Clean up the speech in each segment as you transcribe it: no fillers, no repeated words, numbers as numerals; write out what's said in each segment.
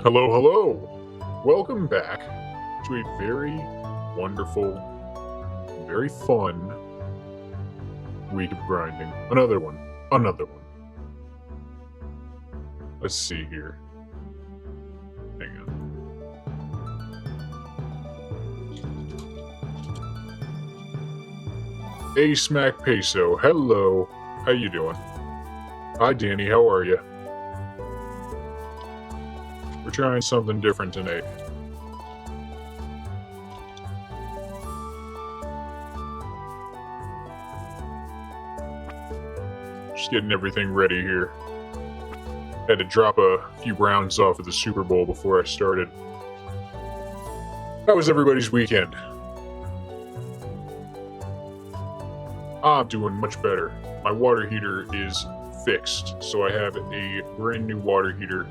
Hello, hello! Welcome back to a very wonderful, very fun week of grinding. Another one. Let's see here. Hang on. A Smack Peso, hello. How you doing? Hi, Danny, how are you? We're trying something different tonight. Just getting everything ready here. Had to drop a few rounds off of the Super Bowl before I started. How was everybody's weekend? I'm doing much better. My water heater is fixed, so I have a brand new water heater,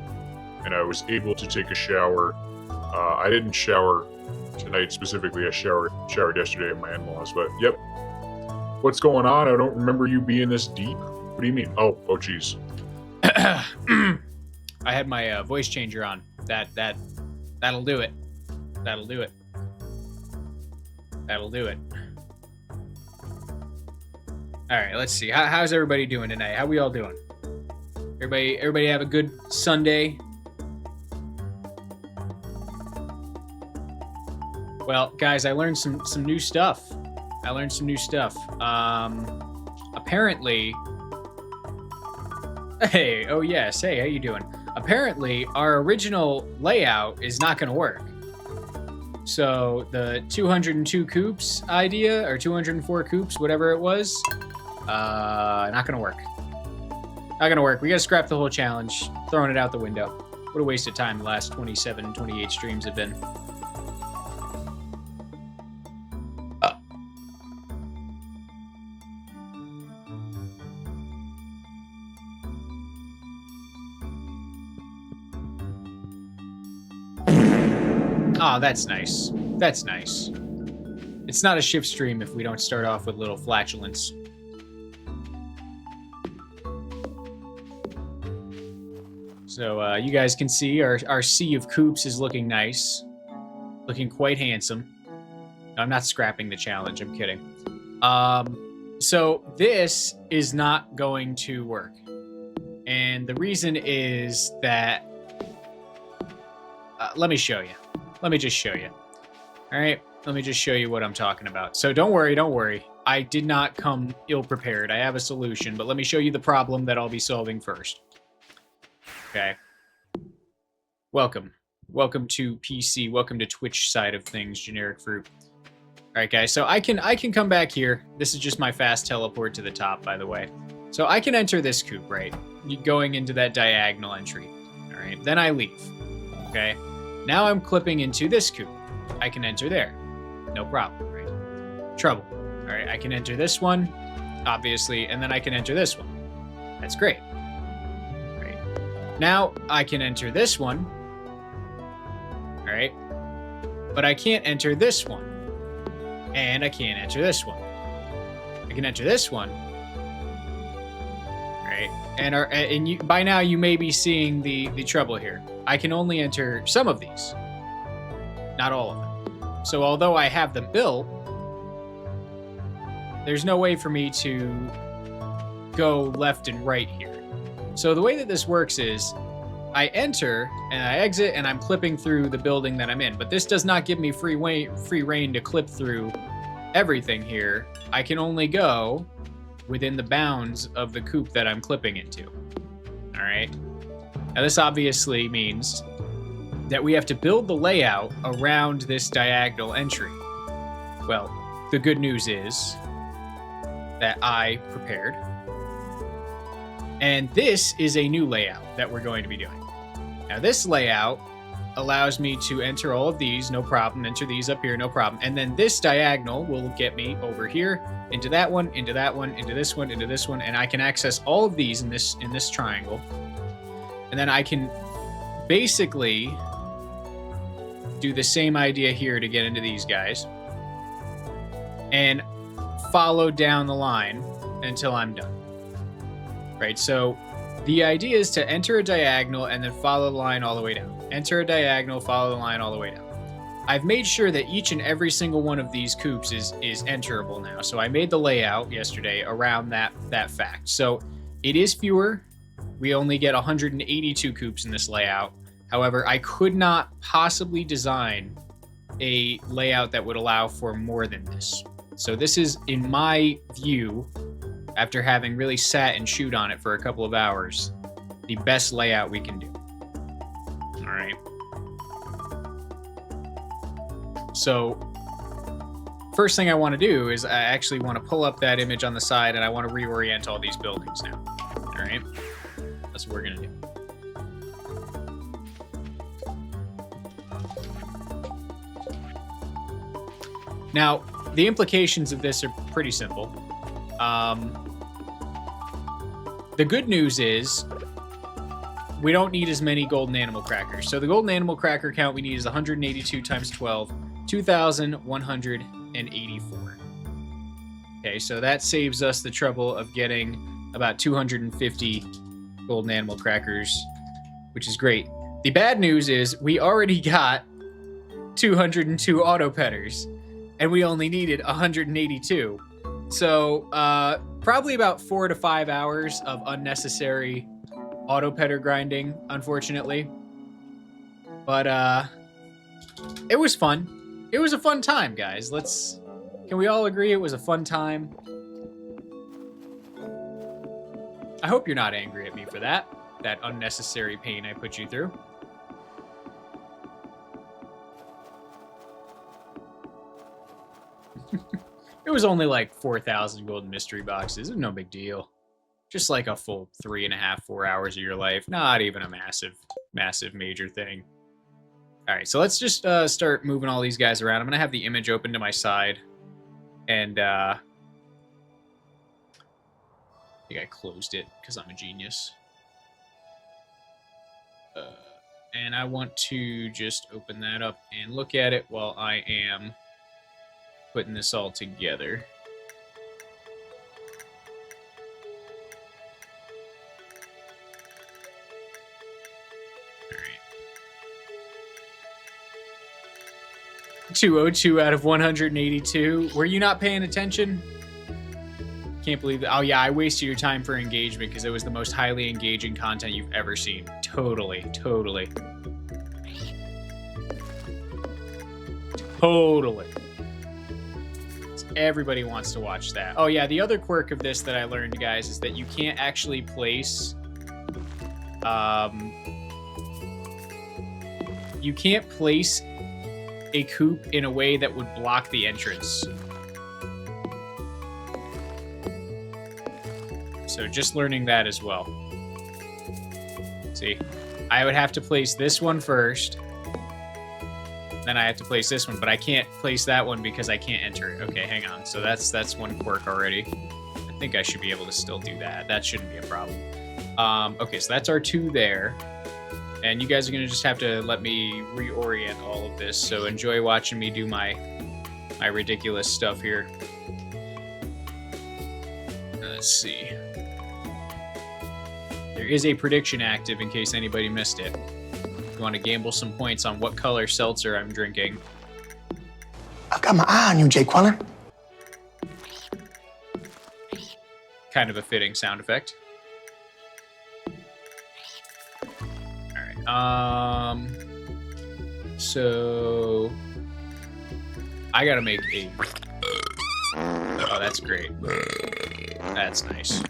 and I was able to take a shower. I didn't shower tonight specifically. I showered yesterday at my in-laws, but yep. What's going on? I don't remember you being this deep. What do you mean? Oh, geez. I had my voice changer on. That'll do it. That'll do it. All right, let's see. How's everybody doing tonight? How we all doing? Everybody have a good Sunday? Well, guys, I learned some new stuff. Apparently. Hey, oh yes. Hey, how you doing? Apparently, our original layout is not going to work. So the 202 coops idea, or 204 coops, whatever it was, not going to work. Not going to work. We got to scrap the whole challenge. Throwing it out the window. What a waste of time the last 27, 28 streams have been. Oh, that's nice. That's nice. It's not a shift stream if we don't start off with little flatulence. So you guys can see our sea of coops is looking nice. Looking quite handsome. No, I'm not scrapping the challenge, I'm kidding. So this is not going to work. And the reason is that... let me show you. Let me just show you. All right, let me just show you what I'm talking about. So don't worry. I did not come ill-prepared. I have a solution, but let me show you the problem that I'll be solving first. Okay. Welcome to PC. Welcome to Twitch side of things, generic fruit. All right, guys. So I can come back here. This is just my fast teleport to the top, by the way. So I can enter this coop, right? Going into that diagonal entry. All right. Then I leave. Okay. Now I'm clipping into this coop. I can enter there. No problem, right? Trouble. All right, I can enter this one, obviously, and then I can enter this one. That's great. Right. Now I can enter this one. All right. But I can't enter this one. And I can't enter this one. I can enter this one. All right. And you, by now you may be seeing the trouble here. I can only enter some of these, not all of them. So although I have them built, there's no way for me to go left and right here. So the way that this works is I enter and I exit and I'm clipping through the building that I'm in, but this does not give me free reign to clip through everything here. I can only go within the bounds of the coop that I'm clipping into. All right. Now, this obviously means that we have to build the layout around this diagonal entry. Well, the good news is that I prepared. And this is a new layout that we're going to be doing. Now, this layout allows me to enter all of these, no problem. Enter these up here, no problem. And then this diagonal will get me over here, into that one, into that one, into this one, into this one, and I can access all of these in this triangle. And then I can basically do the same idea here to get into these guys and follow down the line until I'm done. Right, so The idea is to enter a diagonal and then follow the line all the way down. Enter a diagonal, follow the line all the way down. I've made sure that each and every single one of these coops is enterable now. So I made the layout yesterday around that fact. So it is fewer. We only get 182 coops in this layout. However, I could not possibly design a layout that would allow for more than this. So this is, in my view, after having really sat and chewed on it for a couple of hours, the best layout we can do. All right. So first thing I want to do is I actually want to pull up that image on the side, and I want to reorient all these buildings now. All right. That's what we're going to do. Now, the implications of this are pretty simple. The good news is we don't need as many golden animal crackers. So the golden animal cracker count we need is 182 times 12, 2,184. Okay, so that saves us the trouble of getting about 250 golden animal crackers, which is great. The bad news is we already got 202 auto petters, and we only needed 182. So probably about 4 to 5 hours of unnecessary auto petter grinding, unfortunately. But it was fun. It was a fun time, guys. Can we all agree it was a fun time? I hope you're not angry at me for that unnecessary pain I put you through. It was only like 4,000 golden mystery boxes. It was no big deal. Just like a full 3.5, 4 hours of your life. Not even a massive major thing. All right, so let's just start moving all these guys around. I'm gonna have the image open to my side, and I think I closed it because I'm a genius. And I want to just open that up and look at it while I am putting this all together. All right. 202 out of 182. Were you not paying attention? Can't believe that. Oh yeah, I wasted your time for engagement because it was the most highly engaging content you've ever seen. Totally. Everybody wants to watch that. Oh yeah, the other quirk of this that I learned, guys, is that you can't actually place a coop in a way that would block the entrance. So just learning that as well. See, I would have to place this one first. Then I have to place this one, but I can't place that one because I can't enter it. Okay, hang on. So that's one quirk already. I think I should be able to still do that. That shouldn't be a problem. Okay, so that's our 2 there. And you guys are gonna just have to let me reorient all of this. So enjoy watching me do my ridiculous stuff here. Let's see. There is a prediction active in case anybody missed it. If you want to gamble some points on what color seltzer I'm drinking. I've got my eye on you, Jake Queller. Kind of a fitting sound effect. Alright, so I gotta make a... Oh, that's great. That's nice.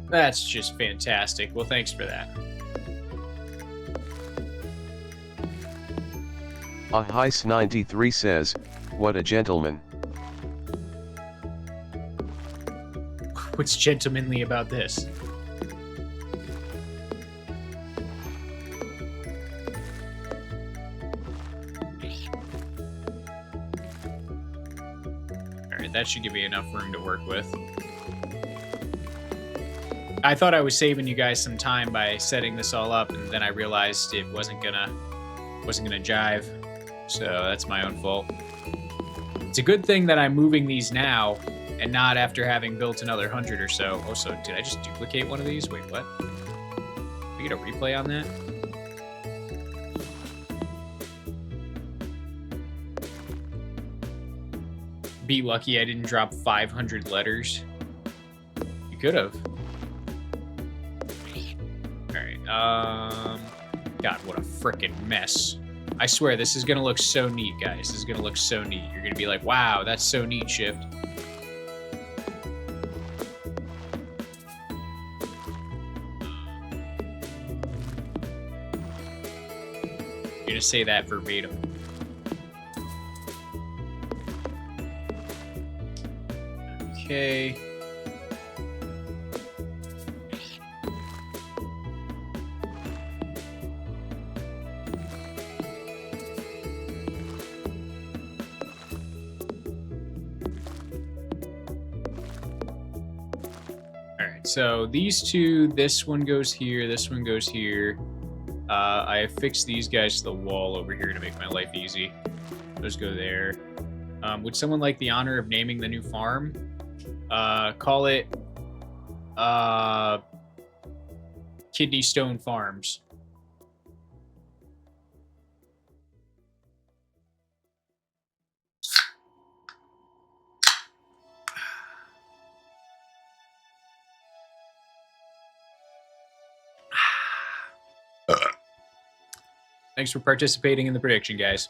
That's just fantastic. Well, thanks for that. Heist93 says, what a gentleman. What's gentlemanly about this? Alright, that should give me enough room to work with. I thought I was saving you guys some time by setting this all up, and then I realized it wasn't gonna Wasn't gonna jive, so that's my own fault. It's a good thing that I'm moving these now and not after having built another 100 or so. Also, did I just duplicate one of these? Wait, what? Can we get a replay on that? Be lucky I didn't drop 500 letters. You could have. Alright, God, what a frickin' mess. I swear, this is gonna look so neat, guys. This is gonna look so neat. You're gonna be like, wow, that's so neat, Shift. You're gonna say that verbatim. Okay. Alright, so these two, this one goes here, this one goes here. I have fixed these guys to the wall over here to make my life easy. Those go there. Would someone like the honor of naming the new farm? Call it Kidney Stone Farms. Thanks for participating in the prediction, guys.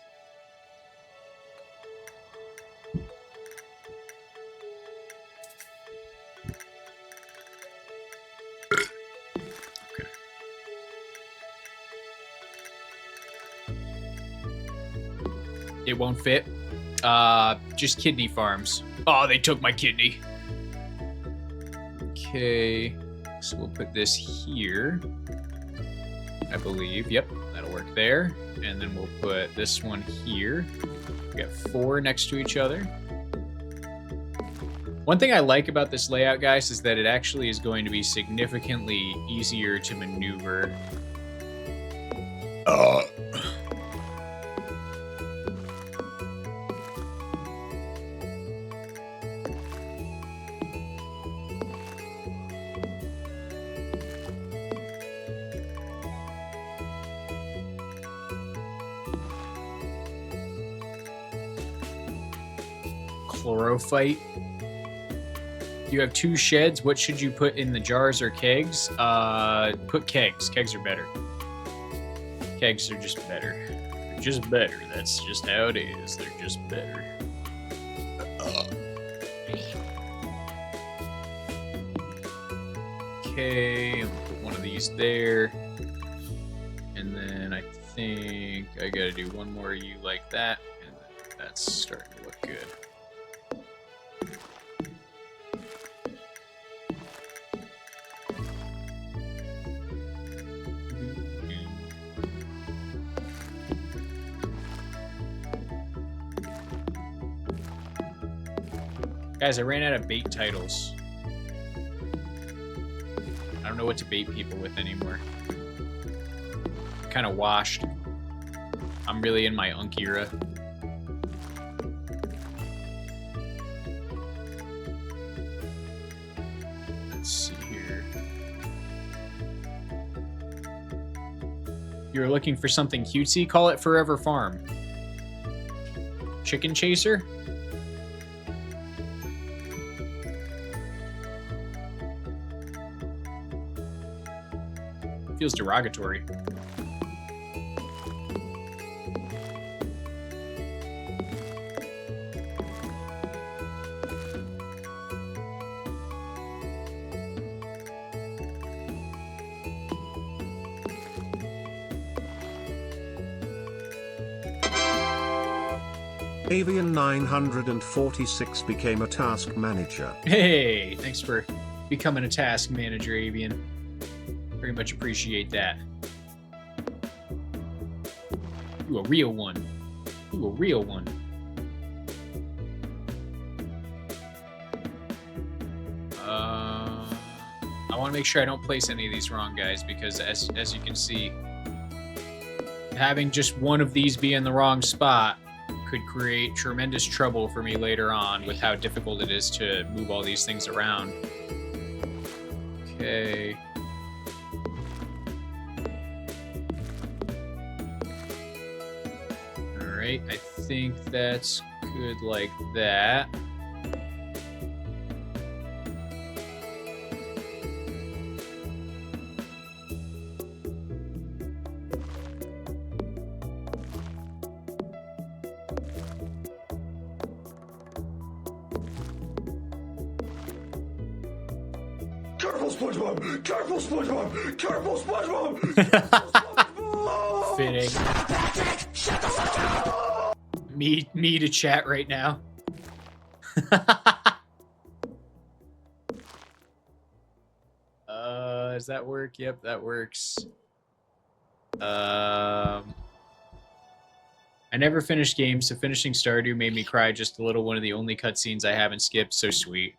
Okay. It won't fit. Just kidney farms. Oh, they took my kidney. Okay, so we'll put this here, I believe. Yep, that'll work there. And then we'll put this one here. We got 4 next to each other. One thing I like about this layout, guys, is that it actually is going to be significantly easier to maneuver. Chlorophyte. You have 2 sheds. What should you put in the jars or kegs? Put kegs. Kegs are better. Kegs are just better. They're just better. That's just how it is. They're just better. Okay, I'm gonna put one of these there. And then I think I gotta do one more of you like that. And that's starting to look good. Guys, I ran out of bait titles. I don't know what to bait people with anymore. Kind of washed. I'm really in my Unk era. Let's see here. You're looking for something cutesy? Call it Forever Farm. Chicken Chaser? Feels derogatory. Avian 946 became a task manager. Hey, thanks for becoming a task manager, Avian. Very much appreciate that. You a real one. You a real one. I want to make sure I don't place any of these wrong, guys, because as you can see, Having just one of these be in the wrong spot could create tremendous trouble for me later on with how difficult it is to move all these things around. Okay. Alright, I think that's good like that. Careful, SpongeBob! Careful, SpongeBob! Careful, SpongeBob! Fitting. Shut the fuck up! Me to chat right now. Does that work? Yep, that works. I never finished games, so finishing Stardew made me cry just a little. One of the only cutscenes I haven't skipped. So sweet.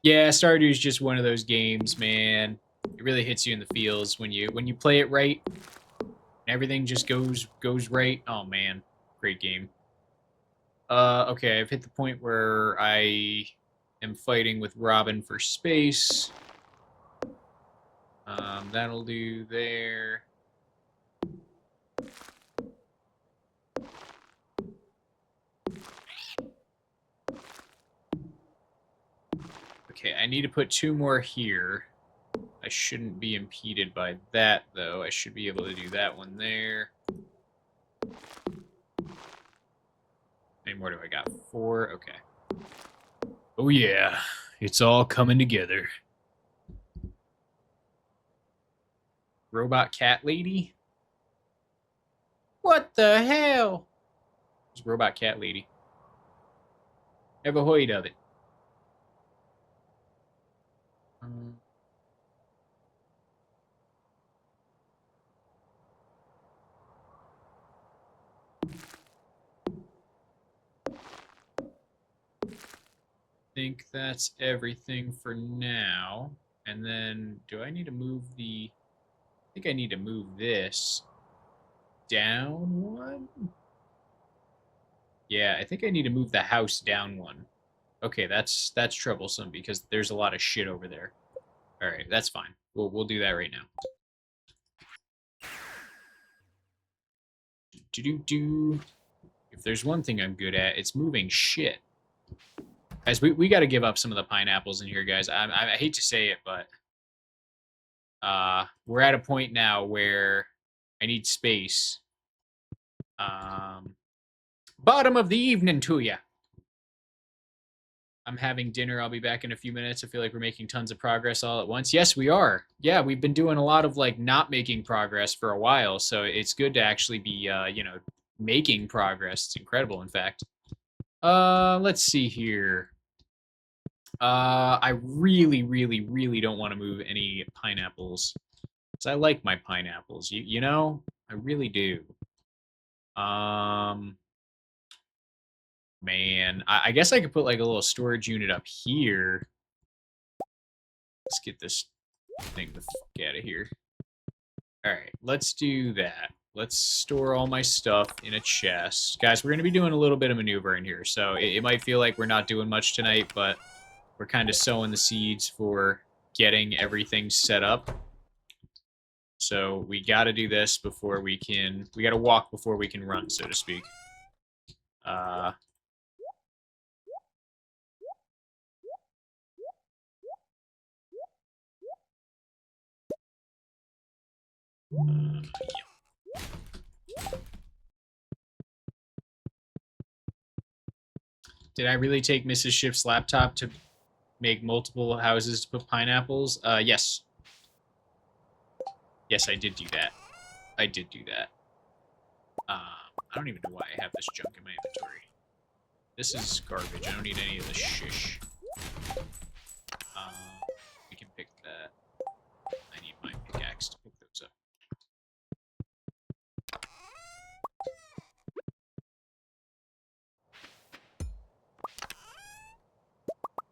Yeah, Stardew is just one of those games, man. It really hits you in the feels when you play it right. Everything just goes right. Oh man, great game. Okay, I've hit the point where I am fighting with Robin for space. That'll do there. Okay, I need to put 2 more here. I shouldn't be impeded by that, though. I should be able to do that one there. How many more do I got? 4? Okay. Oh yeah, it's all coming together. Robot cat lady? What the hell? It's robot cat lady. Never heard of it. I think that's everything for now. And then, do I need to move the... I think I need to move this down 1? Yeah, I think I need to move the house down 1. Okay, that's troublesome because there's a lot of shit over there. All right, that's fine. We'll do that right now. If there's one thing I'm good at, it's moving shit. Guys, we got to give up some of the pineapples in here, guys. I hate to say it, but we're at a point now where I need space. Bottom of the evening to ya. I'm having dinner. I'll be back in a few minutes. I feel like we're making tons of progress all at once. Yes, we are. Yeah, we've been doing a lot of, like, not making progress for a while, so it's good to actually be, you know, making progress. It's incredible, in fact. Let's see here. I really, really, really don't want to move any pineapples. Because I like my pineapples. You know? I really do. Man, I guess I could put, like, a little storage unit up here. Let's get this thing the fuck out of here. Alright, let's do that. Let's store all my stuff in a chest. Guys, we're going to be doing a little bit of maneuvering here, so it might feel like we're not doing much tonight, but we're kind of sowing the seeds for getting everything set up. So we got to do this before we can... We got to walk before we can run, so to speak. Did I really take Mrs. Schiff's laptop to make multiple houses to put pineapples? Yes. Yes, I did do that. I did do that. I don't even know why I have this junk in my inventory. This is garbage. I don't need any of this shish. We can pick that. I need my pickaxe to pick those up.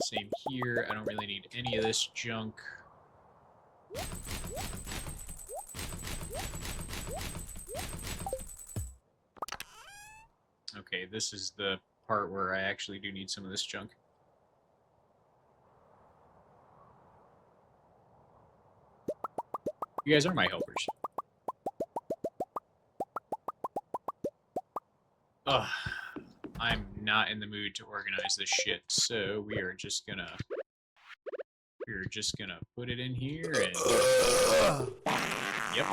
Same here. I don't really need any of this junk. Okay, this is the part where I actually do need some of this junk. You guys are my helpers. Ugh. I'm not in the mood to organize this shit, so we're just gonna put it in here and yep.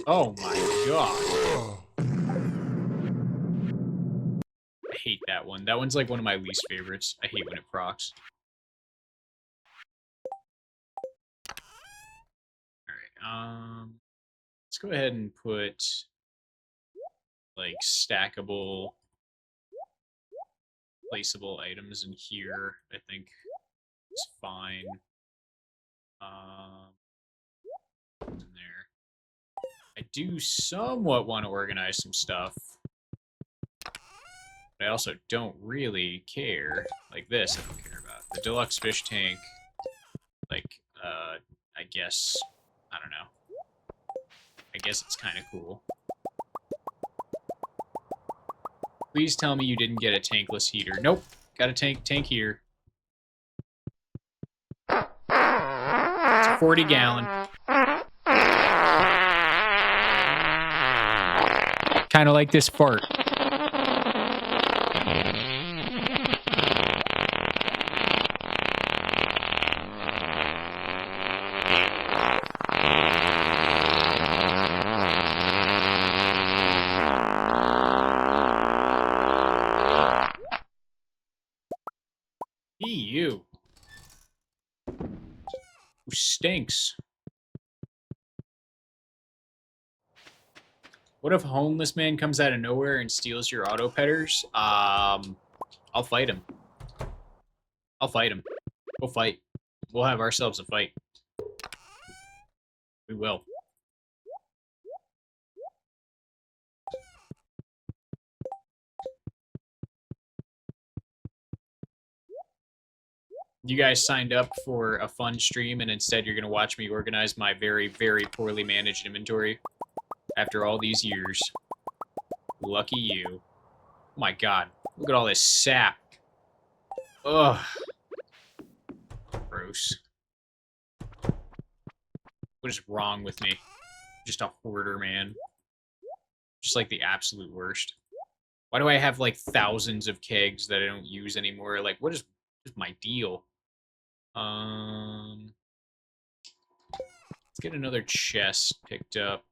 Oh my god. I hate that one. That one's like one of my least favorites. I hate when it procs. Alright, let's go ahead and put like stackable placeable items in here. I think it's fine. In there. I do somewhat want to organize some stuff. But I also don't really care. Like this, I don't care about. The deluxe fish tank, like, I guess, I don't know. I guess it's kind of cool. Please tell me you didn't get a tankless heater. Nope, got a tank heater. It's a 40-gallon. Kind of like this fart. You. Who stinks? What if a homeless man comes out of nowhere and steals your auto petters? I'll fight him. I'll fight him. We'll fight. We'll have ourselves a fight. We will. You guys signed up for a fun stream, and instead you're going to watch me organize my very, very poorly managed inventory after all these years. Lucky you. Oh my god. Look at all this sap. Ugh. Gross. What is wrong with me? Just a hoarder, man. Just like the absolute worst. Why do I have like thousands of kegs that I don't use anymore? Like, what is my deal? Let's get another chest picked up.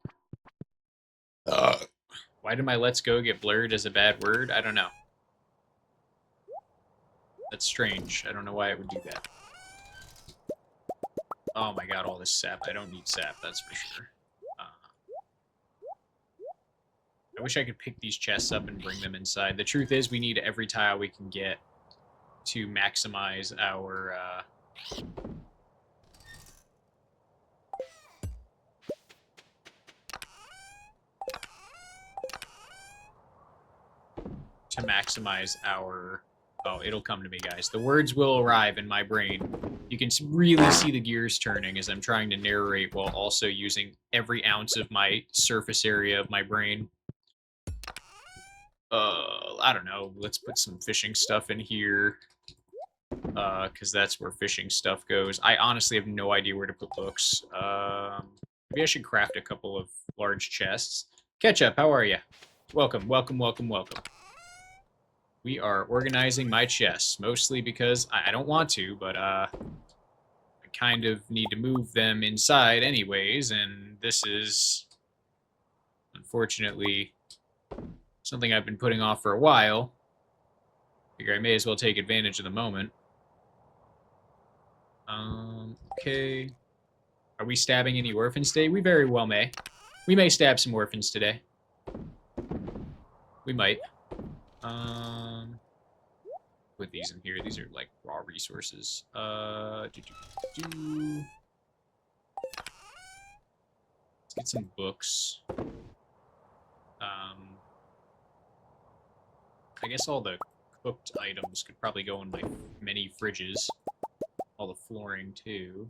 Why did my let's go get blurred as a bad word? I don't know. That's strange. I don't know why it would do that. Oh my god, all this sap. I don't need sap, that's for sure. I wish I could pick these chests up and bring them inside. The truth is, we need every tile we can get to maximize our, Oh, it'll come to me, guys. The words will arrive in my brain. You can really see the gears turning as I'm trying to narrate while also using every ounce of my surface area of my brain. I don't know. Let's put some fishing stuff in here. Because that's where fishing stuff goes. I honestly have no idea where to put books. Maybe I should craft a couple of large chests. Ketchup, how are you? Welcome, welcome, welcome, welcome. We are organizing my chests, mostly because I don't want to, but I kind of need to move them inside anyways, and this is, unfortunately, something I've been putting off for a while. Figure I may as well take advantage of the moment. Okay. Are we stabbing any orphans today? We very well may. We may stab some orphans today. We might. Put these in here. These are like raw resources. Let's get some books. I guess all the cooked items could probably go in my mini fridges. All the flooring too.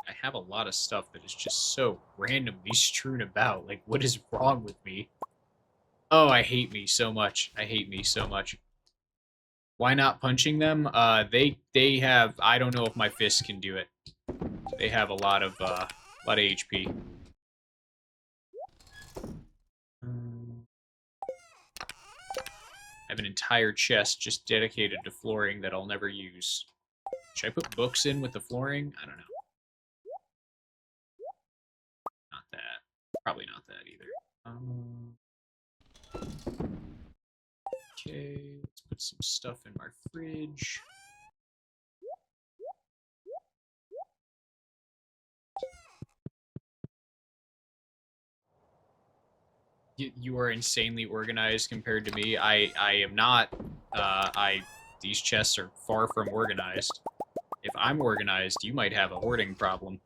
I have a lot of stuff that is just so randomly strewn about. Like, what is wrong with me? Oh, I hate me so much. I hate me so much. Why not punching them? They have. I don't know if my fists can do it. They have a lot of HP. I have an entire chest just dedicated to flooring that I'll never use. Should I put books in with the flooring? I don't know. Not that. Probably not that either. Okay, let's put some stuff in my fridge. You are insanely organized compared to me. I am not. These chests are far from organized. If I'm organized, you might have a hoarding problem.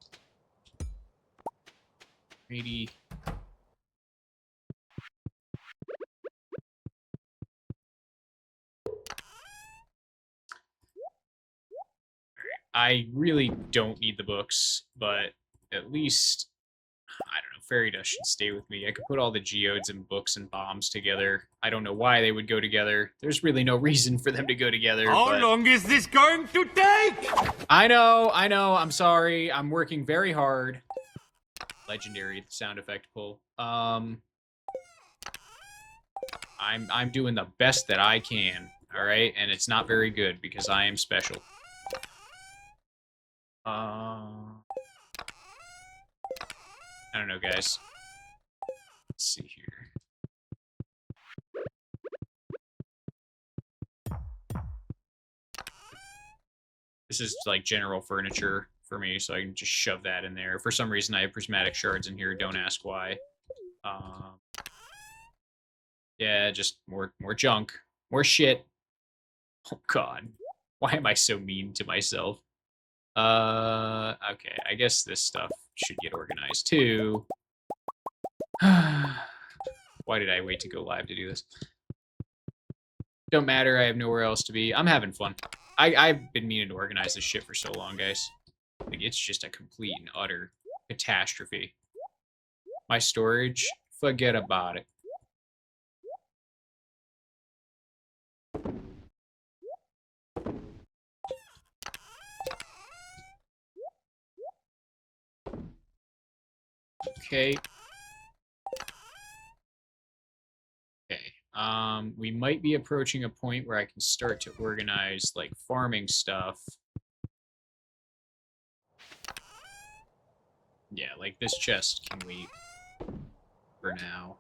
80. I really don't need the books, but at least, I don't know, fairy dust should stay with me. I could put all the geodes and books and bombs together. I don't know why they would go together. There's really no reason for them to go together. How long is this going to take? I know, I'm sorry. I'm working very hard. Legendary sound effect pull. I'm doing the best that I can, all right? And it's not very good because I am special. I don't know, guys. Let's see here. This is like general furniture for me, so I can just shove that in there. For some reason, I have prismatic shards in here. Don't ask why. Yeah, just more junk, more shit. Oh God, why am I so mean to myself? Okay, I guess this stuff should get organized too. Why did I wait to go live to do this? Don't matter, I have nowhere else to be. I'm having fun. I've been meaning to organize this shit for so long, guys. Like, it's just a complete and utter catastrophe. My storage, forget about it. Okay. Okay. We might be approaching a point where I can start to organize, like, farming stuff. Yeah, like, this chest can wait for now.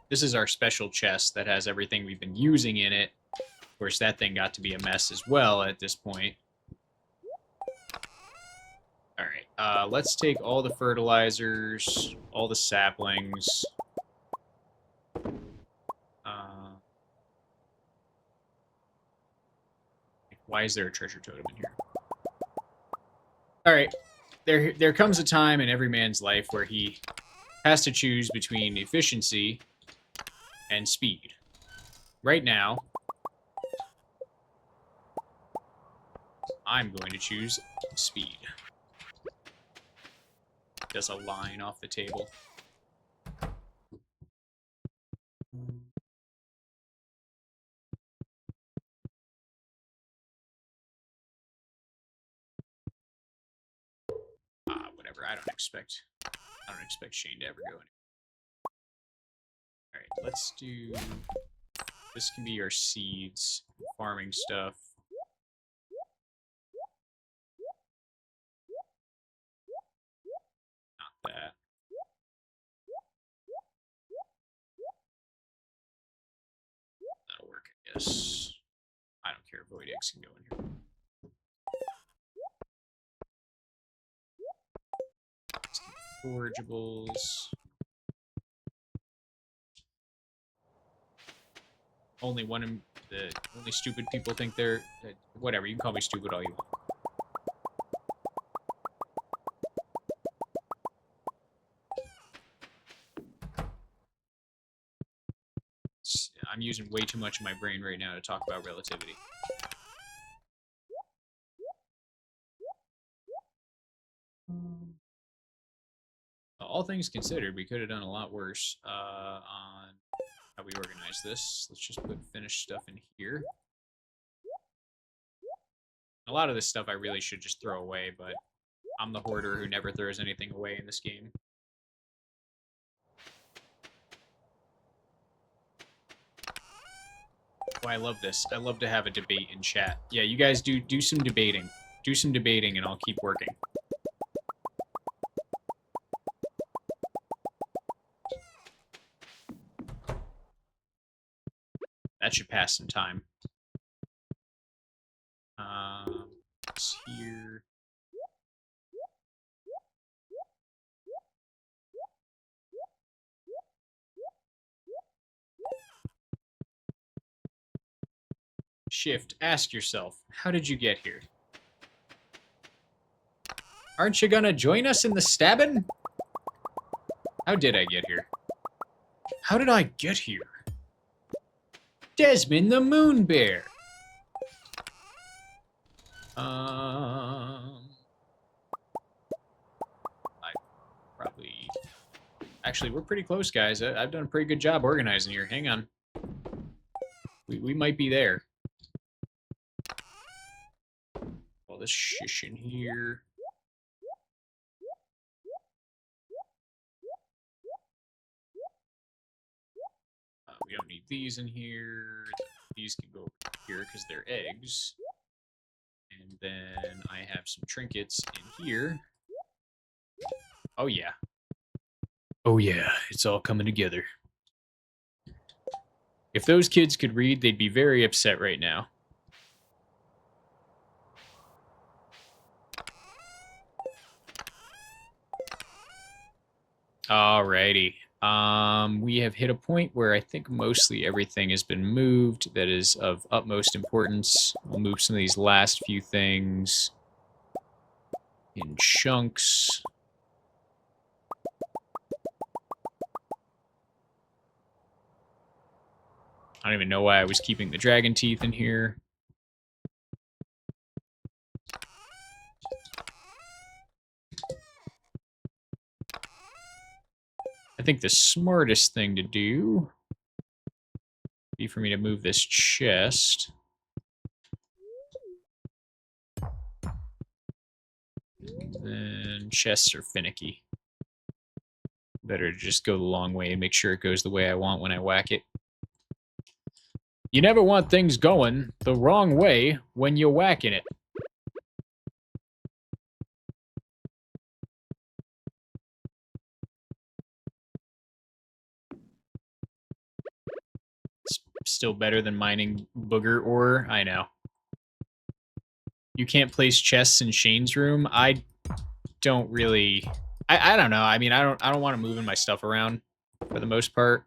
This is our special chest that has everything we've been using in it. Of course, that thing got to be a mess as well at this point. Alright, let's take all the fertilizers, all the saplings. Why is there a treasure totem in here? Alright, there comes a time in every man's life where he has to choose between efficiency and speed. Right now, I'm going to choose speed. Does a line off the table. Whatever. I don't expect Shane to ever go anywhere. All right, let's do. This can be your seeds, farming stuff. Not that. That'll work, I guess. I don't care. Void eggs can go in here. Forageables. Only stupid people think they're whatever. You can call me stupid all you want. I'm using way too much of my brain right now to talk about relativity. all things considered, we could have done a lot worse on how we organize this. Let's just put finished stuff in here. A lot of this stuff I really should just throw away, but I'm the hoarder who never throws anything away in this game. Oh, I love this. I love to have a debate in chat. Yeah, you guys do some debating. Do some debating and I'll keep working. That should pass some time. It's here. Shift, ask yourself, how did you get here? Aren't you gonna join us in the stabbing? How did I get here? How did I get here? Desmond the Moon Bear. I probably... Actually, we're pretty close, guys. I've done a pretty good job organizing here. Hang on. We might be there. All this shish in here. We don't need these in here. These can go over here because they're eggs. And then I have some trinkets in here. Oh yeah. Oh yeah, it's all coming together. If those kids could read, they'd be very upset right now. Alrighty. We have hit a point where I think mostly everything has been moved that is of utmost importance. We'll move some of these last few things in chunks. I don't even know why I was keeping the dragon teeth in here. I think the smartest thing to do would be for me to move this chest. And chests are finicky. Better to just go the long way and make sure it goes the way I want when I whack it. You never want things going the wrong way when you're whacking it. It's still better than mining booger ore, I know. You can't place chests in Shane's room. I don't really... I don't know. I mean, I don't want to move my stuff around for the most part.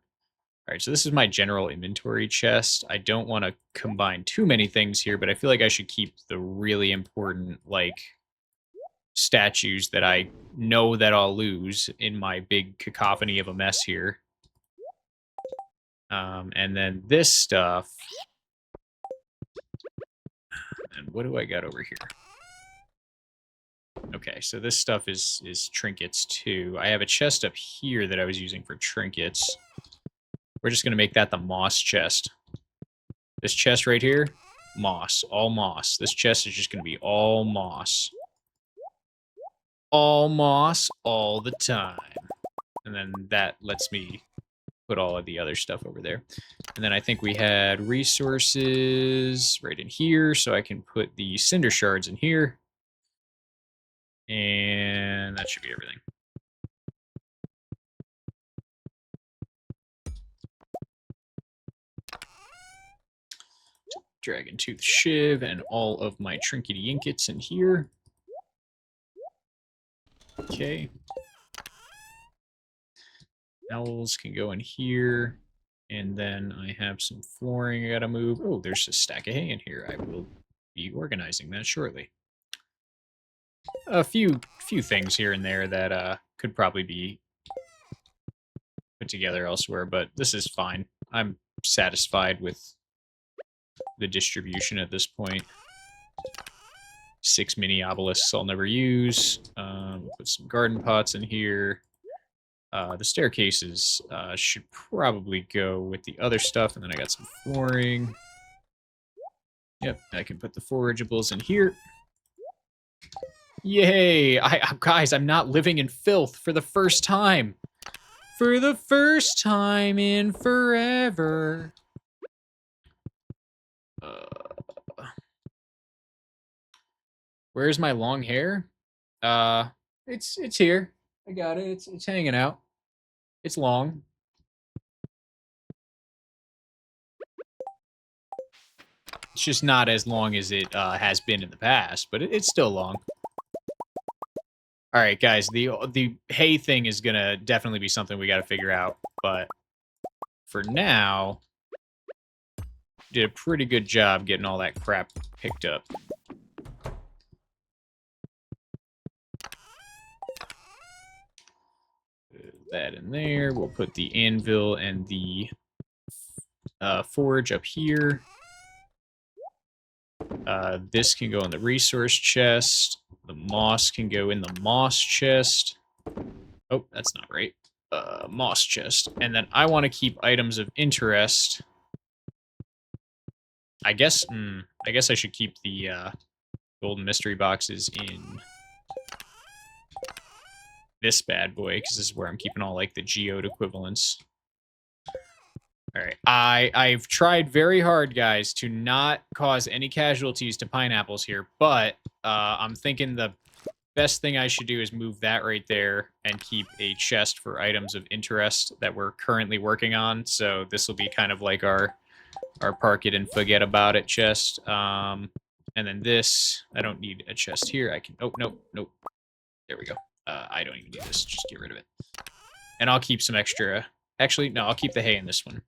All right, so this is my general inventory chest. I don't want to combine too many things here, but I feel like I should keep the really important, like, statues that I know that I'll lose in my big cacophony of a mess here. And then this stuff... And what do I got over here? Okay, so this stuff is trinkets, too. I have a chest up here that I was using for trinkets. We're just going to make that the moss chest. This chest right here, moss. All moss. This chest is just going to be all moss. All moss all the time. And then that lets me put all of the other stuff over there. And then I think we had resources right in here, so I can put the cinder shards in here. And that should be everything. Dragon Tooth Shiv and all of my trinkety inkets in here. Okay. Owls can go in here. And then I have some flooring I gotta move. Oh, there's a stack of hay in here. I will be organizing that shortly. A few things here and there that could probably be put together elsewhere, but this is fine. I'm satisfied with the distribution at this point. 6 mini obelisks I'll never use. We'll put some garden pots in here. The staircases should probably go with the other stuff, and then I got some flooring. Yep, I can put the forageables in here. Yay! Guys, I'm not living in filth for the first time. For the first time in forever. Where's my long hair? It's here. I got it. It's hanging out. It's long. It's just not as long as it has been in the past, but it's still long. All right, guys. The hay thing is gonna definitely be something we got to figure out, but for now, did a pretty good job getting all that crap picked up. That in there. We'll put the anvil and the forge up here. This can go in the resource chest. The moss can go in the moss chest. Oh, that's not right. Moss chest. And then I want to keep items of interest. I guess I should keep the golden mystery boxes in this bad boy, because this is where I'm keeping all like the geode equivalents. All right, I've tried very hard, guys, to not cause any casualties to pineapples here, but I'm thinking the best thing I should do is move that right there and keep a chest for items of interest that we're currently working on. So this will be kind of like our park it and forget about it chest. And then this, I don't need a chest here. I can, oh, nope. There we go. I don't even need this, just get rid of it. And I'll keep some extra, actually, no, I'll keep the hay in this one,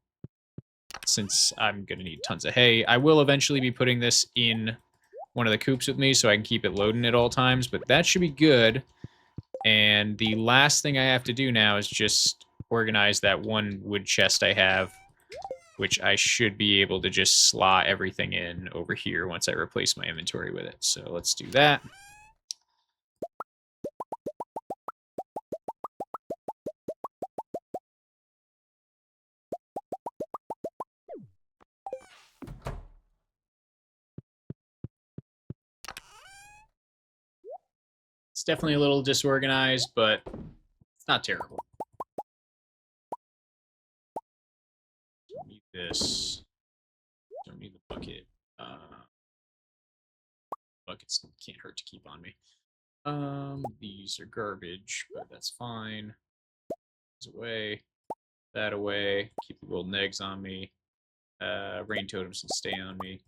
since I'm gonna need tons of hay. I will eventually be putting this in one of the coops with me so I can keep it loading at all times, but that should be good. And the last thing I have to do now is just organize that one wood chest I have, which I should be able to just slot everything in over here once I replace my inventory with it. So let's do that. It's definitely a little disorganized, but it's not terrible. Don't need this. Don't need the bucket. Buckets can't hurt to keep on me. These are garbage, but that's fine. These away. That away. Keep the golden eggs on me. Rain totems can stay on me.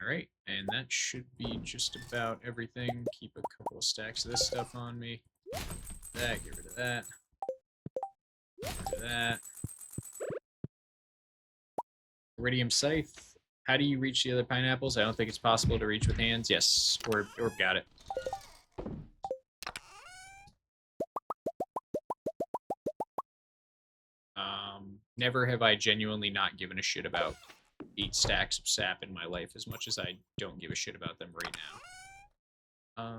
Alright, and that should be just about everything. Keep a couple of stacks of this stuff on me. That, get rid of that. Get rid of that. Iridium scythe. How do you reach the other pineapples? I don't think it's possible to reach with hands. Yes, Orb got it. Never have I genuinely not given a shit about 8 stacks of sap in my life as much as I don't give a shit about them right now.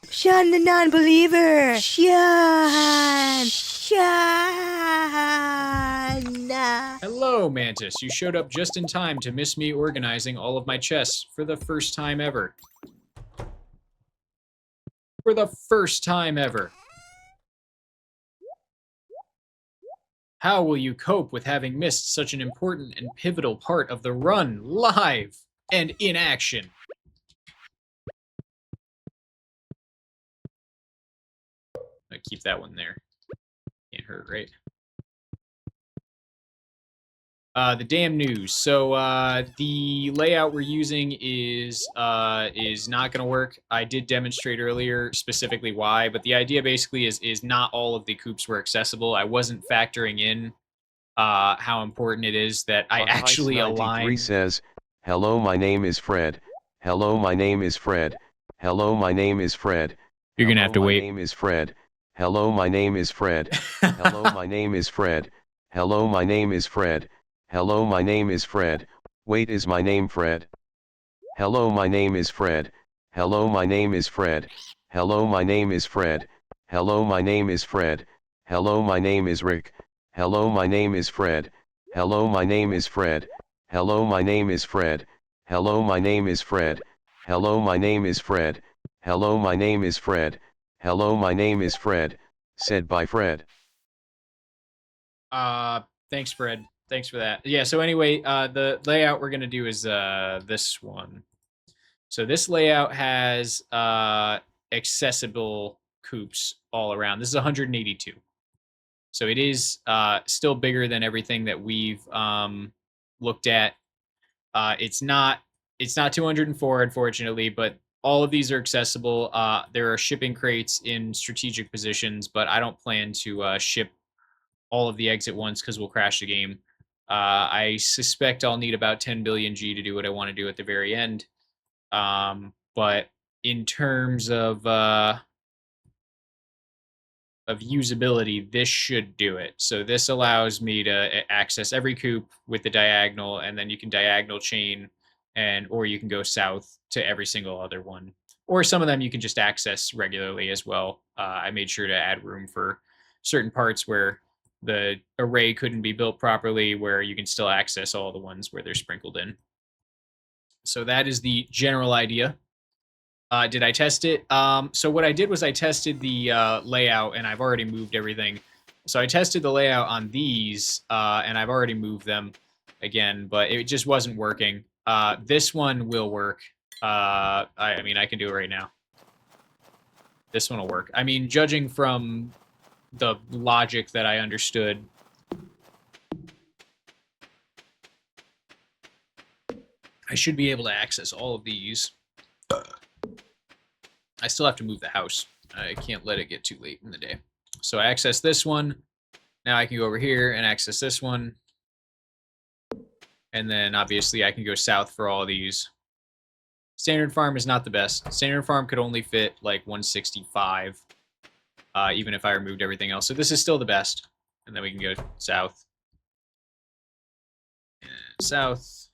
Sean the non-believer! Sean! Hello, Mantis. You showed up just in time to miss me organizing all of my chests for the first time ever. For the first time ever. How will you cope with having missed such an important and pivotal part of the run live and in action? I keep that one there. Can't hurt, right? The damn news. So the layout we're using is not going to work. I did demonstrate earlier specifically why, but the idea basically is not all of the coops were accessible. I wasn't factoring in how important it is that I actually align. Says, "Hello, my name is Fred. Hello, my name is Fred. Hello, my name is Fred. You're gonna have to wait. My name is Fred. Hello, my name is Fred. Hello, my name is Fred. Hello, my name is Fred. Hello, my name is Fred. Wait, is my name Fred? Hello, my name is Fred. Hello, my name is Fred. Hello, my name is Fred. Hello, my name is Fred. Hello, my name is Rick. Hello, my name is Fred. Hello, my name is Fred. Hello, my name is Fred. Hello, my name is Fred. Hello, my name is Fred. Hello, my name is Fred. Hello, my name is Fred. Said by Fred. Thanks, Fred. Thanks for that. Yeah, so anyway, the layout we're going to do is this one. So this layout has accessible coops all around. This is 182. So it is still bigger than everything that we've looked at. It's not 204, unfortunately, but all of these are accessible. There are shipping crates in strategic positions, but I don't plan to ship all of the eggs at once because we'll crash the game. I suspect I'll need about 10 billion G to do what I want to do at the very end. But in terms of usability, this should do it. So this allows me to access every coop with the diagonal, and then you can diagonal chain, or you can go south to every single other one. Or some of them you can just access regularly as well. I made sure to add room for certain parts where the array couldn't be built properly, where you can still access all the ones where they're sprinkled in. So that is the general idea. Did I test it? So what I did was I tested the layout, and I've already moved everything. So I tested the layout on these, and I've already moved them again, but it just wasn't working. This one will work. I mean, I can do it right now. This one will work. I mean, judging from the logic that I understood, I should be able to access all of these. I still have to move the house. I can't let it get too late in the day. So I access this one. Now I can go over here and access this one. And then obviously I can go south for all of these. Standard farm is not the best. Standard farm could only fit like 165, even if I removed everything else. So this is still the best. And then we can go south. And south.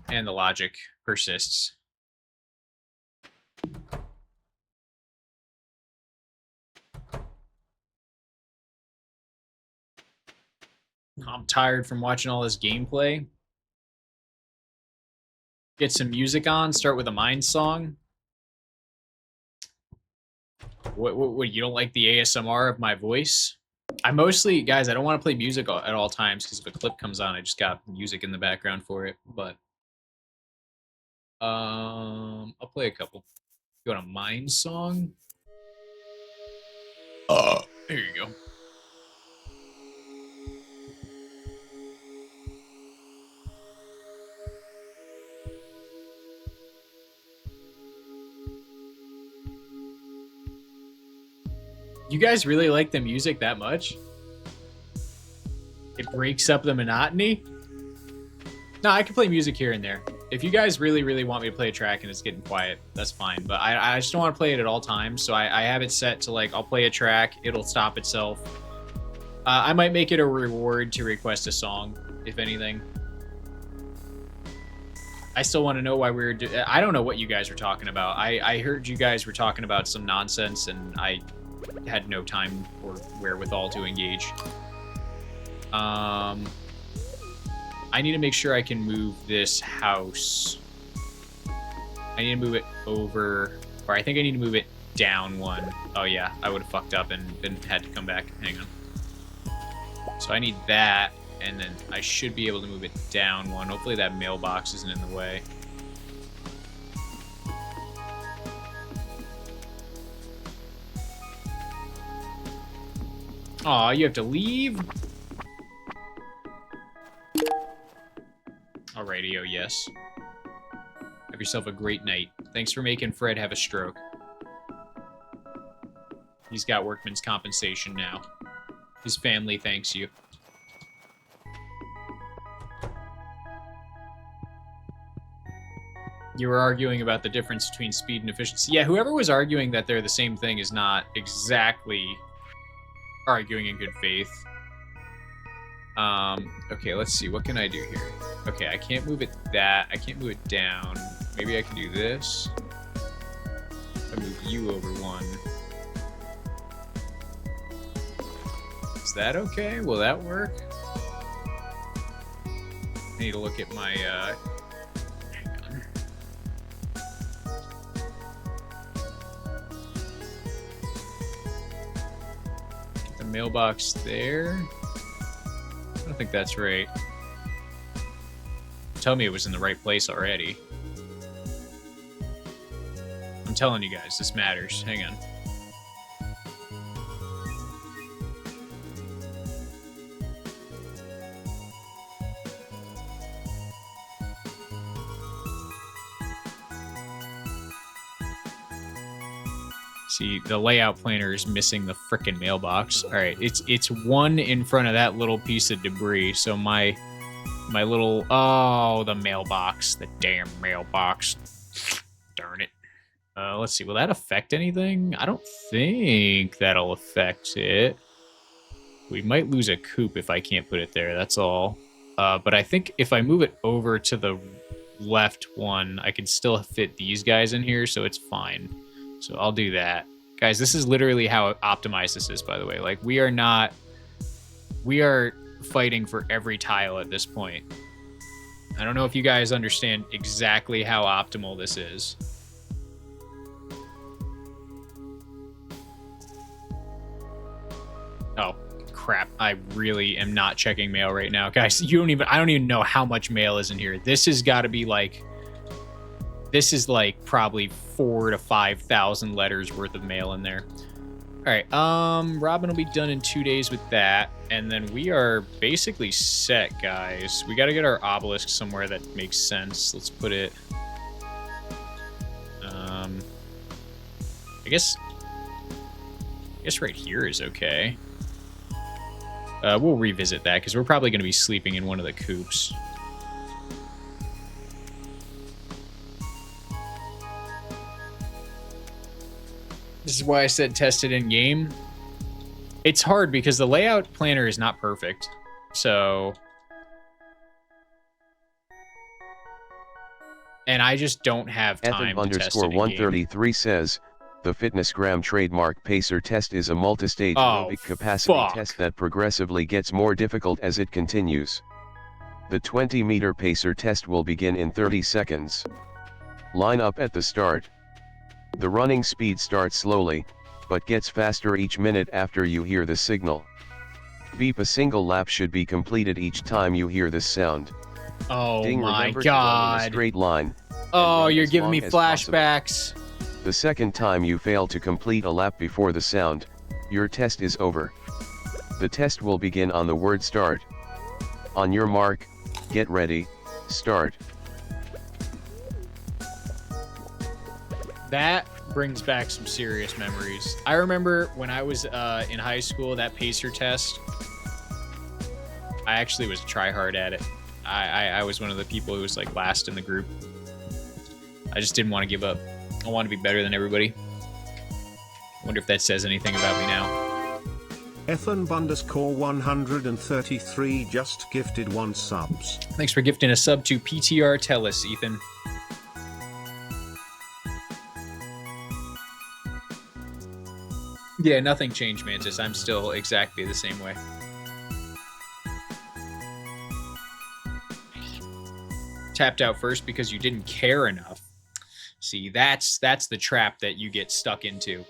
And the logic persists. I'm tired from watching all this gameplay. Get some music on, start with a Mind song. What, you don't like the ASMR of my voice? I mostly, guys, I don't want to play music at all times, because if a clip comes on, I just got music in the background for it, but I'll play a couple. You want a Mind song? Here you go. You guys really like the music that much? It breaks up the monotony? No, I can play music here and there. If you guys really, really want me to play a track and it's getting quiet, that's fine. But I just don't want to play it at all times. So I have it set to, like, I'll play a track, it'll stop itself. I might make it a reward to request a song, if anything. I still want to know why we were I don't know what you guys were talking about. I heard you guys were talking about some nonsense, and I had no time or wherewithal to engage. I need to make sure I can move this house. I need to move it over, or I think I need to move it down one. Oh yeah, I would have fucked up and had to come back. Hang on. So I need that, and then I should be able to move it down one. Hopefully that mailbox isn't in the way. Aw, you have to leave? Alrighty, oh yes. Have yourself a great night. Thanks for making Fred have a stroke. He's got workman's compensation now. His family thanks you. You were arguing about the difference between speed and efficiency. Yeah, whoever was arguing that they're the same thing is not exactly arguing in good faith. Okay, let's see. What can I do here? Okay, I can't move it that. I can't move it down. Maybe I can do this. I move you over one. Is that okay? Will that work? I need to look at my, hang on. Get the mailbox there. I don't think that's right. Tell me it was in the right place already. I'm telling you guys, this matters. Hang on. See, the layout planner is missing the frickin' mailbox. All right, it's one in front of that little piece of debris. So my little, oh, the mailbox, the damn mailbox. Darn it. Let's see, will that affect anything? I don't think that'll affect it. We might lose a coop if I can't put it there, that's all. But I think if I move it over to the left one, I can still fit these guys in here, so it's fine. So I'll do that. Guys, this is literally how optimized this is, by the way. Like, we are fighting for every tile at this point. I don't know if you guys understand exactly how optimal this is. Oh, crap. I really am not checking mail right now. Guys, I don't even know how much mail is in here. This has got to be like... This is like probably 4,000 to 5,000 letters worth of mail in there. All right, Robin will be done in 2 days with that, and then we are basically set, guys. We got to get our obelisk somewhere that makes sense. Let's put it. I guess right here is okay. We'll revisit that because we're probably going to be sleeping in one of the coops. This is why I said test it in game. It's hard because the layout planner is not perfect. So... And I just don't have time to test it in game. Ethan_133 says, the FitnessGram trademark pacer test is a multi-stage aerobic capacity test that progressively gets more difficult as it continues. The 20-meter pacer test will begin in 30 seconds. Line up at the start. The running speed starts slowly, but gets faster each minute after you hear the signal. Beep, a single lap should be completed each time you hear this sound. Oh Ding, my remember to run in a god. straight line. Oh, you're as giving long me as possible. flashbacks. The second time you fail to complete a lap before the sound, your test is over. The test will begin on the word start. On your mark, get ready, start. That brings back some serious memories. I remember when I was in high school, that pacer test, I actually was tryhard at it. I was one of the people who was like last in the group. I just didn't want to give up. I want to be better than everybody. Wonder if that says anything about me now. Ethan_133 just gifted 1 subs. Thanks for gifting a sub to PTR Telus, Ethan. Yeah, nothing changed, Mantis. I'm still exactly the same way. Tapped out first because you didn't care enough. See, that's the trap that you get stuck into.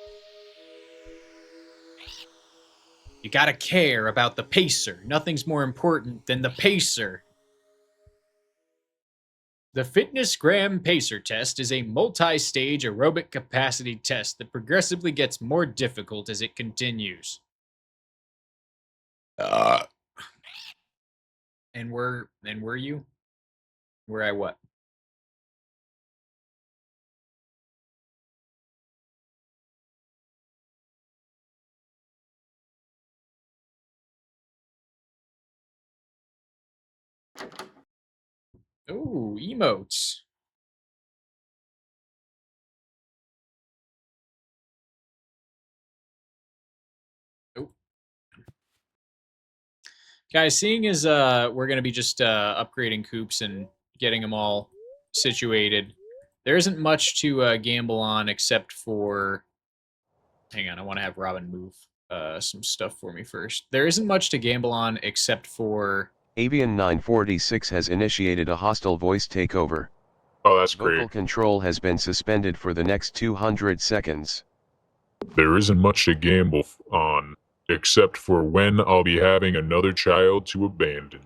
You gotta care about the pacer. Nothing's more important than the pacer. The FitnessGram Pacer Test is a multi-stage aerobic capacity test that progressively gets more difficult as it continues. And were you? Were I what? Ooh, emotes. Oh. Guys, seeing as we're going to be just upgrading coops and getting them all situated, there isn't much to gamble on except for... Hang on, I want to have Robin move some stuff for me first. There isn't much to gamble on except for... Avian 946 has initiated a hostile voice takeover. Oh, that's Vocal great. control has been suspended for the next 200 seconds. There isn't much to gamble on, except for when I'll be having another child to abandon.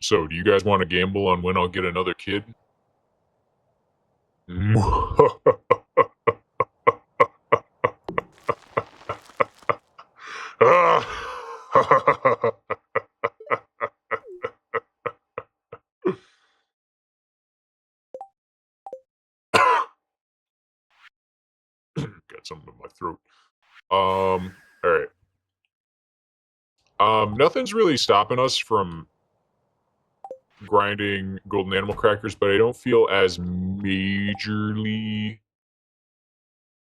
So, do you guys want to gamble on when I'll get another kid? Got something in my throat. All right. Nothing's really stopping us from grinding golden animal crackers, but I don't feel as majorly.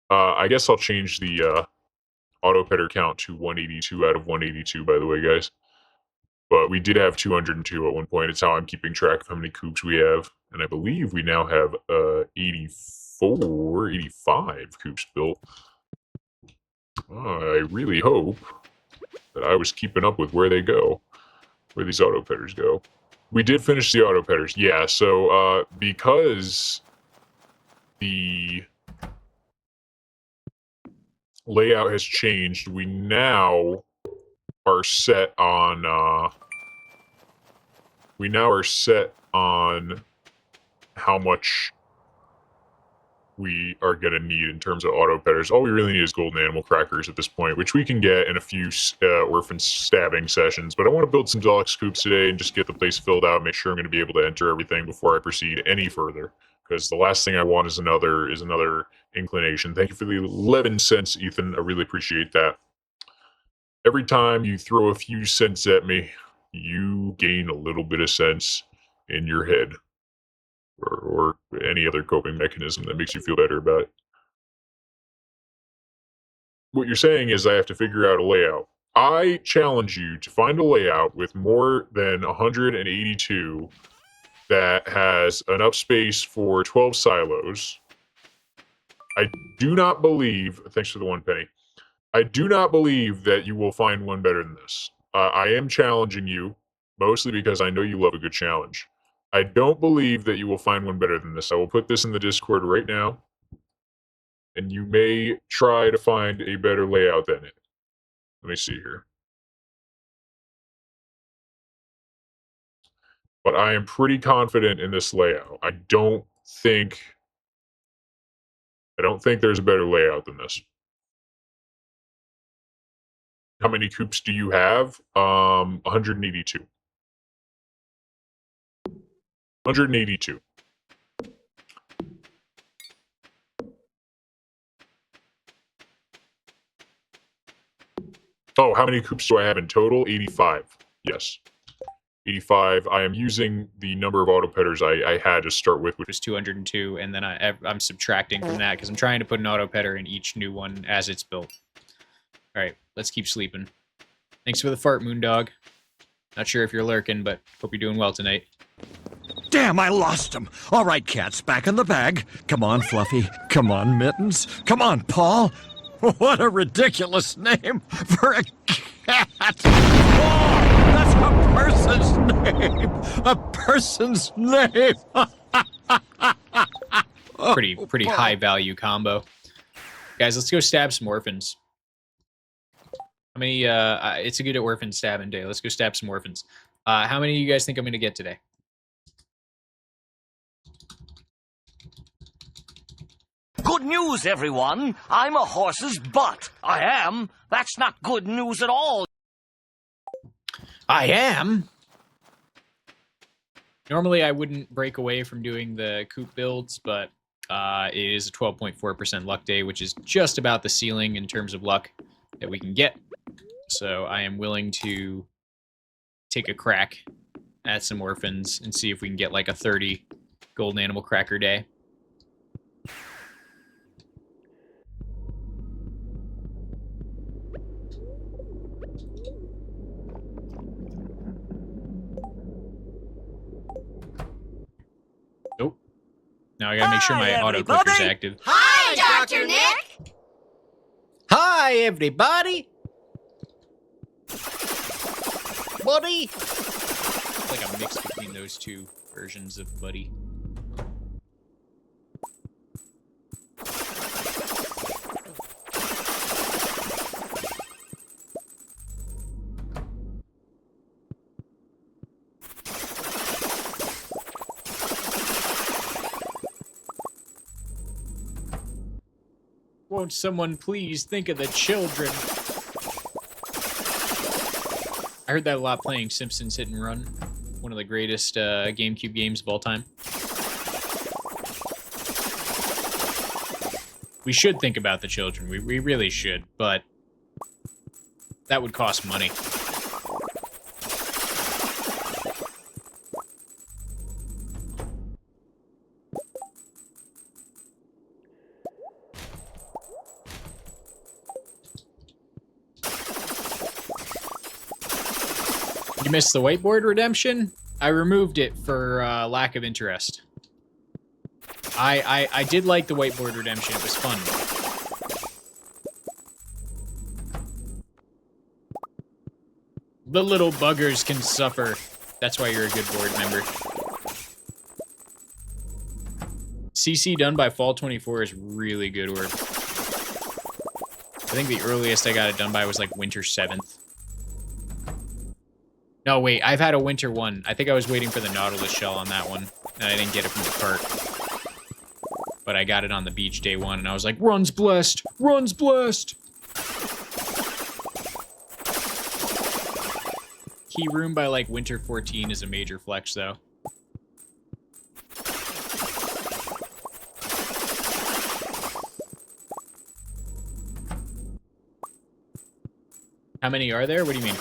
I guess I'll change the auto petter count to 182 out of 182. By the way, guys. But we did have 202 at one point. It's how I'm keeping track of how many coops we have, and I believe we now have 84, 85 coops built. I really hope that I was keeping up with where they go, where these auto petters go. We did finish the auto petters, yeah. So because the layout has changed, we now are set on how much we are going to need in terms of auto petters. All we really need is golden animal crackers at this point, which we can get in a few orphan stabbing sessions. But I want to build some deluxe coops today and just get the place filled out, make sure I'm going to be able to enter everything before I proceed any further. Because the last thing I want is another inclination. Thank you for the 11 cents, Ethan. I really appreciate that. Every time you throw a few cents at me, you gain a little bit of sense in your head. Or any other coping mechanism that makes you feel better about it. What you're saying is I have to figure out a layout. I challenge you to find a layout with more than 182 that has enough space for 12 silos. I do not believe, thanks for the 1 penny, I do not believe that you will find one better than this. I am challenging you, mostly because I know you love a good challenge. I don't believe that you will find one better than this. I will put this in the Discord right now, and you may try to find a better layout than it. Let me see here. But I am pretty confident in this layout. I don't think there's a better layout than this. How many coops do you have? 182. 182. Oh, how many coops do I have in total? 85. Yes. 85. I am using the number of auto petters I had to start with, which was 202, and then I'm subtracting from that because I'm trying to put an auto petter in each new one as it's built. All right, let's keep sleeping. Thanks for the fart, Moondog. Not sure if you're lurking, but hope you're doing well tonight. Damn, I lost him. All right, cats, back in the bag. Come on, Fluffy. Come on, Mittens. Come on, Paul. What a ridiculous name for a cat. Oh, that's a person's name. A person's name. Pretty high value combo. Guys, let's go stab some orphans. How many, it's a good orphan stabbing day. Let's go stab some orphans. How many of you guys think I'm going to get today? Good news, everyone. I'm a horse's butt. I am. That's not good news at all. I am? Normally, I wouldn't break away from doing the coop builds, but it is a 12.4% luck day, which is just about the ceiling in terms of luck that we can get. So I am willing to take a crack at some orphans and see if we can get like a 30 golden animal cracker day. Now I gotta make sure my Hi, auto everybody. clicker's active. Hi, Dr. Nick! Hi, everybody! Buddy! It's like a mix between those two versions of Buddy. Won't someone please think of the children? I heard that a lot playing Simpsons Hit and Run. One of the greatest GameCube games of all time. We should think about the children. We really should, but that would cost money. You missed the whiteboard redemption? I removed it for lack of interest. I did like the whiteboard redemption. It was fun. The little buggers can suffer. That's why you're a good board member. CC done by fall 24 is really good work. I think the earliest I got it done by was like winter 7th. No, wait, I've had a winter one. I think I was waiting for the Nautilus shell on that one, and I didn't get it from the cart. But I got it on the beach day one, and I was like, run's blessed! Run's blessed! Key room by, like, winter 14 is a major flex, though. How many are there? What do you mean?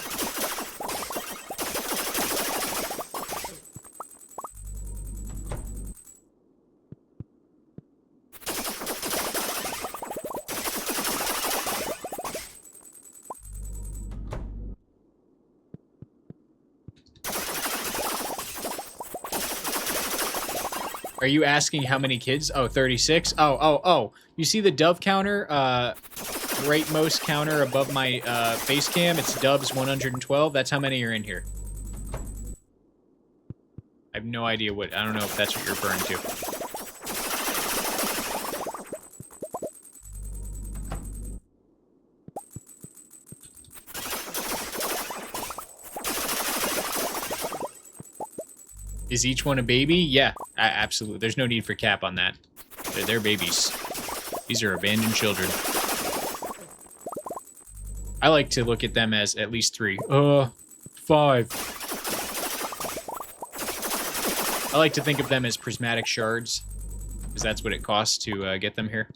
Are you asking how many kids? Oh, 36? Oh. You see the dove counter? Rightmost counter above my face cam? It's Doves 112. That's how many are in here. I have no idea what... I don't know if that's what you're referring to. Is each one a baby? Yeah, absolutely. There's no need for cap on that. They're babies. These are abandoned children. I like to look at them as at least 3. 5. I like to think of them as prismatic shards, because that's what it costs to get them here.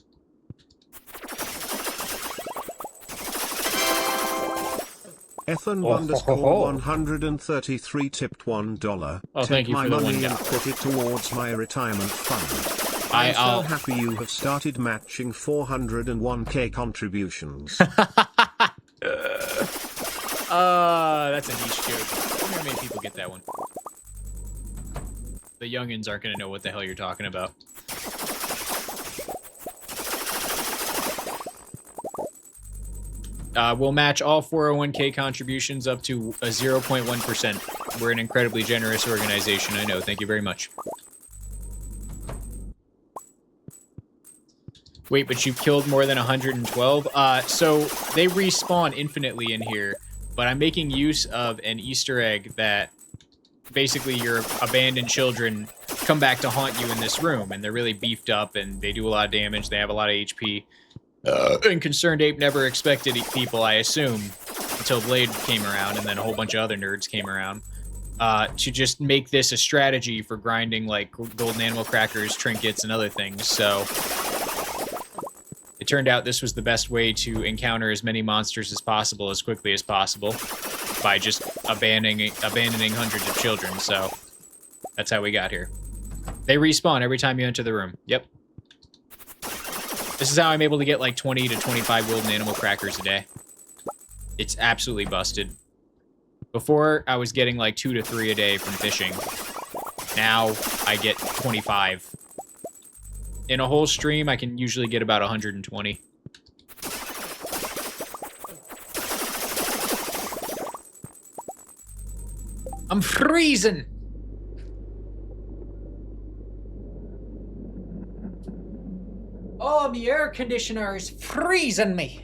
Ethan underscore 133 tipped $1. Oh, thank you my for the money $1. and put it towards my retirement fund. I'll... so happy you have started matching 401k contributions. That's a niche joke. I wonder how many people get that one. The youngins aren't gonna know what the hell you're talking about. We'll match all 401k contributions up to a 0.1%. We're an incredibly generous organization, I know. Thank you very much. Wait, but you've killed more than 112? So they respawn infinitely in here, but I'm making use of an Easter egg that basically your abandoned children come back to haunt you in this room, and they're really beefed up, and they do a lot of damage, they have a lot of HP. And Concerned Ape never expected people, I assume, until Blade came around, and then a whole bunch of other nerds came around, to just make this a strategy for grinding, like, golden animal crackers, trinkets, and other things, so... It turned out this was the best way to encounter as many monsters as possible, as quickly as possible, by just abandoning hundreds of children, so... That's how we got here. They respawn every time you enter the room. Yep. This is how I'm able to get like 20 to 25 golden animal crackers a day. It's absolutely busted. Before, I was getting like 2 to 3 a day from fishing. Now, I get 25. In a whole stream, I can usually get about 120. I'm freezing! Oh, my air conditioner is freezing me.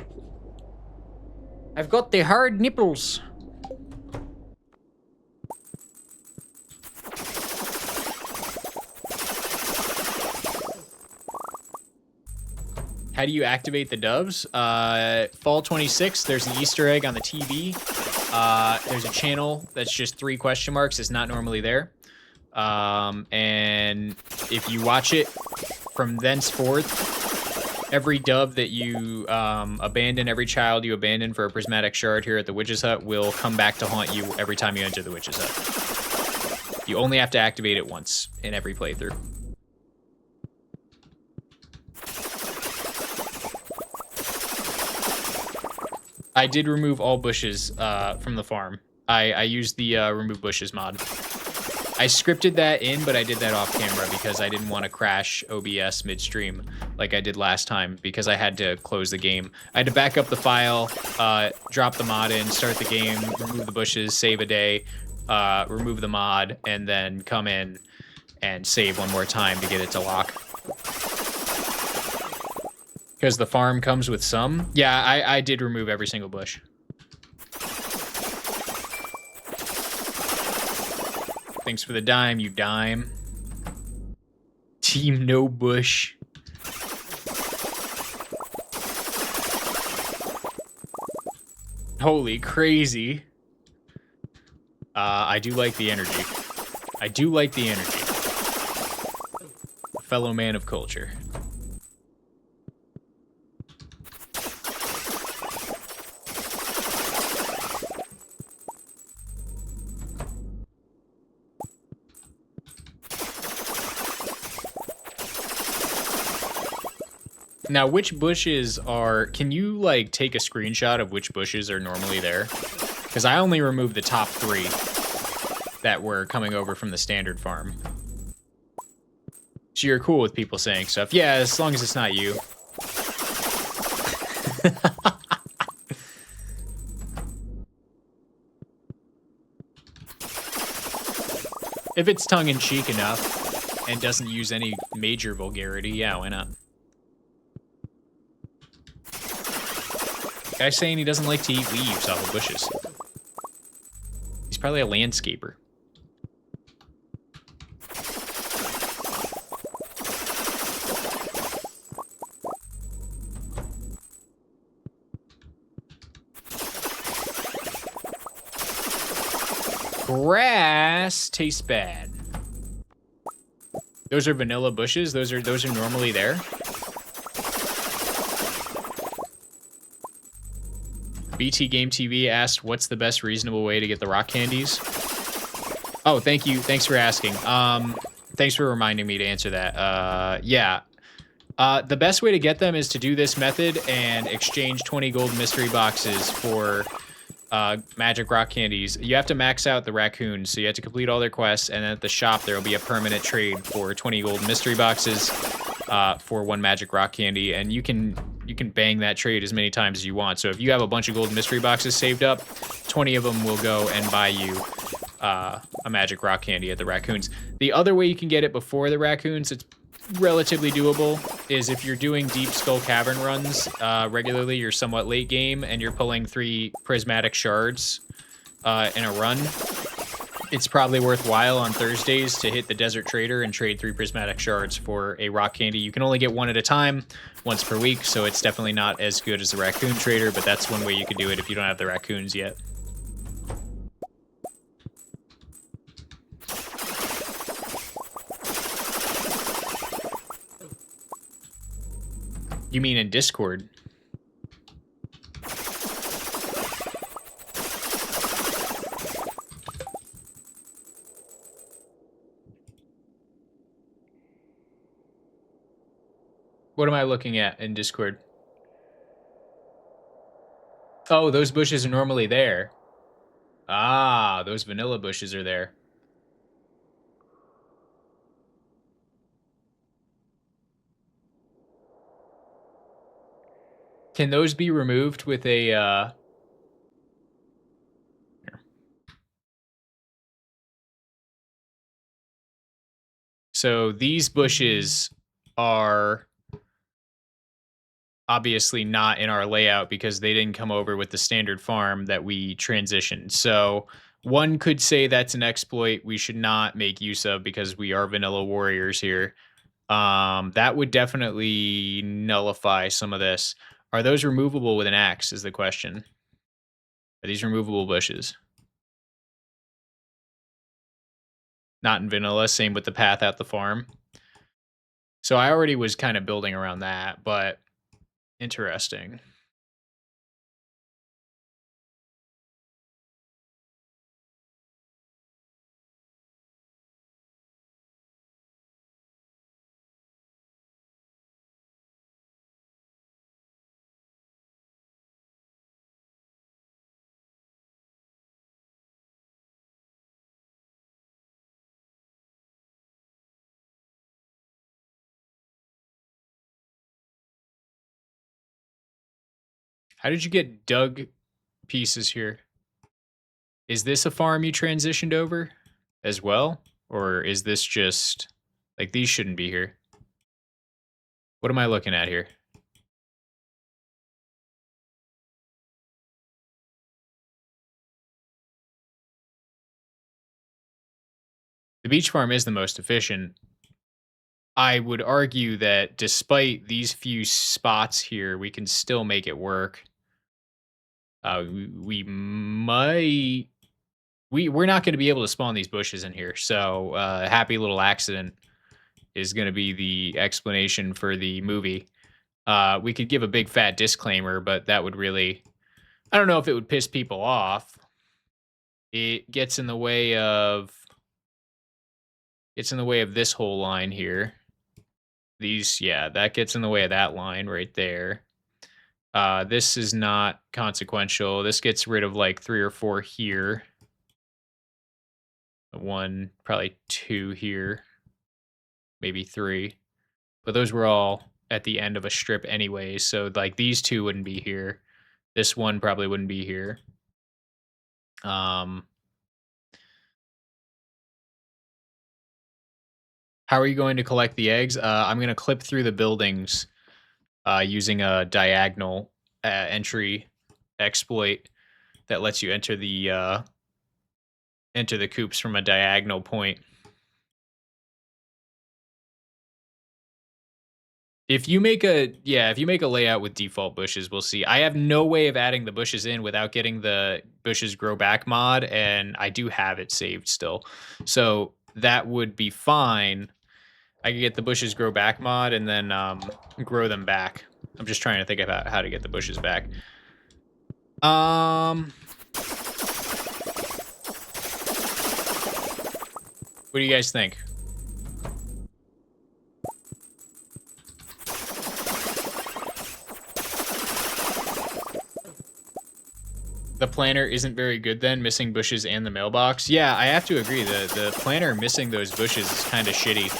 I've got the hard nipples. How do you activate the doves? Fall 26, there's an Easter egg on the TV. There's a channel that's just 3 question marks. It's not normally there. And if you watch it from thenceforth, every dove that you abandon, every child you abandon for a prismatic shard here at the Witch's Hut will come back to haunt you every time you enter the Witch's Hut. You only have to activate it once in every playthrough. I did remove all bushes from the farm. I used the remove bushes mod. I scripted that in, but I did that off camera because I didn't want to crash OBS midstream like I did last time because I had to close the game. I had to back up the file, drop the mod in, start the game, remove the bushes, save a day, remove the mod, and then come in and save one more time to get it to lock. Because the farm comes with some. Yeah, I did remove every single bush. Thanks for the dime, you dime. Team no bush. Holy crazy. I do like the energy. I do like the energy. Fellow man of culture. Now, which bushes are... Can you, like, take a screenshot of which bushes are normally there? Because I only removed the top 3 that were coming over from the standard farm. So you're cool with people saying stuff. Yeah, as long as it's not you. If it's tongue-in-cheek enough and doesn't use any major vulgarity, yeah, why not? Guy's saying he doesn't like to eat leaves off of bushes. He's probably a landscaper. Grass tastes bad. Those are vanilla bushes. Those are normally there. BT Game TV asked, "What's the best reasonable way to get the rock candies?" Oh, thank you. Thanks for asking. Thanks for reminding me to answer that. Yeah. The best way to get them is to do this method and exchange 20 gold mystery boxes for magic rock candies. You have to max out the raccoons, so you have to complete all their quests, and then at the shop there will be a permanent trade for 20 gold mystery boxes for 1 magic rock candy, and you can bang that trade as many times as you want. So if you have a bunch of gold mystery boxes saved up, 20 of them will go and buy you a magic rock candy at the raccoons. The other way you can get it before the raccoons, it's relatively doable, is if you're doing deep skull cavern runs regularly, you're somewhat late game, and you're pulling 3 prismatic shards in a run. It's probably worthwhile on Thursdays to hit the desert trader and trade 3 prismatic shards for a rock candy. You can only get 1 at a time, once per week, so it's definitely not as good as the raccoon trader, but that's one way you could do it if you don't have the raccoons yet. You mean in Discord? What am I looking at in Discord? Oh, those bushes are normally there. Ah, those vanilla bushes are there. Can those be removed with a here. So these bushes are obviously not in our layout because they didn't come over with the standard farm that we transitioned. So one could say that's an exploit we should not make use of because we are vanilla warriors here. That would definitely nullify some of this. Are those removable with an axe is the question. Are these removable bushes? Not in vanilla, same with the path out the farm. So I already was kind of building around that, but interesting. How did you get dug pieces here? Is this a farm you transitioned over as well? Or is this just like these shouldn't be here? What am I looking at here? The beach farm is the most efficient. I would argue that despite these few spots here, we can still make it work. We might we're not going to be able to spawn these bushes in here. So happy little accident is going to be the explanation for the movie. We could give a big fat disclaimer, but that would really, I don't know if it would piss people off. It gets in the way of this whole line here. These, yeah, that gets in the way of that line right there. This is not consequential. This gets rid of like 3 or 4 here. 1, probably 2 here. Maybe 3. But those were all at the end of a strip anyway, so like these 2 wouldn't be here. This one probably wouldn't be here. How are you going to collect the eggs? I'm going to clip through the buildings using a diagonal entry exploit that lets you enter the coops from a diagonal point. If you make a layout with default bushes, we'll see. I have no way of adding the bushes in without getting the bushes grow back mod, and I do have it saved still. So that would be fine. I could get the bushes grow back mod and then grow them back. I'm just trying to think about how to get the bushes back. What do you guys think? The planner isn't very good then, missing bushes and the mailbox. Yeah, I have to agree. The planner missing those bushes is kind of shitty.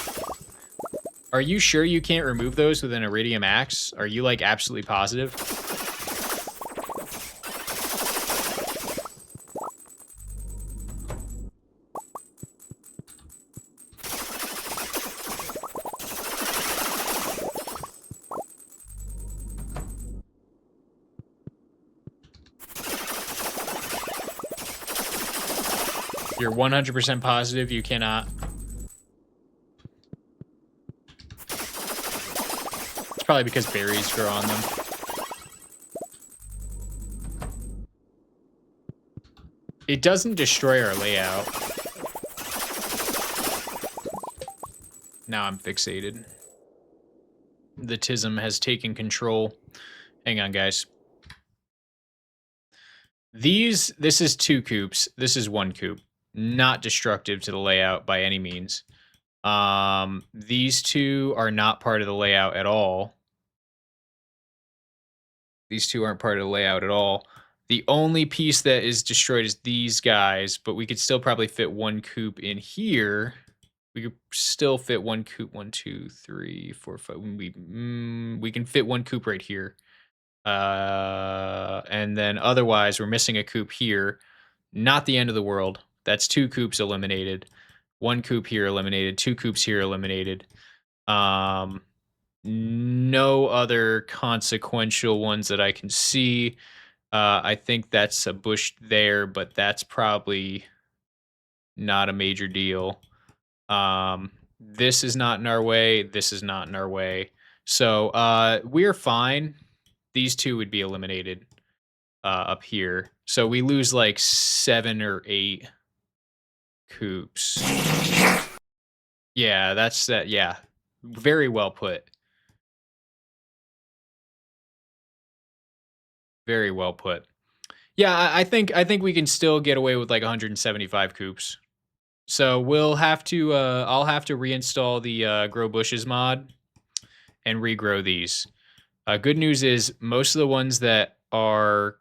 Are you sure you can't remove those with an iridium axe? Are you like absolutely positive? You're 100% positive you cannot. It's probably because berries grow on them. It doesn't destroy our layout. Now I'm fixated. The tism has taken control. Hang on, guys. This is 2 coops. This is 1 coop. Not destructive to the layout by any means. These 2 are not part of the layout at all. These 2 aren't part of the layout at all. The only piece that is destroyed is these guys, but we could still probably fit 1 coop in here. We could still fit 1 coop. 1, 2, 3, 4, 5. We can fit 1 coop right here. And then otherwise, we're missing a coop here. Not the end of the world. That's 2 coops eliminated. 1 coop here eliminated. 2 coops here eliminated. No other consequential ones that I can see. I think that's a bush there, but that's probably not a major deal. This is not in our way. This is not in our way. So we're fine. These 2 would be eliminated up here. So we lose like 7 or 8 coops. Yeah, that's that. Yeah, very well put. Very well put. Yeah, I think we can still get away with like 175 coops. So we'll have to. I'll have to reinstall the grow bushes mod and regrow these. Good news is most of the ones that are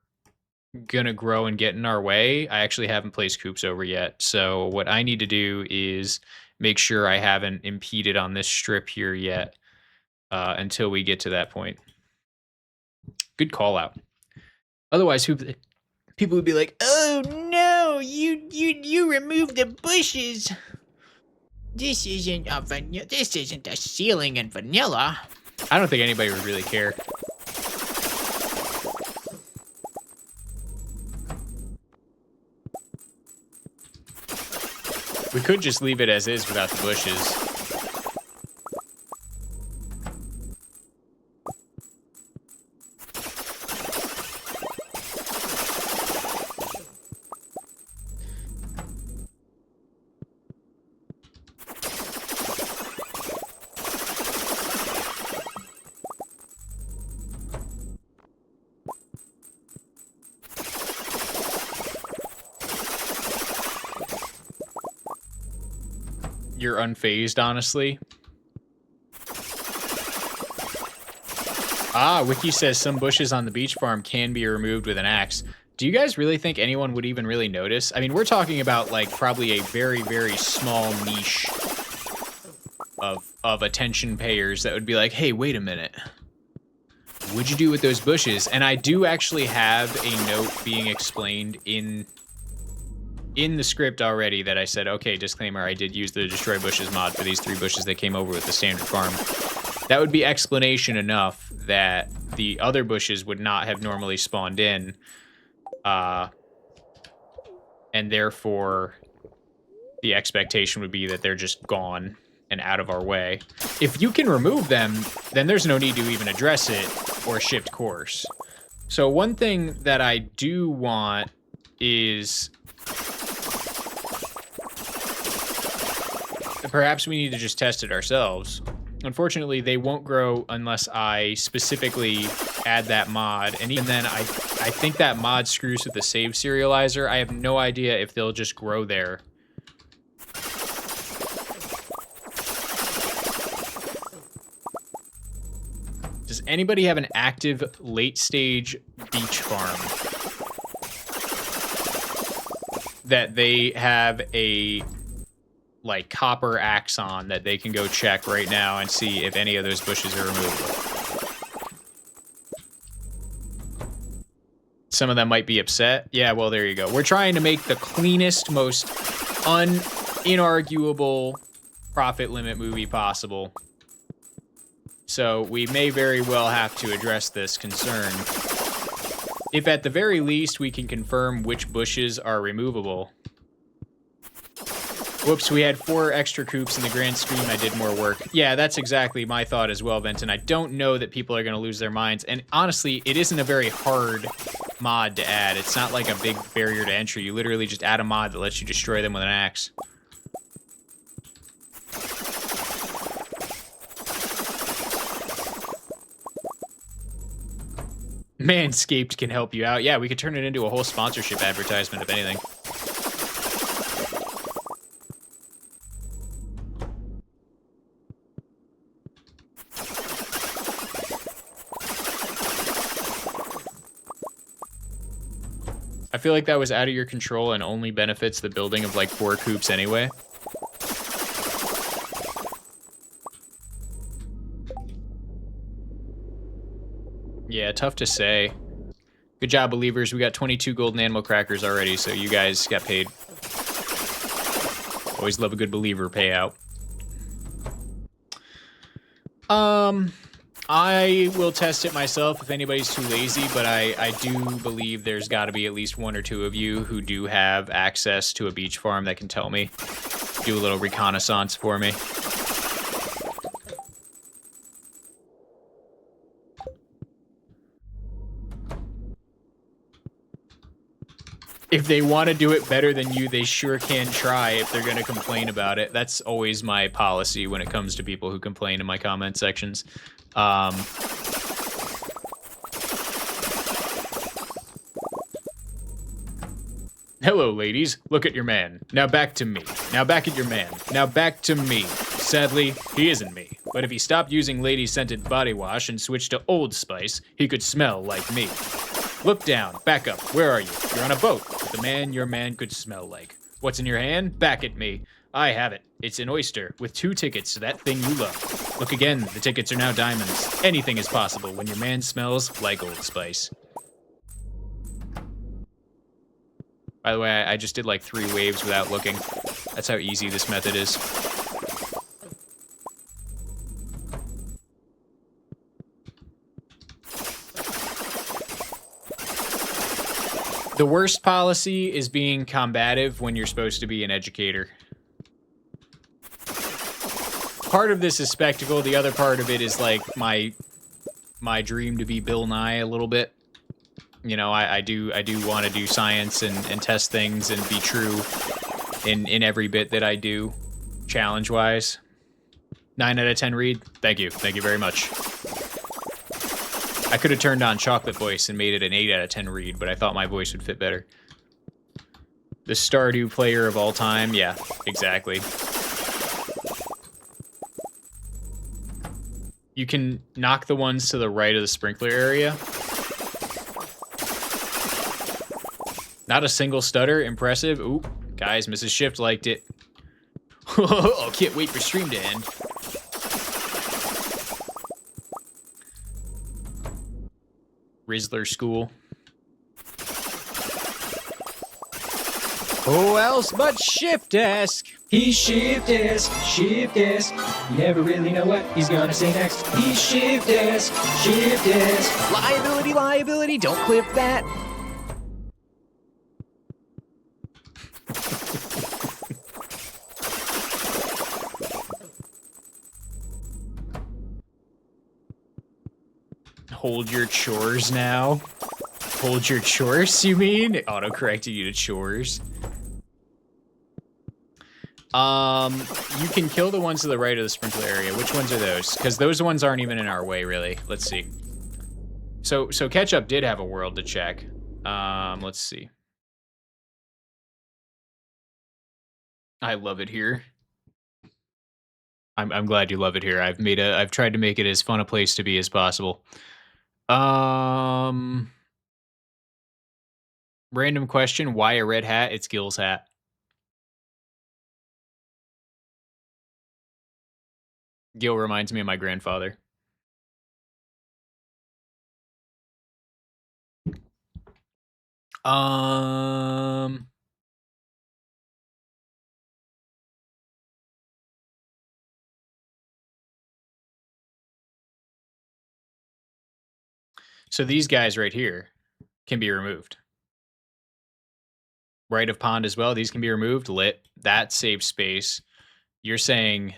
gonna grow and get in our way, I actually haven't placed coops over yet. So what I need to do is make sure I haven't impeded on this strip here yet until we get to that point. Good call out. Otherwise, people would be like, "Oh no, you removed the bushes. This isn't a vanilla. This isn't a ceiling in vanilla." I don't think anybody would really care. We could just leave it as is without the bushes. You're unfazed, honestly. Wiki says some bushes on the beach farm can be removed with an axe. Do you guys really think anyone would even really notice? I mean, we're talking about like probably a very, very small niche of attention payers that would be like, hey, wait a minute. What'd you do with those bushes? And I do actually have a note being explained in the script already that I said, okay, disclaimer, I did use the destroy bushes mod for these 3 bushes that came over with the standard farm. That would be explanation enough that the other bushes would not have normally spawned in, and therefore the expectation would be that they're just gone and out of our way. If you can remove them, then there's no need to even address it or shift course. So one thing that I do want is perhaps we need to just test it ourselves. Unfortunately, they won't grow unless I specifically add that mod. And even then, I think that mod screws with the save serializer. I have no idea if they'll just grow there. Does anybody have an active late-stage beach farm that they have a like copper axe on that they can go check right now and see if any of those bushes are removable? Some of them might be upset. Yeah, well, there you go. We're trying to make the cleanest, most inarguable profit limit movie possible. So we may very well have to address this concern. If at the very least we can confirm which bushes are removable. Whoops, we had 4 extra coops in the grand scheme. I did more work. Yeah, that's exactly my thought as well, Benton. I don't know that people are going to lose their minds. And honestly, it isn't a very hard mod to add. It's not like a big barrier to entry. You literally just add a mod that lets you destroy them with an axe. Manscaped can help you out. Yeah, we could turn it into a whole sponsorship advertisement, if anything. I feel like that was out of your control and only benefits the building of like 4 coops anyway. Yeah, tough to say. Good job, believers. We got 22 golden animal crackers already, so you guys got paid. Always love a good believer payout. I will test it myself if anybody's too lazy, but I do believe there's got to be at least 1 or 2 of you who do have access to a beach farm that can tell me. Do a little reconnaissance for me. If they want to do it better than you, they sure can try if they're going to complain about it. That's always my policy when it comes to people who complain in my comment sections. Hello, ladies. Look at your man. Now back to me. Now back at your man. Now back to me. Sadly, he isn't me. But if he stopped using lady-scented body wash and switched to Old Spice, he could smell like me. Look down. Back up. Where are you? You're on a boat. The man your man could smell like. What's in your hand? Back at me. I have it. It's an oyster with 2 tickets to that thing you love. Look again. The tickets are now diamonds. Anything is possible when your man smells like Old Spice. By the way, I just did like 3 waves without looking. That's how easy this method is. The worst policy is being combative when you're supposed to be an educator. Part of this is spectacle. The other part of it is like my dream to be Bill Nye a little bit. You know, I do want to do science and test things and be true in every bit that I do, challenge-wise. 9 out of 10 read. Thank you. Thank you very much. I could have turned on chocolate voice and made it an 8 out of 10 read, but I thought my voice would fit better. The Stardew player of all time? Yeah, exactly. You can knock the ones to the right of the sprinkler area. Not a single stutter. Impressive. Ooh, guys, Mrs. Shift liked it. Oh, can't wait for stream to end. Rizzler School. Who else but shiftesque? He's shiftesque, shiftesque. You never really know what he's gonna say next. He's shiftesque, shiftesque. Liability, liability, don't clip that. Hold your chores now. Hold your chores, you mean? It auto-corrected you to chores. You can kill the ones to the right of the sprinkler area. Which ones are those? Because those ones aren't even in our way, really. Let's see. So Ketchup did have a world to check. Let's see. I love it here. I'm glad you love it here. I've tried to make it as fun a place to be as possible. Random question, why a red hat? It's Gil's hat. Gil reminds me of my grandfather. So these guys right here can be removed. Right of pond as well. These can be removed. Lit. That saves space. You're saying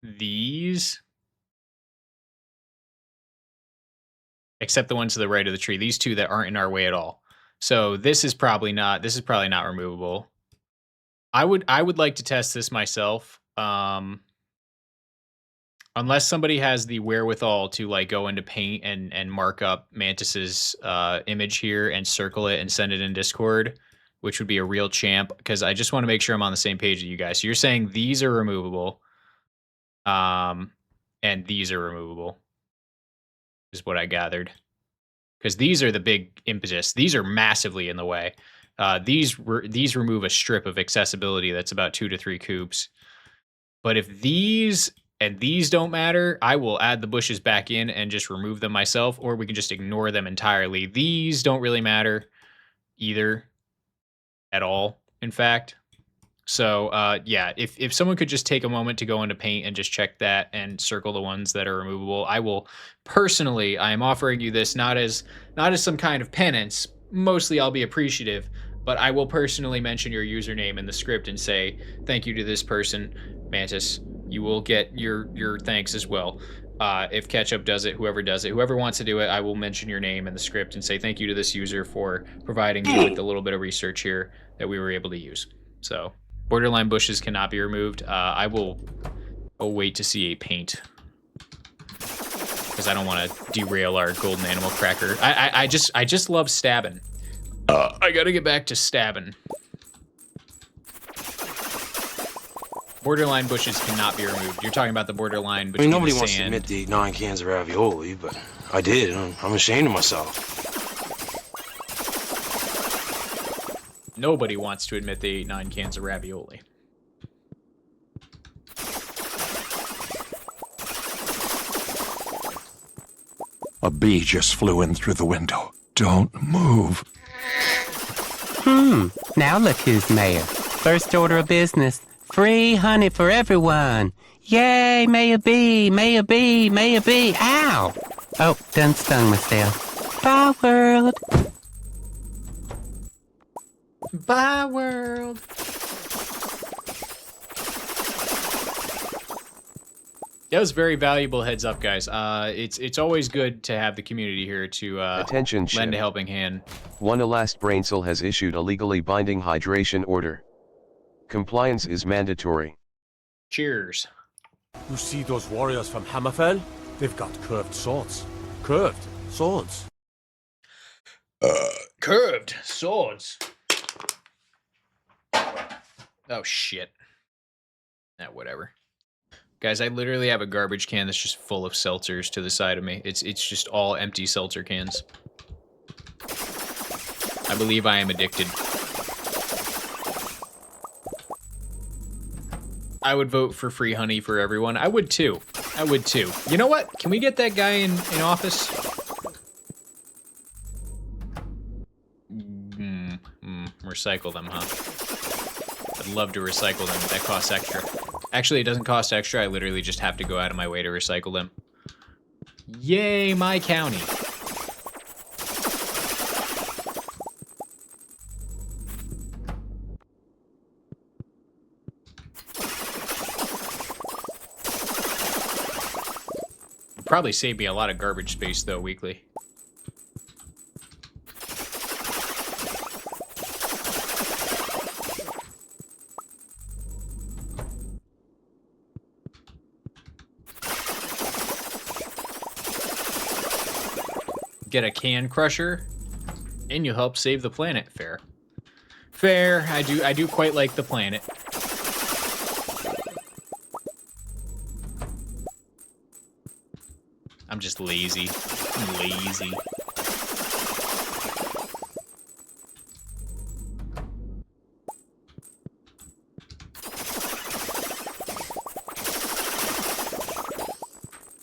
these, except the ones to the right of the tree. These 2 that aren't in our way at all. So this is probably not removable. I would like to test this myself. Unless somebody has the wherewithal to like go into paint and mark up Mantis's image here and circle it and send it in Discord, which would be a real champ, because I just want to make sure I'm on the same page as you guys. So you're saying these are removable, and these are removable, is what I gathered. Because these are the big impetus. These are massively in the way. These remove a strip of accessibility that's about 2 to 3 coops. But if these and these don't matter, I will add the bushes back in and just remove them myself, or we can just ignore them entirely. These don't really matter either at all, in fact. So, yeah, if someone could just take a moment to go into Paint and just check that and circle the ones that are removable, I will personally, I am offering you this not as some kind of penance. Mostly I'll be appreciative, but I will personally mention your username in the script and say, thank you to this person, Mantis. You will get your thanks as well. If Ketchup does it, whoever wants to do it, I will mention your name in the script and say thank you to this user for providing me with the little bit of research here that we were able to use. So, borderline bushes cannot be removed. I will wait to see a Paint, because I don't want to derail our golden animal cracker. I just love stabbing. I gotta get back to stabbing. Borderline bushes cannot be removed. You're talking about the borderline between nobody the wants to sand. admit to eat 9 cans of ravioli, but I did. I'm ashamed of myself. Nobody wants to admit they ate 9 cans of ravioli. A bee just flew in through the window. Don't move. Now look who's mayor. First order of business. Free honey for everyone. Yay, Mayor Bee, Mayor Bee, Mayor Bee. Ow! Oh, done stung myself. Bye, world. Bye, world. That was very valuable heads up, guys. It's always good to have the community here to Attention, lend a Chip. helping hand. One Elast Braincell has issued a legally binding hydration order. Compliance is mandatory. Cheers. You see those warriors from Hammerfell? They've got curved swords. Curved swords. Curved swords. Oh, shit. Whatever. Guys, I literally have a garbage can that's just full of seltzers to the side of me. It's just all empty seltzer cans. I believe I am addicted. I would vote for free honey for everyone. I would too. I would too. You know what? Can we get that guy in office? Recycle them, huh? I'd love to recycle them. That costs extra. Actually, it doesn't cost extra. I literally just have to go out of my way to recycle them. Yay, my county. Probably save me a lot of garbage space, though, weekly. Get a can crusher, and you help save the planet. Fair. Fair. I do quite like the planet. I'm just lazy. I'm lazy.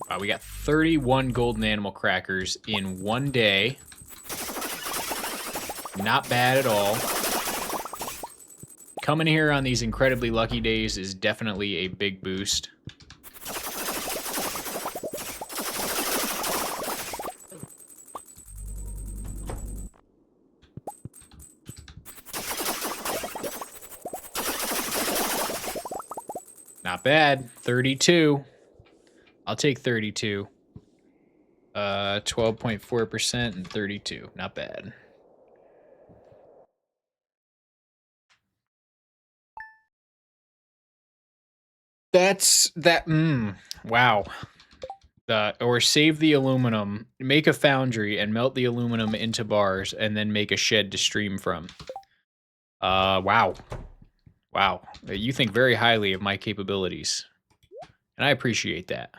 Wow, we got 31 golden animal crackers in one day. Not bad at all. Coming here on these incredibly lucky days is definitely a big boost. Not bad. 32. I'll take 32. 12.4% and 32. Not bad. That's that. Wow. Or save the aluminum, make a foundry, and melt the aluminum into bars, and then make a shed to stream from. Wow. Wow. You think very highly of my capabilities, and I appreciate that.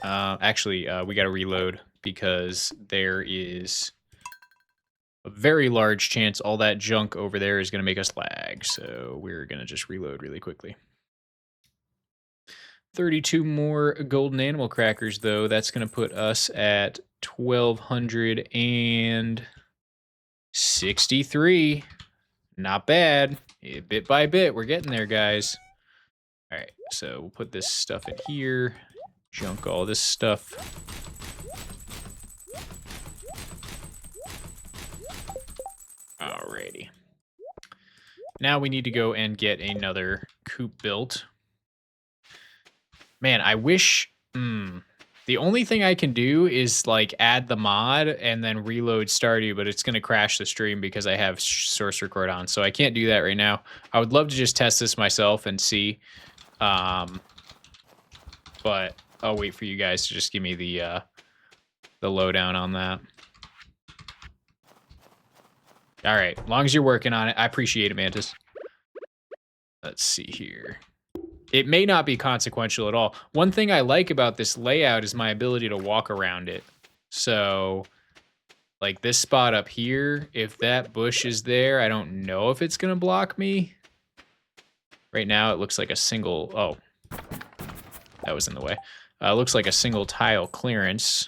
Actually, we gotta reload because there is a very large chance all that junk over there is gonna make us lag. So we're gonna just reload really quickly. 32 more golden animal crackers, though. That's going to put us at 1,263. Not bad. Bit by bit, we're getting there, guys. All right, so we'll put this stuff in here. Junk all this stuff. Alrighty. Now we need to go and get another coop built. Man, I wish... the only thing I can do is, like, add the mod and then reload Stardew, but it's going to crash the stream because I have source record on, so I can't do that right now. I would love to just test this myself and see, but I'll wait for you guys to just give me the lowdown on that. All right, as long as you're working on it, I appreciate it, Mantis. Let's see here. It may not be consequential at all. One thing I like about this layout is my ability to walk around it. So, like this spot up here, if that bush is there, I don't know if it's going to block me. Right now, it looks like a single... Oh, that was in the way. It looks like a single tile clearance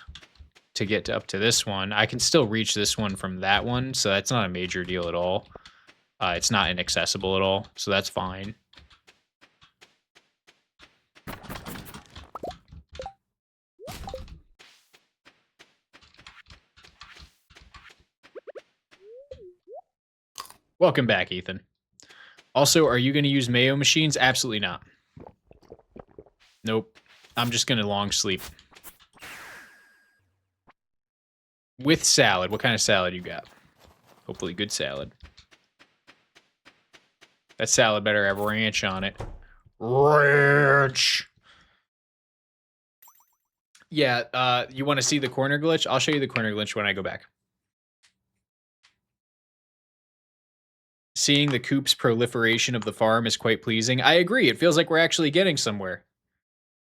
to get up to this one. I can still reach this one from that one, so that's not a major deal at all. It's not inaccessible at all, so that's fine. Welcome back, Ethan. Also, are you going to use mayo machines? Absolutely not. Nope. I'm just going to long sleep. With salad. What kind of salad you got? Hopefully good salad. That salad better have ranch on it. Ranch! Yeah, you want to see the corner glitch? I'll show you the corner glitch when I go back. Seeing the coop's proliferation of the farm is quite pleasing. I agree. It feels like we're actually getting somewhere.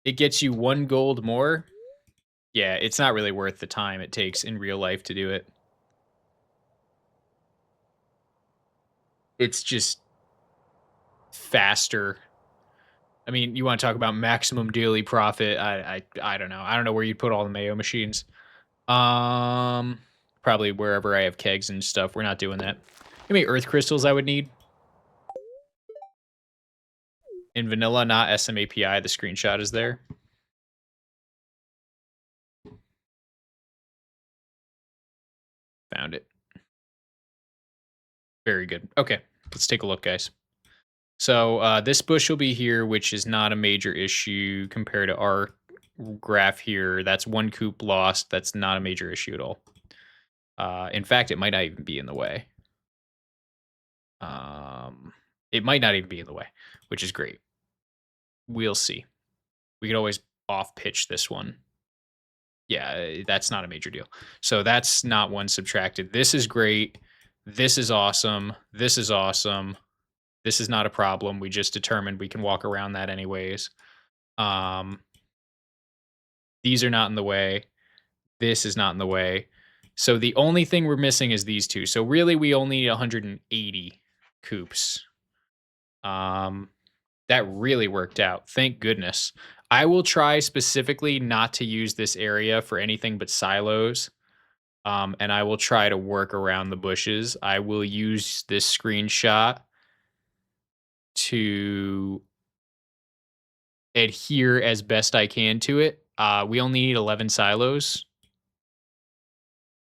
It gets you 1 gold more. Yeah, it's not really worth the time it takes in real life to do it. It's just faster. I mean, you want to talk about maximum daily profit? I don't know. I don't know where you'd put all the mayo machines. Probably wherever I have kegs and stuff. We're not doing that. How many earth crystals I would need? In vanilla, not SMAPI, the screenshot is there. Found it. Very good. Okay, let's take a look, guys. So this bush will be here, which is not a major issue compared to our graph here. That's 1 coop lost. That's not a major issue at all. In fact, it might not even be in the way. It might not even be in the way, which is great. We'll see. We could always off-pitch this one. Yeah, that's not a major deal. So that's not 1 subtracted. This is great. This is awesome. This is awesome. This is not a problem. We just determined we can walk around that anyways. These are not in the way. This is not in the way. So the only thing we're missing is these 2. So really, we only need 180 coops. That really worked out. Thank goodness. I will try specifically not to use this area for anything but silos. And I will try to work around the bushes. I will use this screenshot to adhere as best I can to it. We only need 11 silos.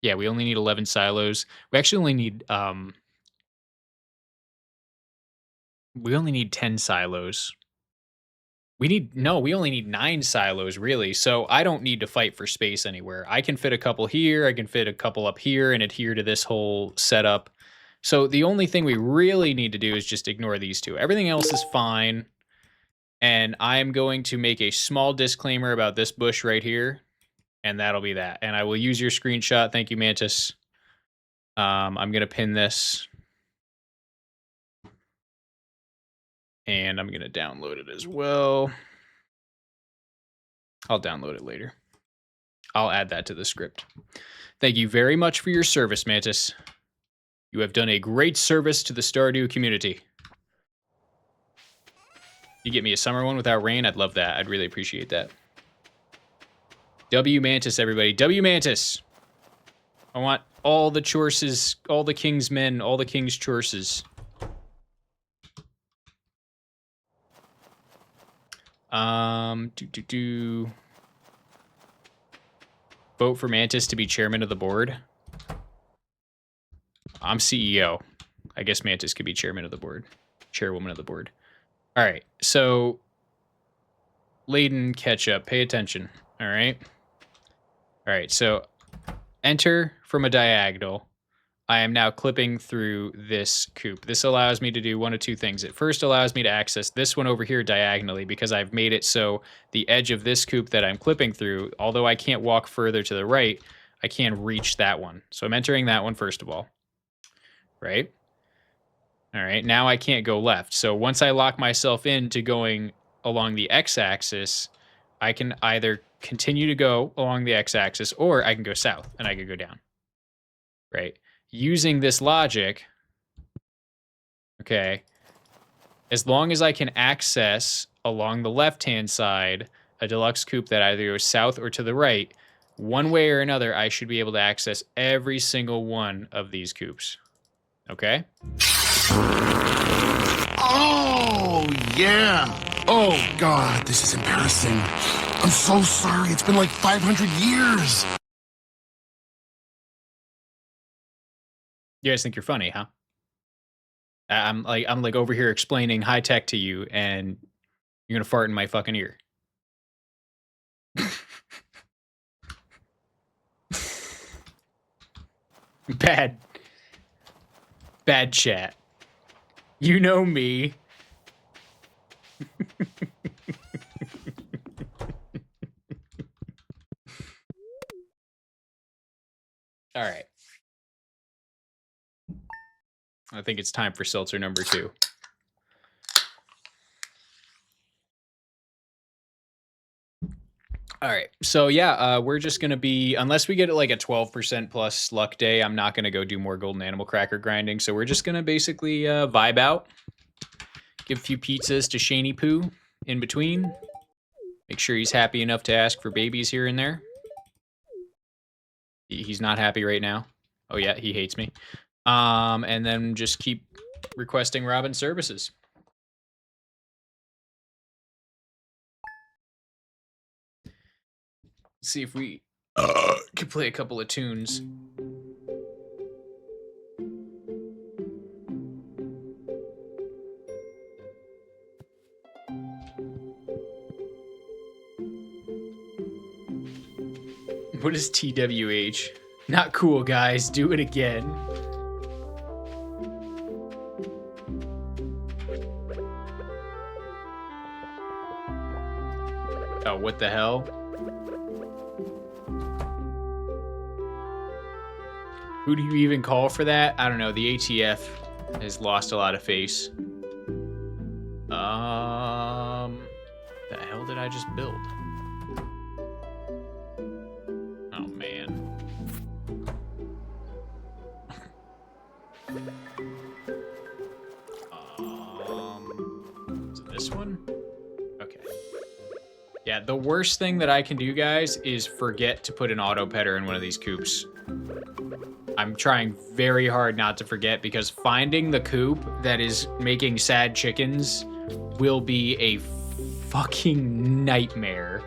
Yeah, we only need 11 silos. We actually only need we only need 10 silos. We only need 9 silos, really. So I don't need to fight for space anywhere. I can fit a couple here, I can fit a couple up here and adhere to this whole setup. So the only thing we really need to do is just ignore these 2. Everything else is fine. And I'm going to make a small disclaimer about this bush right here. And that'll be that. And I will use your screenshot. Thank you, Mantis. I'm going to pin this. And I'm going to download it as well. I'll download it later. I'll add that to the script. Thank you very much for your service, Mantis. You have done a great service to the Stardew community. You get me a summer one without rain, I'd love that. I'd really appreciate that. W Mantis, everybody. W Mantis. I want all the choices, all the king's men, all the king's choices. Vote for Mantis to be chairman of the board. I'm CEO. I guess Mantis could be chairman of the board. Chairwoman of the board. All right, so Layden Ketchup, pay attention. All right. All right, so enter from a diagonal. I am now clipping through this coop. This allows me to do one of two things. It first allows me to access this one over here diagonally because I've made it so the edge of this coop that I'm clipping through, although I can't walk further to the right, I can reach that one. So I'm entering that one first of all, right? All right, now I can't go left. So once I lock myself into going along the x-axis, I can either continue to go along the x-axis or I can go south and I can go down, right? Using this logic, okay, as long as I can access along the left-hand side a deluxe coupe that either goes south or to the right, one way or another, I should be able to access every single one of these coupes, okay? Oh, yeah. Oh, God, this is embarrassing. I'm so sorry. It's been like 500 years. You guys think you're funny, huh? I'm like over here explaining high tech to you, and you're gonna fart in my fucking ear. Bad chat. You know me. All right. I think it's time for seltzer number 2. All right. So yeah, we're just going to be, unless we get like a 12% plus luck day, I'm not going to go do more golden animal cracker grinding. So we're just going to basically vibe out, give a few pizzas to Shaney Poo in between. Make sure he's happy enough to ask for babies here and there. He's not happy right now. Oh yeah, he hates me. And then just keep requesting Robin services. Let's see if we can play a couple of tunes. What is TWH? Not cool, guys. Do it again. Oh, what the hell? Who do you even call for that? I don't know. The ATF has lost a lot of face. The hell did I just build? Oh, man. Is it this one? Okay. Yeah, the worst thing that I can do, guys, is forget to put an auto petter in one of these coopes. I'm trying very hard not to forget because finding the coop that is making sad chickens will be a fucking nightmare.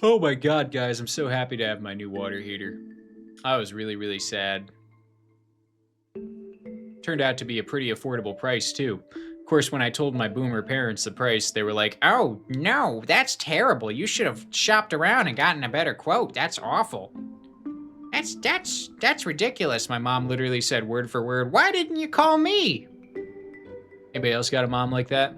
Oh my god, guys, I'm so happy to have my new water heater. I was really, really sad. Turned out to be a pretty affordable price, too. Of course, when I told my boomer parents the price, they were like, "Oh, no, that's terrible. You should have shopped around and gotten a better quote. That's awful." That's ridiculous, my mom literally said word for word. Why didn't you call me? Anybody else got a mom like that?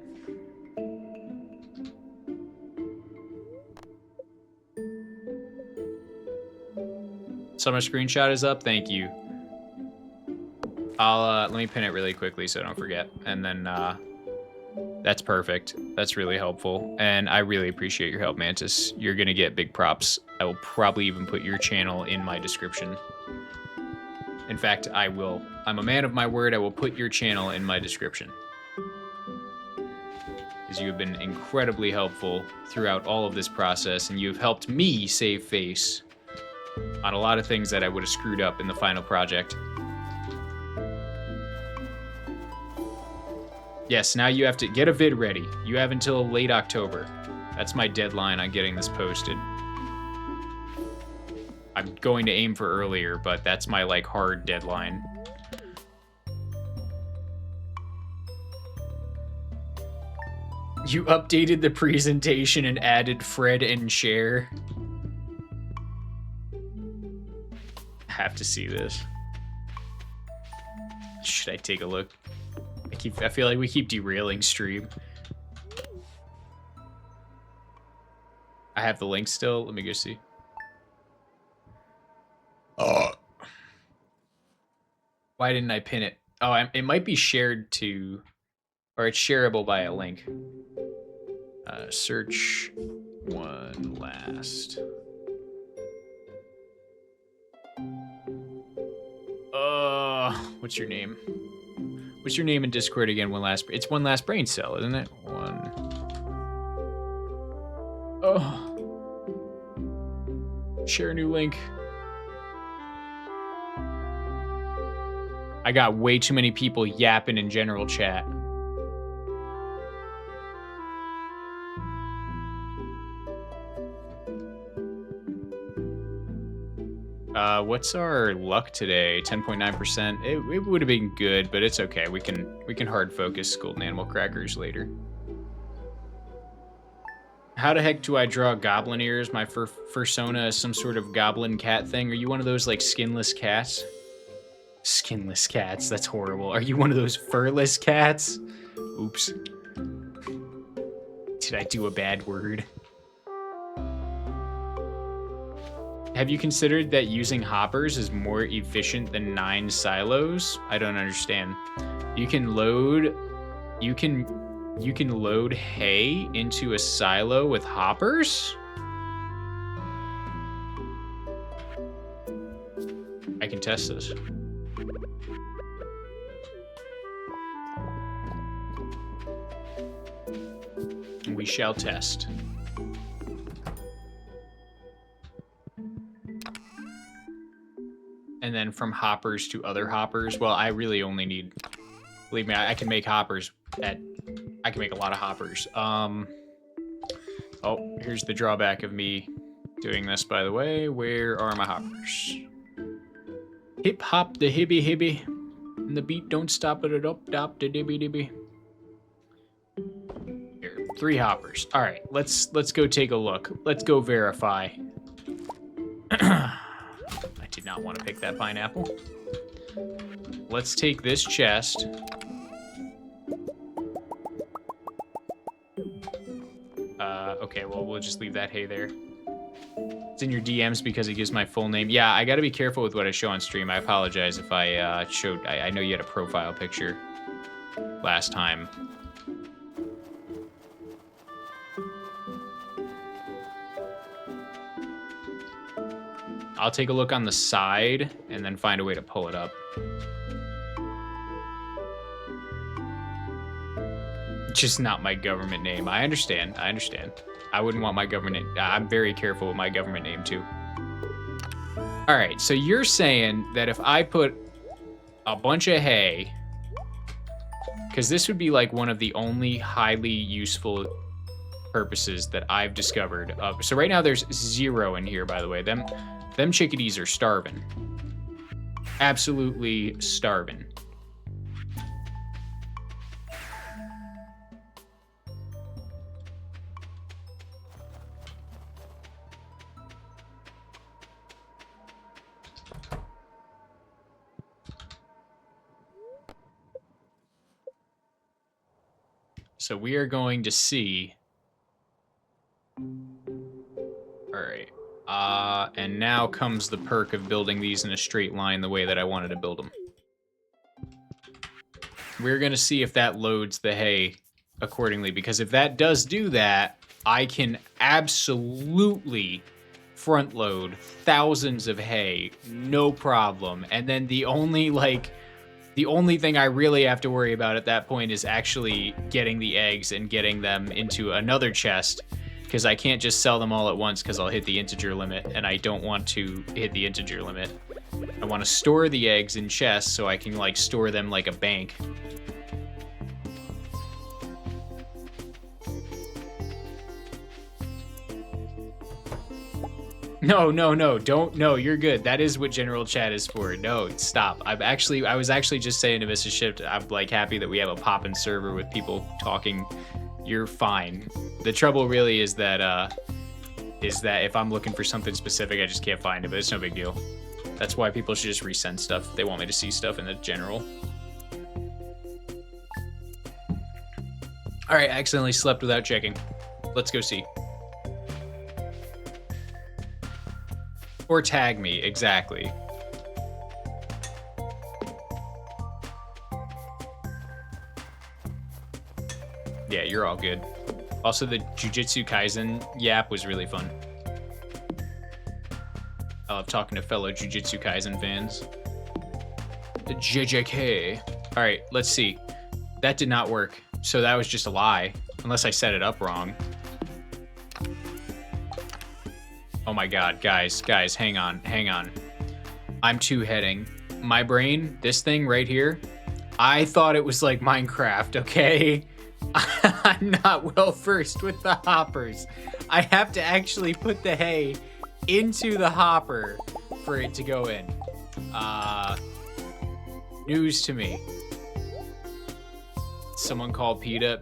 Summer screenshot is up. Thank you. I'll let me pin it really quickly so I don't forget. And then that's perfect. That's really helpful. And I really appreciate your help, Mantis. You're gonna get big props. I will probably even put your channel in my description. In fact, I will. I'm a man of my word. I will put your channel in my description. Because you have been incredibly helpful throughout all of this process, and you have helped me save face on a lot of things that I would have screwed up in the final project. Yes, now you have to get a vid ready. You have until late October. That's my deadline on getting this posted. I'm going to aim for earlier, but that's my, like, hard deadline. You updated the presentation and added Fred and Cher. Have to see this. Should I take a look? I feel like we keep derailing stream. I have the link still. Let me go see. Why didn't I pin it? Oh, it might be shared to, or it's shareable by a link. Search one last. What's your name? What's your name in Discord again? It's one last brain cell, isn't it? One. Oh. Share a new link. I got way too many people yapping in general chat. What's our luck today? 10.9%. It would have been good, but it's okay. We can hard focus Golden Animal Crackers later. How the heck do I draw goblin ears? My fursona is some sort of goblin cat thing. Are you one of those like skinless cats? Skinless cats, that's horrible. Are you one of those furless cats? Oops. Did I do a bad word? Have you considered that using hoppers is more efficient than 9 silos? I don't understand. You can load hay into a silo with hoppers? I can test this. We shall test. And then from hoppers to other hoppers. Well, I really only need, believe me, I can make hoppers I can make a lot of hoppers. Oh, here's the drawback of me doing this, by the way. Where are my hoppers? Hip hop the hibby hibby. And the beat don't stop it up dop the dibby dibby. Here, 3 hoppers. All right, let's go take a look. Let's go verify. I did not want to pick that pineapple. Let's take this chest. Okay, well, we'll just leave that hay there. It's in your DMs because it gives my full name. Yeah, I gotta be careful with what I show on stream. I apologize if I showed... I know you had a profile picture last time. I'll take a look on the side and then find a way to pull it up. Just not my government name. I understand. I understand. I wouldn't want my government... I'm very careful with my government name, too. All right, so you're saying that if I put a bunch of hay... Because this would be like one of the only highly useful purposes that I've discovered. So right now there's 0 in here, by the way. Them chickadees are starving. Absolutely starving. So we are going to see... All right. And now comes the perk of building these in a straight line the way that I wanted to build them. We're gonna see if that loads the hay accordingly, because if that does do that, I can absolutely front load thousands of hay, no problem. And then the only thing I really have to worry about at that point is actually getting the eggs and getting them into another chest, because I can't just sell them all at once because I'll hit the integer limit, and I don't want to hit the integer limit. I want to store the eggs in chests so I can like store them like a bank. No, you're good. That is what general chat is for. No, stop. I was actually just saying to Mrs. Shift, I'm like happy that we have a poppin' server with people talking. You're fine. The trouble really is that if I'm looking for something specific, I just can't find it, but it's no big deal. That's why people should just resend stuff. They want me to see stuff in the general. All right, I accidentally slept without checking. Let's go see. Or tag me, exactly. Yeah, you're all good. Also, the Jujutsu Kaisen yap was really fun. I love talking to fellow Jujutsu Kaisen fans. The JJK. All right, let's see. That did not work, so that was just a lie, unless I set it up wrong. Oh my god, guys, hang on. I'm two-heading. My brain, this thing right here, I thought it was like Minecraft, okay? I'm not well versed with the hoppers. I have to actually put the hay into the hopper for it to go in. News to me. Someone called Peter,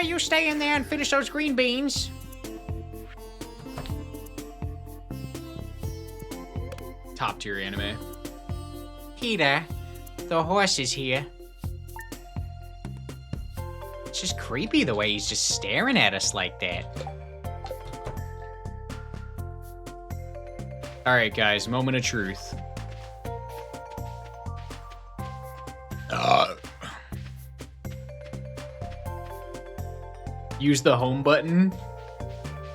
you stay in there and finish those green beans. Top tier anime. Peter, the horse is here. It's just creepy the way he's just staring at us like that. All right, guys, moment of truth. Use the home button.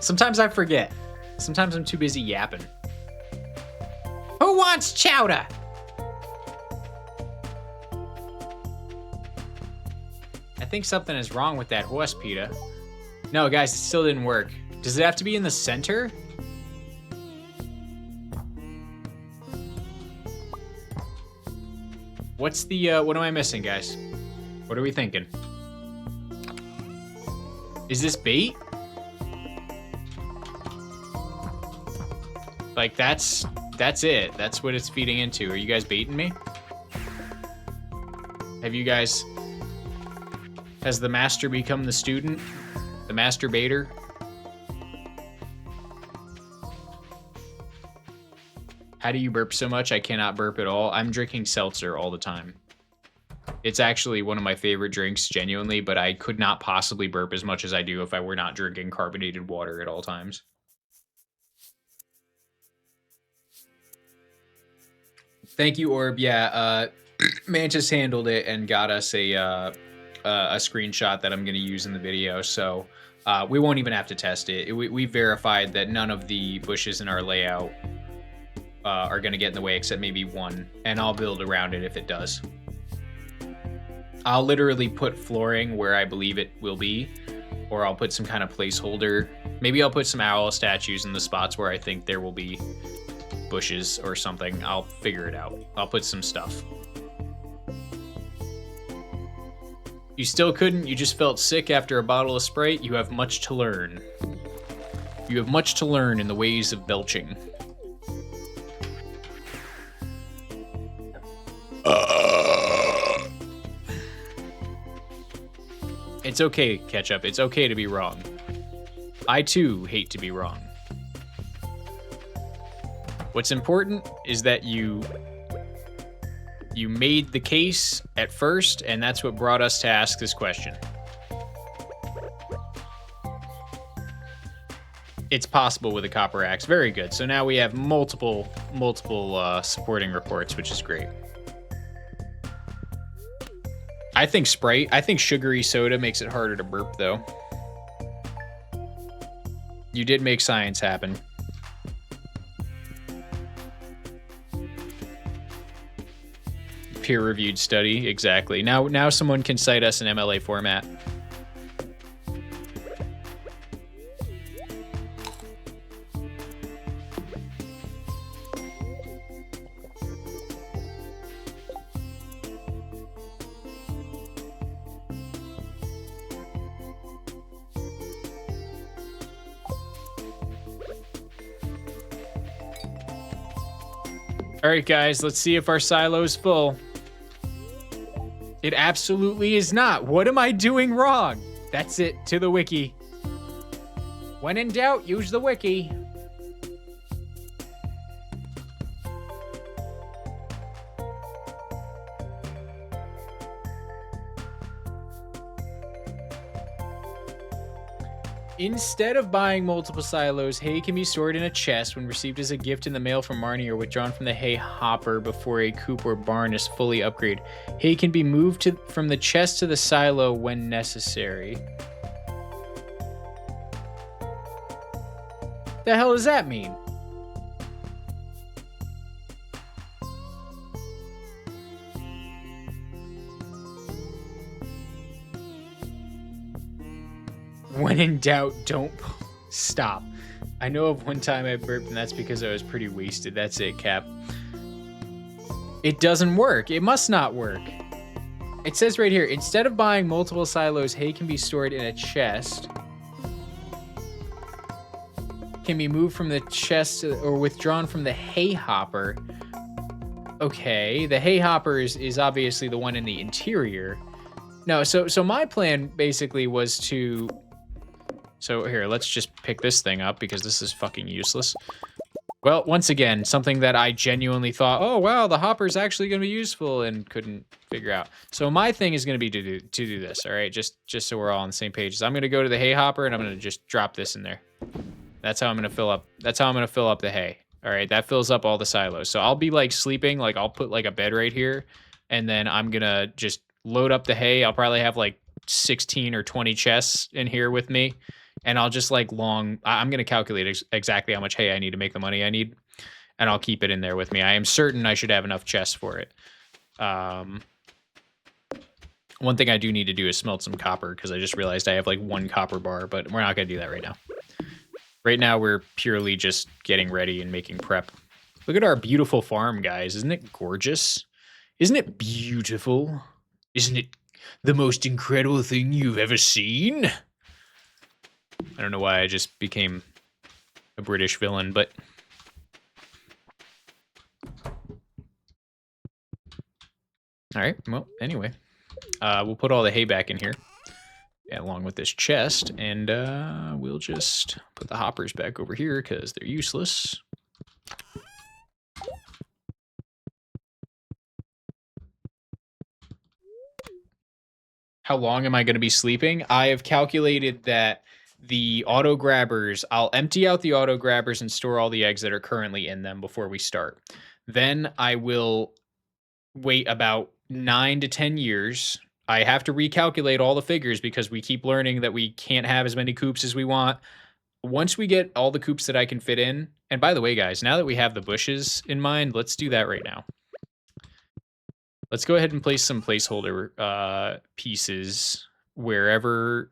Sometimes I forget. Sometimes I'm too busy yapping. Who wants chowder? I think something is wrong with that horse, Peter. No, guys, it still didn't work. Does it have to be in the center? What's the, what am I missing, guys? What are we thinking? Is this bait? Like, that's it. That's what it's feeding into. Are you guys baiting me? Have you guys... Has the master become the student? The master baiter? How do you burp so much? I cannot burp at all. I'm drinking seltzer all the time. It's actually one of my favorite drinks, genuinely, but I could not possibly burp as much as I do if I were not drinking carbonated water at all times. Thank you, Orb. Yeah, Mantis handled it and got us a screenshot that I'm going to use in the video, so we won't even have to test it. We verified that none of the bushes in our layout are going to get in the way except maybe one, and I'll build around it if it does. I'll literally put flooring where I believe it will be, or I'll put some kind of placeholder. Maybe I'll put some owl statues in the spots where I think there will be bushes or something. I'll figure it out. I'll put some stuff. You still couldn't? You just felt sick after a bottle of Sprite? You have much to learn. You have much to learn in the ways of belching. It's okay, Ketchup. It's okay to be wrong. I too hate to be wrong. What's important is that you made the case at first, and that's what brought us to ask this question. it's possible with a copper axe. Very good. So now we have multiple supporting reports, which is great. I think sugary soda makes it harder to burp, though. You did make science happen. Peer-reviewed study, exactly. Now someone can cite us in MLA format. All right, guys, let's see if our silo's full. It absolutely is not. What am I doing wrong? That's it, to the wiki. When in doubt, use the wiki. Instead of buying multiple silos, hay can be stored in a chest when received as a gift in the mail from Marnie or withdrawn from the hay hopper before a coop or barn is fully upgraded. Hay can be moved from the chest to the silo when necessary. The hell does that mean? When in doubt, don't stop. I know of one time I burped, and that's because I was pretty wasted. That's it, Cap. It doesn't work. It must not work. It says right here, instead of buying multiple silos, hay can be stored in a chest. Can be moved from the chest or withdrawn from the hay hopper. Okay, the hay hopper is obviously the one in the interior. No, so my plan basically was to... So here, let's just pick this thing up because this is fucking useless. Well, once again, something that I genuinely thought, oh wow, the hopper's actually going to be useful and couldn't figure out. So my thing is going to be to do this, all right? Just so we're all on the same page. So I'm going to go to the hay hopper and I'm going to just drop this in there. That's how I'm going to fill up. That's how I'm going to fill up the hay. All right, that fills up all the silos. So I'll be like sleeping, like I'll put like a bed right here, and then I'm going to just load up the hay. I'll probably have like 16 or 20 chests in here with me. And I'll just like I'm going to calculate exactly how much hay I need to make the money I need. And I'll keep it in there with me. I am certain I should have enough chests for it. One thing I do need to do is smelt some copper because I just realized I have like 1 copper bar, but we're not going to do that right now. Right now, we're purely just getting ready and making prep. Look at our beautiful farm, guys. Isn't it gorgeous? Isn't it beautiful? Isn't it the most incredible thing you've ever seen? I don't know why I just became a British villain, but... Alright, well, anyway. We'll put all the hay back in here, along with this chest, and we'll just put the hoppers back over here, because they're useless. How long am I going to be sleeping? I have calculated that the auto grabbers, I'll empty out the auto grabbers and store all the eggs that are currently in them before we start. Then I will wait about 9 to 10 years. I have to recalculate all the figures because we keep learning that we can't have as many coops as we want. Once we get all the coops that I can fit in, and by the way, guys, now that we have the bushes in mind, let's do that right now. Let's go ahead and place some placeholder pieces wherever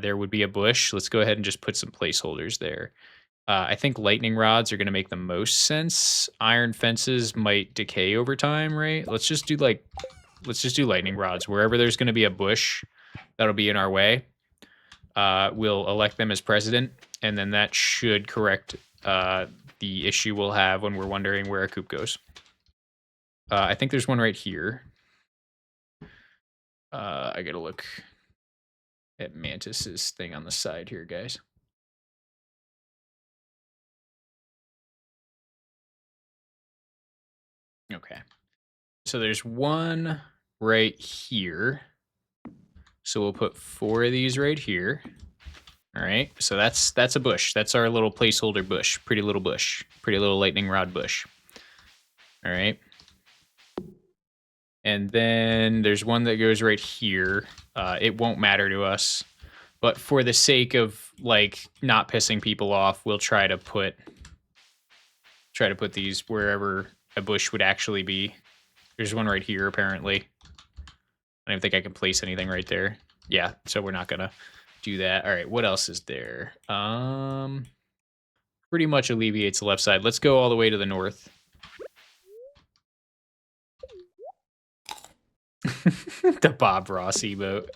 there would be a bush. Let's go ahead and just put some placeholders there. I think lightning rods are going to make the most sense. Iron fences might decay over time, right? Let's just do lightning rods. Wherever there's going to be a bush that'll be in our way, we'll elect them as president, and then that should correct the issue we'll have when we're wondering where a coop goes. I think there's one right here. I gotta look at Mantis's thing on the side here, guys. Okay. So there's one right here. So we'll put 4 of these right here. All right, so that's a bush. That's our little placeholder bush. Pretty little bush. Pretty little lightning rod bush. All right. And then there's one that goes right here. It won't matter to us, but for the sake of like not pissing people off, we'll try to put these wherever a bush would actually be. There's one right here apparently. I don't think I can place anything right there. Yeah, so we're not gonna do that. All right, what else is there? Pretty much alleviates the left side. Let's go all the way to the north. The Bob Ross emote.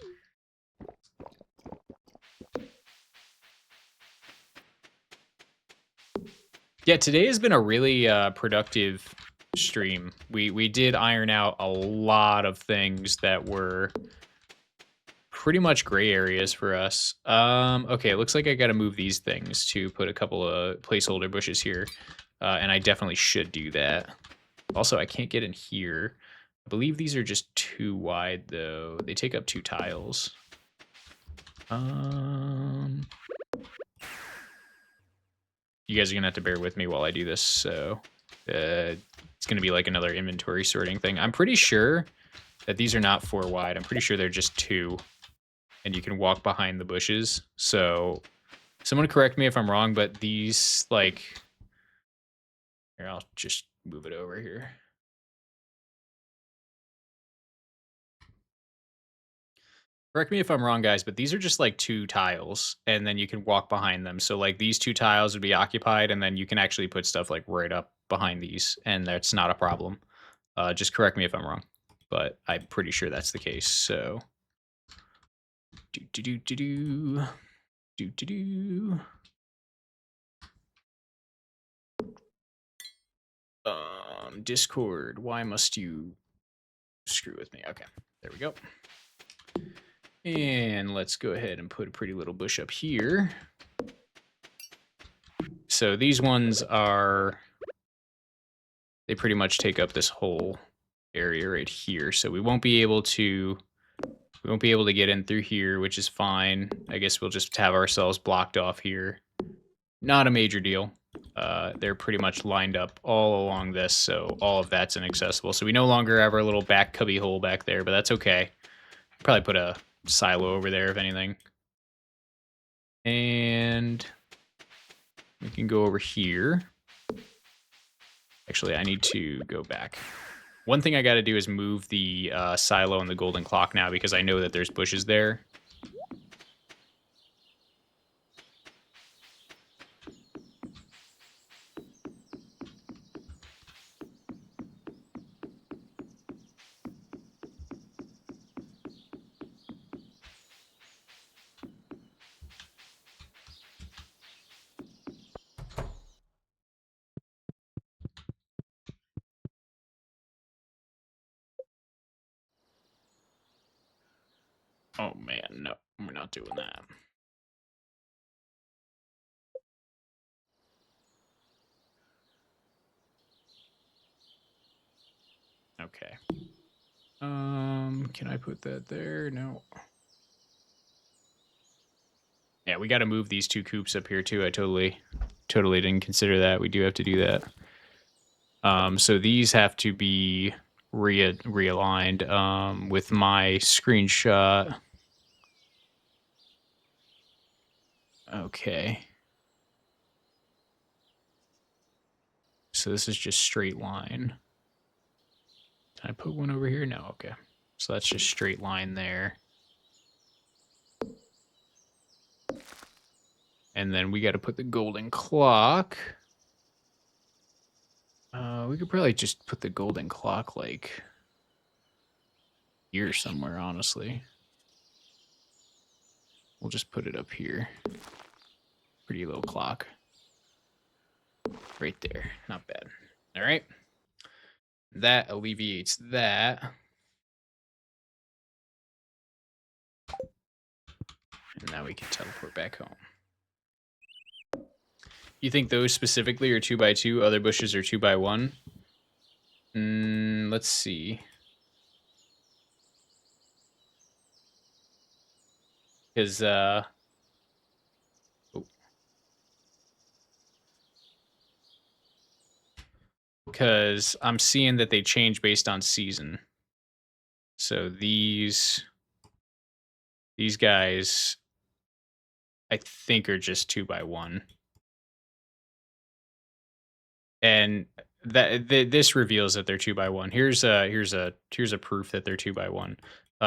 Yeah, today has been a really productive stream. We did iron out a lot of things that were pretty much gray areas for us. Okay, it looks like I gotta move these things to put a couple of placeholder bushes here. And I definitely should do that. Also, I can't get in here. I believe these are just too wide, though. They take up 2 tiles. You guys are gonna have to bear with me while I do this, so it's gonna be like another inventory sorting thing. I'm pretty sure that these are not 4 wide. I'm pretty sure they're just 2, and you can walk behind the bushes. So someone correct me if I'm wrong, but these, like, here, I'll just move it over here. Correct me if I'm wrong, guys, but these are just like 2 tiles, and then you can walk behind them. So like these 2 tiles would be occupied, and then you can actually put stuff like right up behind these, and that's not a problem. Just correct me if I'm wrong, but I'm pretty sure that's the case. So Discord, why must you screw with me? Okay, there we go. And let's go ahead and put a pretty little bush up here. So these ones are, they pretty much take up this whole area right here. So we won't be able to get in through here, which is fine. I guess we'll just have ourselves blocked off here. Not a major deal. They're pretty much lined up all along this, so all of that's inaccessible. So we no longer have our little back cubby hole back there, but that's okay. Probably put a silo over there, if anything. And we can go over here. Actually, I need to go back. One thing I got to do is move the silo and the golden clock now, because I know that there's bushes there. Oh man, no, we're not doing that. Okay. Can I put that there? No. Yeah, we got to move these 2 coops up here too. I totally didn't consider that. We do have to do that. So these have to be realigned with my screenshot. Okay. So this is just straight line. Can I put one over here? No, okay. So that's just straight line there. And then we got to put the golden clock. We could probably just put the golden clock like here somewhere, honestly. We'll just put it up here. Pretty low clock. Right there. Not bad. All right. That alleviates that. And now we can teleport back home. You think those specifically are 2x2, other bushes are 2x1? Let's see. Because because I'm seeing that they change based on season. So these guys, I think, are just 2x1. And this reveals that they're 2x1. Here's a proof that they're 2x1.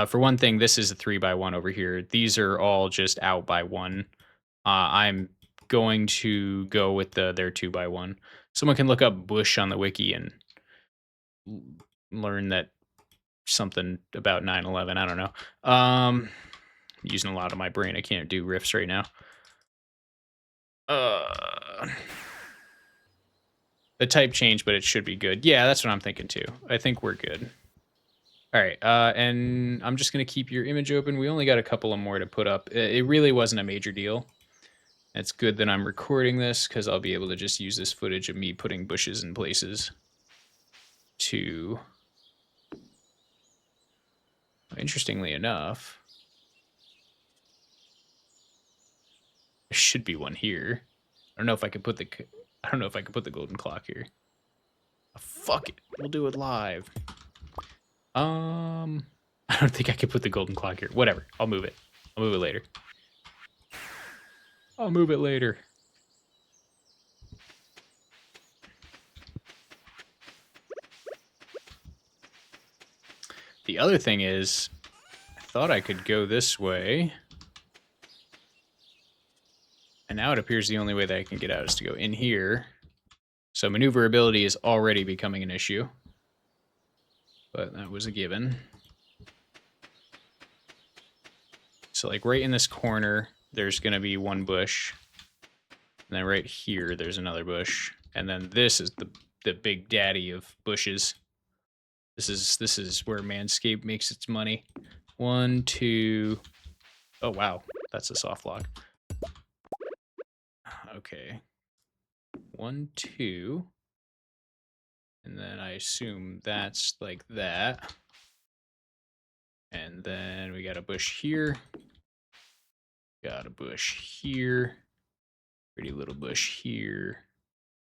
For one thing, this is a 3x1 over here. These are all just out by 1. I'm going to go with their 2x1. Someone can look up bush on the wiki and learn that something about 9/11. I don't know. I'm using a lot of my brain. I can't do riffs right now. The type changed, but it should be good. Yeah, that's what I'm thinking too. I think we're good. All right, and I'm just gonna keep your image open. We only got a couple of more to put up. It really wasn't a major deal. It's good that I'm recording this because I'll be able to just use this footage of me putting bushes in places to... Interestingly enough, there should be one here. I don't know if I could put the golden clock here. Fuck it, we'll do it live. I don't think I could put the golden clock here. Whatever, I'll move it. I'll move it later. I'll move it later. The other thing is, I thought I could go this way. And now it appears the only way that I can get out is to go in here. So maneuverability is already becoming an issue. But that was a given. So like right in this corner, there's going to be one bush. And then right here, there's another bush. And then this is the big daddy of bushes. This is where Manscaped makes its money. 1, 2. Oh, wow. That's a soft lock. Okay. 1, 2. And then I assume that's like that. And then we got a bush here. Got a bush here. Pretty little bush here.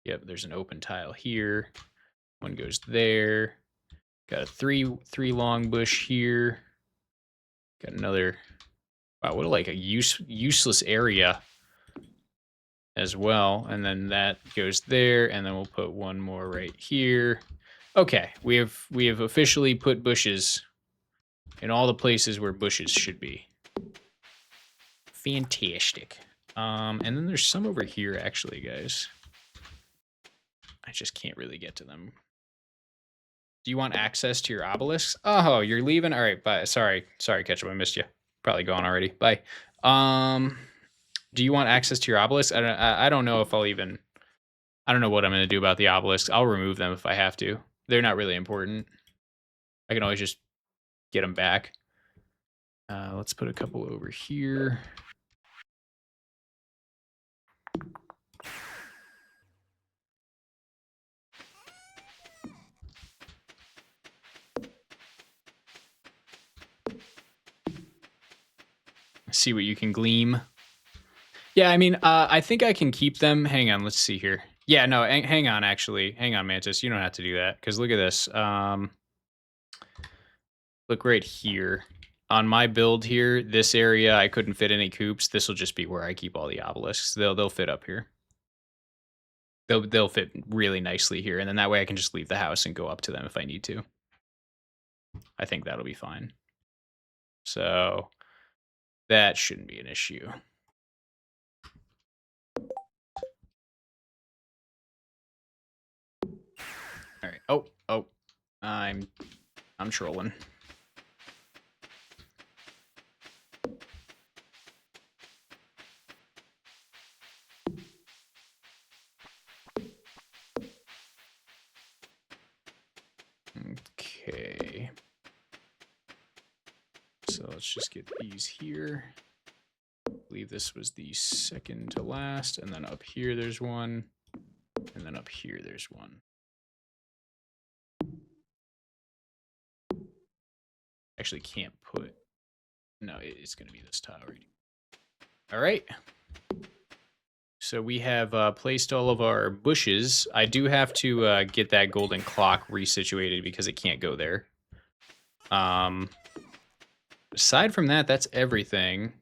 Yep, there's an open tile here. One goes there. Got a three long bush here. Got another. Wow, what like a useless area as well. And then that goes there, and then we'll put one more right here. Okay, we have officially put bushes in all the places where bushes should be. Fantastic. And then there's some over here actually, guys. I just can't really get to them. Do you want access to your obelisks? Oh, you're leaving? All right, bye. Sorry, Ketchup, I missed you. Probably gone already. Bye. Do you want access to your obelisks? I don't know if I'll even... I don't know what I'm going to do about the obelisks. I'll remove them if I have to. They're not really important. I can always just get them back. Let's put a couple over here. See what you can gleam. Yeah, I mean, I think I can keep them. Hang on, let's see here. Yeah, no, hang on, actually. Hang on, Mantis. You don't have to do that, because look at this. Look right here. On my build here, this area, I couldn't fit any coops. This will just be where I keep all the obelisks. They'll fit up here. They'll fit really nicely here, and then that way I can just leave the house and go up to them if I need to. I think that'll be fine. So... that shouldn't be an issue. All right. Oh, I'm trolling. Okay. So let's just get these here. I believe this was the second to last, and then up here there's one, and then up here there's one. Actually can't put, no, it's gonna be this tile right here. All right. So we have placed all of our bushes. I do have to get that golden clock resituated because it can't go there. Aside from that, that's everything.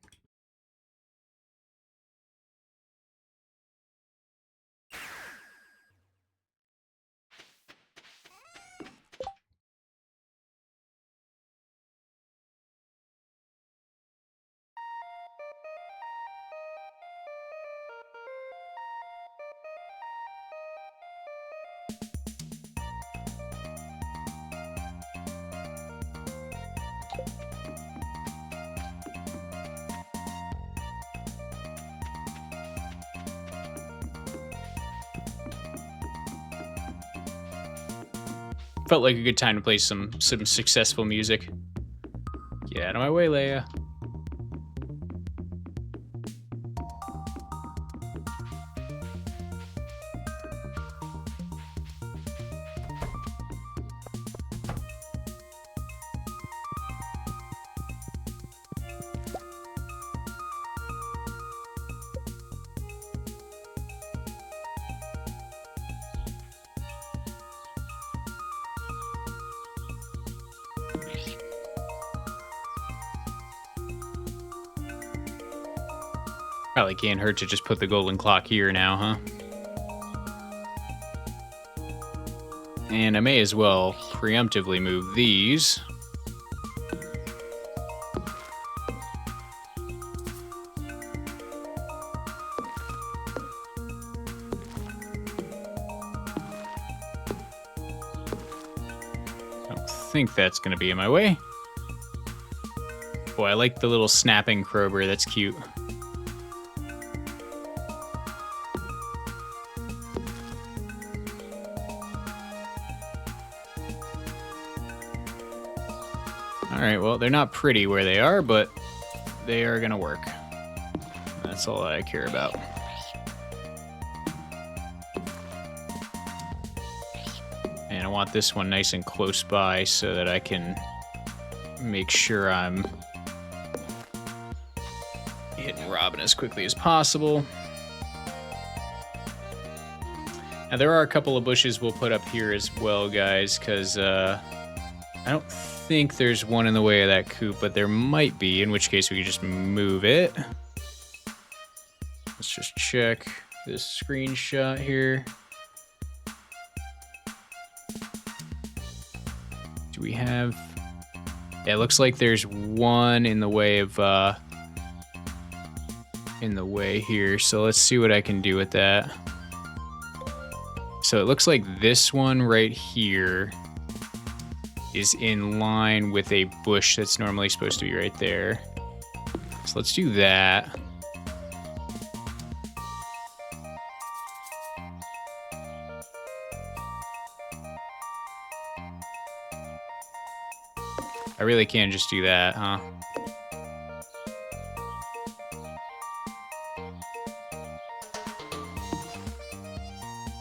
Felt like a good time to play some successful music. Get out of my way, Leia. Probably can't hurt to just put the golden clock here now, huh? And I may as well preemptively move these. I don't think that's going to be in my way. Boy, I like the little snapping crowbar. That's cute. Alright, well, they're not pretty where they are, but they are gonna work. That's all I care about. And I want this one nice and close by so that I can make sure I'm hitting Robin as quickly as possible. Now, there are a couple of bushes we'll put up here as well, guys, because I don't think there's one in the way of that coop, but there might be, in which case we could just move it. Let's just check this screenshot here. Do we have... Yeah, it looks like there's one in the way of, in the way here, so let's see what I can do with that. So it looks like this one right here is in line with a bush that's normally supposed to be right there. So let's do that. I really can't just do that, huh?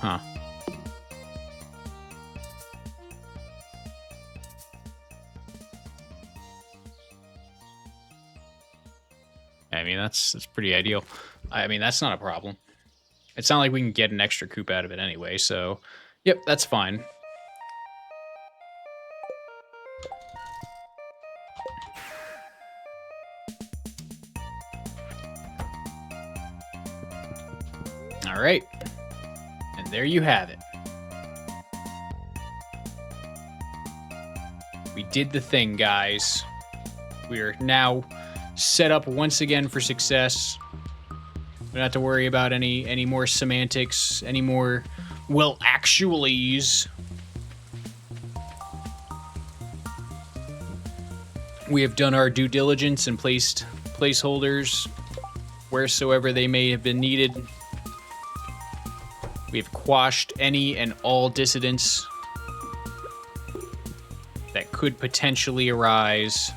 Huh. I mean, that's pretty ideal. I mean, that's not a problem. It's not like we can get an extra coop out of it anyway, so... Yep, that's fine. Alright. And there you have it. We did the thing, guys. We are now set up once again for success. We don't have to worry about any more semantics, any more, well, actuallys. We have done our due diligence and placed placeholders wheresoever they may have been needed. We have quashed any and all dissidents that could potentially arise.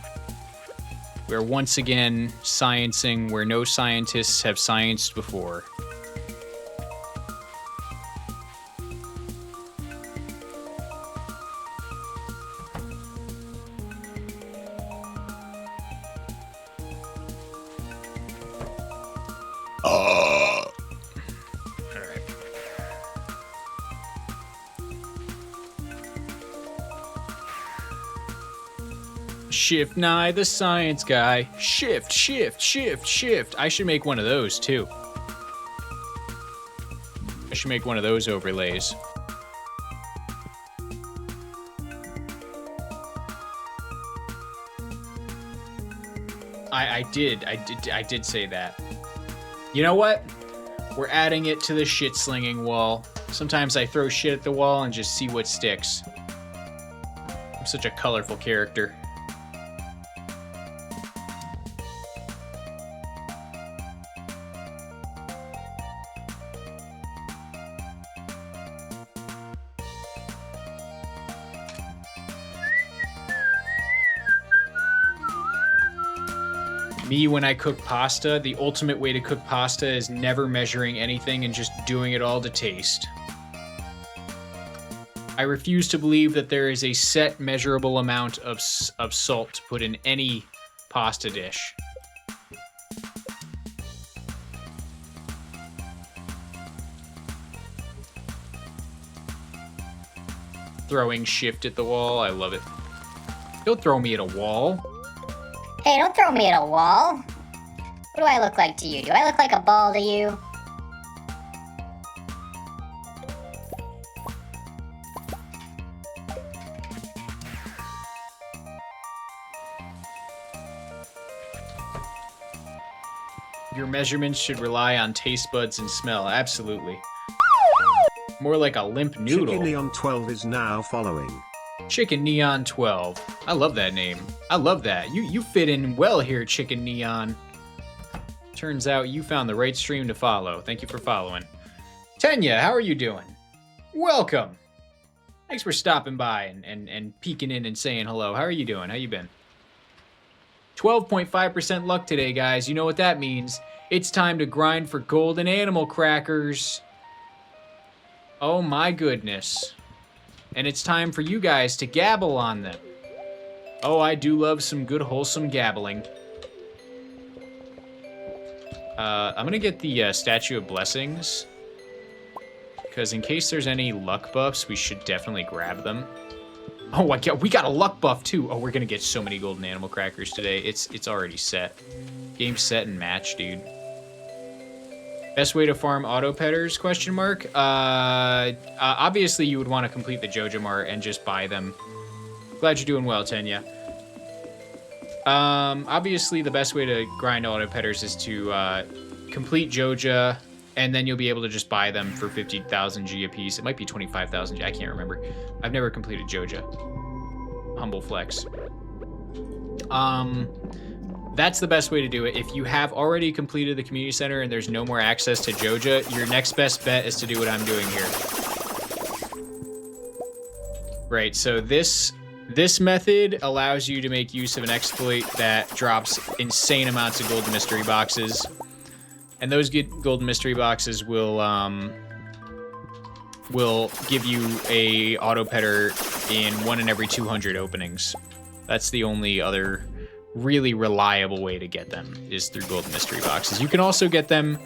We're once again sciencing where no scientists have scienced before. Shift Nye, the science guy. Shift, shift, shift, shift. I should make one of those, too. I should make one of those overlays. I did say that. You know what? We're adding it to the shit slinging wall. Sometimes I throw shit at the wall and just see what sticks. I'm such a colorful character. Me, when I cook pasta, the ultimate way to cook pasta is never measuring anything and just doing it all to taste. I refuse to believe that there is a set measurable amount of salt to put in any pasta dish. Throwing shift at the wall, I love it. Don't throw me at a wall. Hey, don't throw me at a wall. What do I look like to you? Do I look like a ball to you? Your measurements should rely on taste buds and smell. Absolutely. More like a limp noodle. Chicken Neon 12 is now following. Chicken Neon 12. I love that name. I love that. You fit in well here, Chicken Neon. Turns out you found the right stream to follow. Thank you for following. Tenya, how are you doing? Welcome. Thanks for stopping by and peeking in and saying hello. How are you doing? How you been? 12.5% luck today, guys. You know what that means. It's time to grind for golden animal crackers. Oh my goodness. And it's time for you guys to gabble on them. Oh, I do love some good wholesome gabbling. I'm gonna get the Statue of Blessings. Because in case there's any luck buffs, we should definitely grab them. Oh, we got a luck buff too. Oh, we're gonna get so many golden animal crackers today. It's already set. Game set and match, dude. Best way to farm auto petters? Question mark. Obviously you would want to complete the Joja Mart and just buy them. Glad you're doing well, Tenya. Obviously the best way to grind auto petters is to complete Joja, and then you'll be able to just buy them for 50,000 G a piece. It might be 25,000 G. I can't remember. I've never completed Joja. Humble flex. That's the best way to do it. If you have already completed the community center and there's no more access to Joja, your next best bet is to do what I'm doing here. Right, so this method allows you to make use of an exploit that drops insane amounts of golden mystery boxes. And those golden mystery boxes will give you a auto petter in 1 in every 200 openings. That's the only other really reliable way to get them, is through golden mystery boxes. You can also get them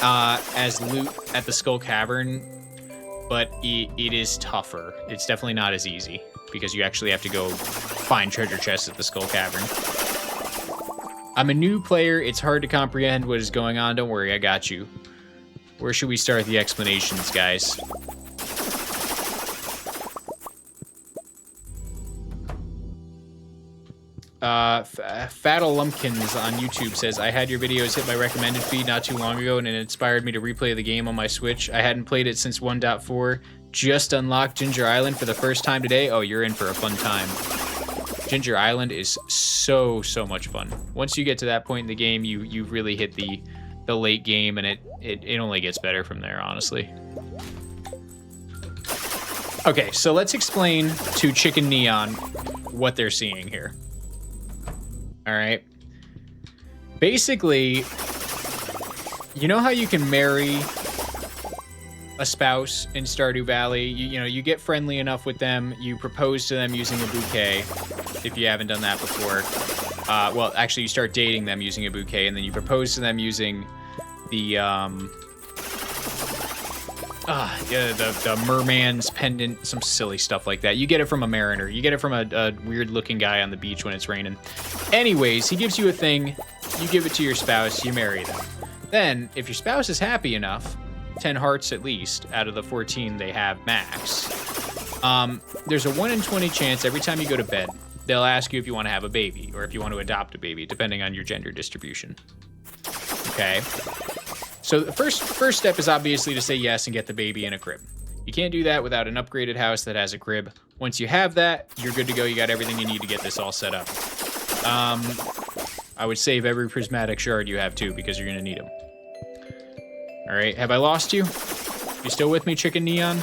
as loot at the Skull Cavern, but it is tougher. It's definitely not as easy, because you actually have to go find treasure chests at the Skull Cavern. I'm a new player. It's hard to comprehend what is going on. Don't worry, I got you. Where should we start the explanations, guys? Fatal Lumpkins on YouTube says, I had your videos hit my recommended feed not too long ago, and it inspired me to replay the game on my Switch. I hadn't played it since 1.4. Just unlocked Ginger Island for the first time today. Oh, you're in for a fun time. Ginger Island is so much fun. Once you get to that point in the game, you've really hit the late game, and it only gets better from there, honestly. Okay, so let's explain to Chicken Neon what they're seeing here. All right. Basically, you know how you can marry a spouse in Stardew Valley? You know, you get friendly enough with them, you propose to them using a bouquet, if you haven't done that before. Well, actually, you start dating them using a bouquet, and then you propose to them using the Yeah, the merman's pendant, some silly stuff like that. You get it from a mariner. You get it from a weird-looking guy on the beach when it's raining. Anyways, he gives you a thing. You give it to your spouse. You marry them. Then, if your spouse is happy enough, 10 hearts at least out of the 14 they have max, there's a 1 in 20 chance every time you go to bed, they'll ask you if you want to have a baby or if you want to adopt a baby, depending on your gender distribution. Okay? So the first step is obviously to say yes and get the baby in a crib. You can't do that without an upgraded house that has a crib. Once you have that, you're good to go. You got everything you need to get this all set up. I would save every prismatic shard you have too, because you're gonna need them. All right, have I lost you? You still with me, Chicken Neon?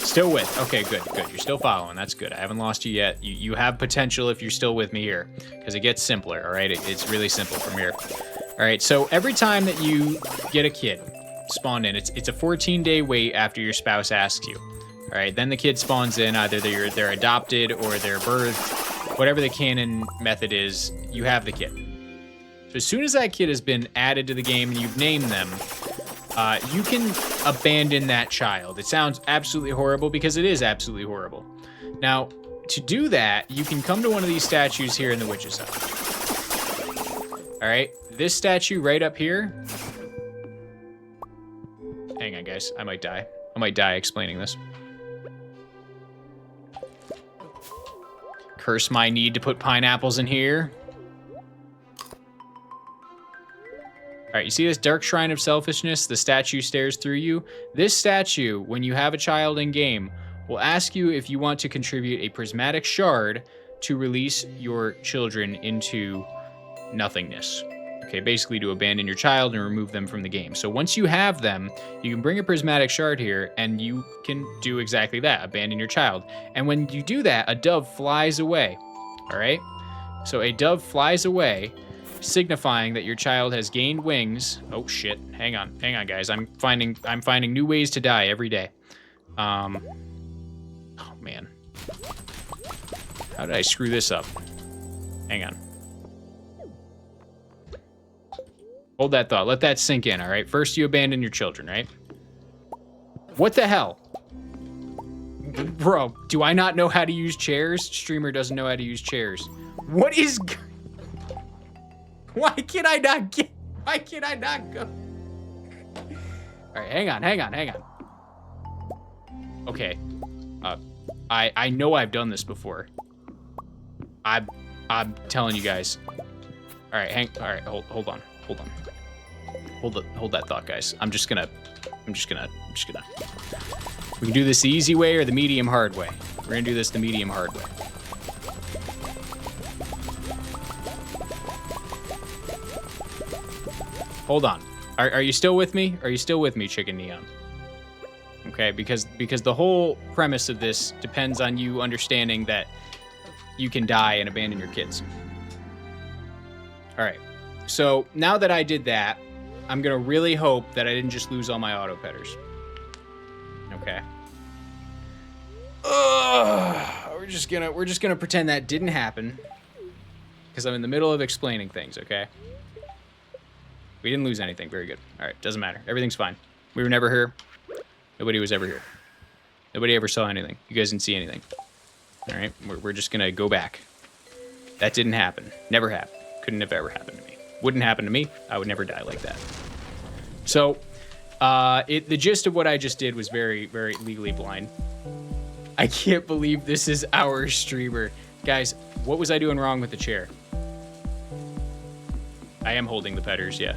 Still with. Okay, good. You're still following. That's good. I haven't lost you yet. You have potential if you're still with me here, because it gets simpler, all right? It's really simple from here. All right, so every time that you get a kid spawned in, it's a 14-day wait after your spouse asks you. All right, then the kid spawns in. Either they're adopted or they're birthed. Whatever the canon method is, you have the kid. So as soon as that kid has been added to the game and you've named them, you can abandon that child. It sounds absolutely horrible because it is absolutely horrible. Now, to do that, you can come to one of these statues here in the witch's hut. All right, this statue right up here. Hang on, guys. I might die. I might die explaining this. Curse my need to put pineapples in here. All right, you see this dark shrine of selfishness? The statue stares through you. This statue, when you have a child in game, will ask you if you want to contribute a prismatic shard to release your children into nothingness. Okay, basically to abandon your child and remove them from the game. So once you have them, you can bring a prismatic shard here and you can do exactly that, abandon your child. And when you do that, a dove flies away, all right? So a dove flies away, signifying that your child has gained wings. Oh shit, hang on guys. I'm finding new ways to die every day. Oh man. How did I screw this up? Hang on. Hold that thought, let that sink in, all right? First you abandon your children, right? What the hell? Bro, do I not know how to use chairs? Streamer doesn't know how to use chairs. What is... Why can I not go? All right, hang on. Okay. I know I've done this before. I'm telling you guys. All right, hold on. Hold that thought, guys. I'm just gonna. We can do this the easy way or the medium hard way. We're gonna do this the medium hard way. Hold on. Are you still with me? Are you still with me, Chicken Neon? Okay, because the whole premise of this depends on you understanding that you can die and abandon your kids. All right. So now that I did that, I'm gonna really hope that I didn't just lose all my auto petters. Okay. We're just gonna pretend that didn't happen because I'm in the middle of explaining things. Okay. We didn't lose anything. Very good. All right, doesn't matter. Everything's fine. We were never here. Nobody was ever here. Nobody ever saw anything. You guys didn't see anything. All right, we're just gonna go back. That didn't happen. Never happened. Couldn't have ever happened to me. Wouldn't happen to me. I would never die like that. So, the gist of what I just did was very, very legally blind. I can't believe this is our streamer. Guys, what was I doing wrong with the chair? I am holding the petters, yeah.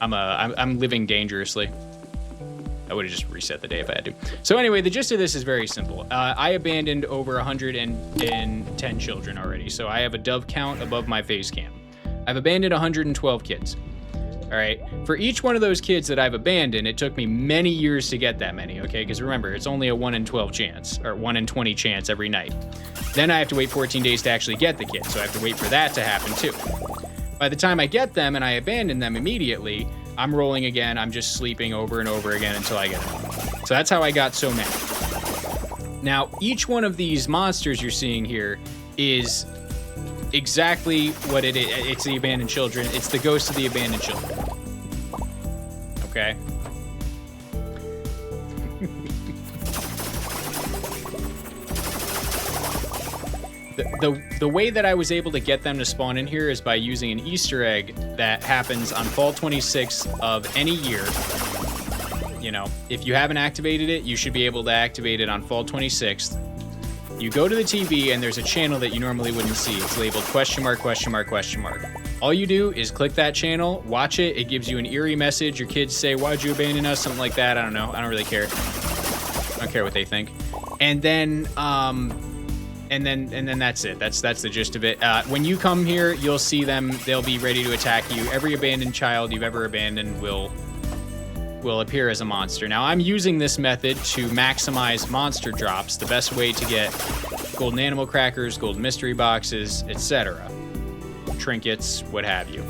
I'm living dangerously. I would have just reset the day if I had to. So anyway, the gist of this is very simple. I abandoned over 110 children already, so I have a dove count above my face cam. I've abandoned 112 kids. All right, for each one of those kids that I've abandoned, it took me many years to get that many, okay? Because remember, it's only a 1 in 12 chance, or 1 in 20 chance every night. Then I have to wait 14 days to actually get the kid, so I have to wait for that to happen too. By the time I get them and I abandon them immediately, I'm rolling again. I'm just sleeping over and over again until I get them. So that's how I got so many. Now, each one of these monsters you're seeing here is exactly what it is. It's the abandoned children. It's the ghost of the abandoned children. Okay. The way that I was able to get them to spawn in here is by using an Easter egg that happens on fall 26th of any year. You know, if you haven't activated it, you should be able to activate it on fall 26th. You go to the TV and there's a channel that you normally wouldn't see. It's labeled question mark, question mark, question mark. All you do is click that channel, watch it. It gives you an eerie message. Your kids say, "Why'd you abandon us?" Something like that. I don't know. I don't really care. I don't care what they think. And then that's it. That's the gist of it. When you come here, you'll see them. They'll be ready to attack you. Every abandoned child you've ever abandoned will appear as a monster. Now, I'm using this method to maximize monster drops, the best way to get golden animal crackers, golden mystery boxes, etc. Trinkets, what have you.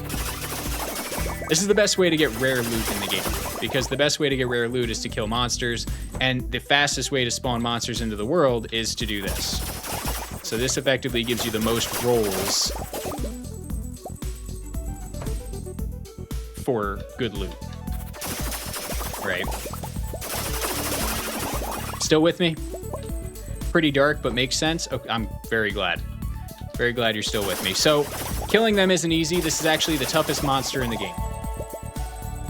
This is the best way to get rare loot in the game, because the best way to get rare loot is to kill monsters, and the fastest way to spawn monsters into the world is to do this. So this effectively gives you the most rolls for good loot. Right. Still with me? Pretty dark, but makes sense. Okay, I'm very glad. Very glad you're still with me. So, killing them isn't easy. This is actually the toughest monster in the game.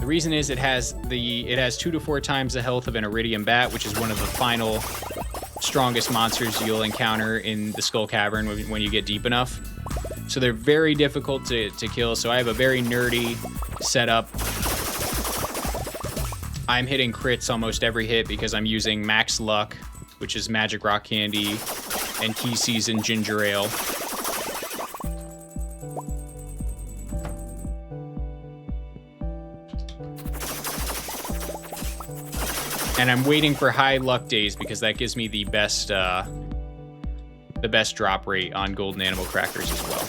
The reason is it has 2 to 4 times the health of an iridium bat, which is one of the final strongest monsters you'll encounter in the Skull Cavern when you get deep enough. So they're very difficult to kill. So I have a very nerdy setup. I'm hitting crits almost every hit because I'm using max luck, which is magic rock candy and key season ginger ale. And I'm waiting for high luck days because that gives me the best drop rate on golden animal crackers as well.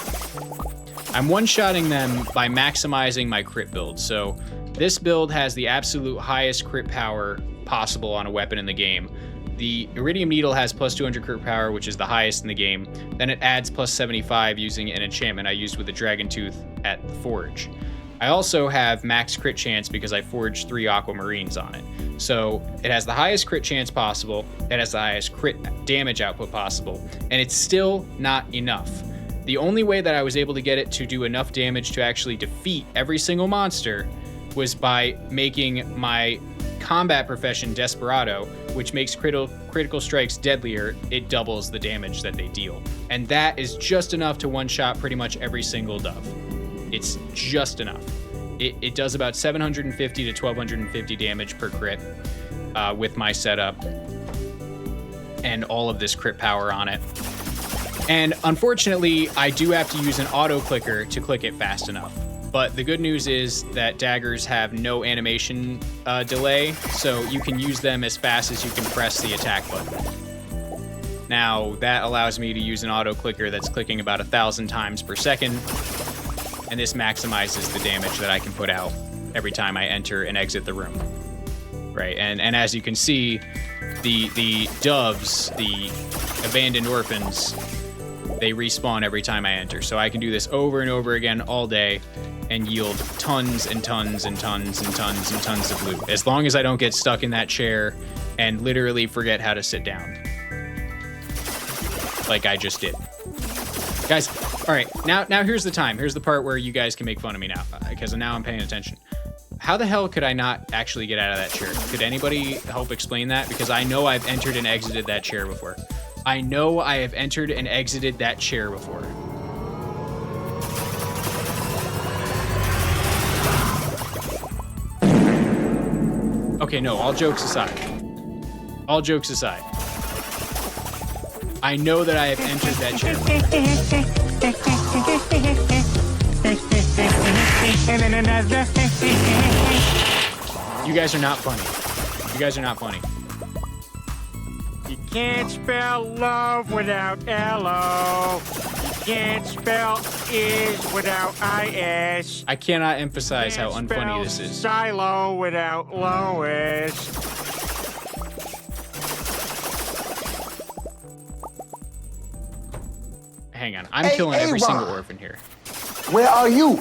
I'm one-shotting them by maximizing my crit build. So this build has the absolute highest crit power possible on a weapon in the game. The Iridium Needle has plus 200 crit power, which is the highest in the game. Then it adds plus 75 using an enchantment I used with the Dragon Tooth at the Forge. I also have max crit chance because I forged 3 Aquamarines on it. So it has the highest crit chance possible, it has the highest crit damage output possible, and it's still not enough. The only way that I was able to get it to do enough damage to actually defeat every single monster was by making my combat profession Desperado, which makes critical strikes deadlier. It doubles the damage that they deal. And that is just enough to one-shot pretty much every single dove. It's just enough. It does about 750 to 1250 damage per crit with my setup and all of this crit power on it. And unfortunately, I do have to use an auto clicker to click it fast enough. But the good news is that daggers have no animation delay, so you can use them as fast as you can press the attack button. Now, that allows me to use an auto clicker that's clicking about 1,000 times per second, and this maximizes the damage that I can put out every time I enter and exit the room. Right, and as you can see, the doves, the abandoned orphans, they respawn every time I enter. So I can do this over and over again all day and yield tons and tons and tons and tons and tons of loot, as long as I don't get stuck in that chair and literally forget how to sit down. Like I just did. Guys, all right, now here's the time. Here's the part where you guys can make fun of me now, because now I'm paying attention. How the hell could I not actually get out of that chair? Could anybody help explain that? Because I know I've entered and exited that chair before. I know I have entered and exited that chair before. Okay, no, all jokes aside. All jokes aside. I know that I have entered that chair before. You guys are not funny. You guys are not funny. You can't spell love without L-O. You can't spell is without I-S. I cannot emphasize how unfunny this is. Silo without Lois. hang on. I'm killing every single orphan here. Where are you?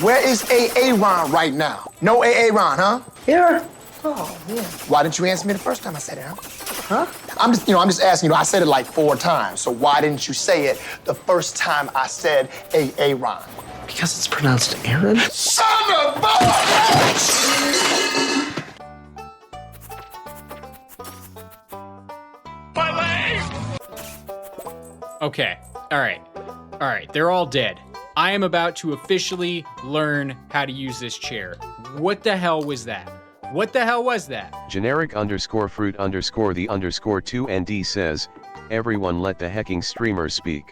Where is Aaron right now? No Aaron, huh? Here. Oh, man. Why didn't you answer me the first time I said it, huh? I'm just asking, I said it like 4 times, so why didn't you say it the first time I said Aaron? Because it's pronounced Aaron? Son of a bitch! Okay. All right. They're all dead. I am about to officially learn how to use this chair. What the hell was that? What the hell was that? Generic _ fruit _ the _ 2ND says, everyone let the hecking streamer speak.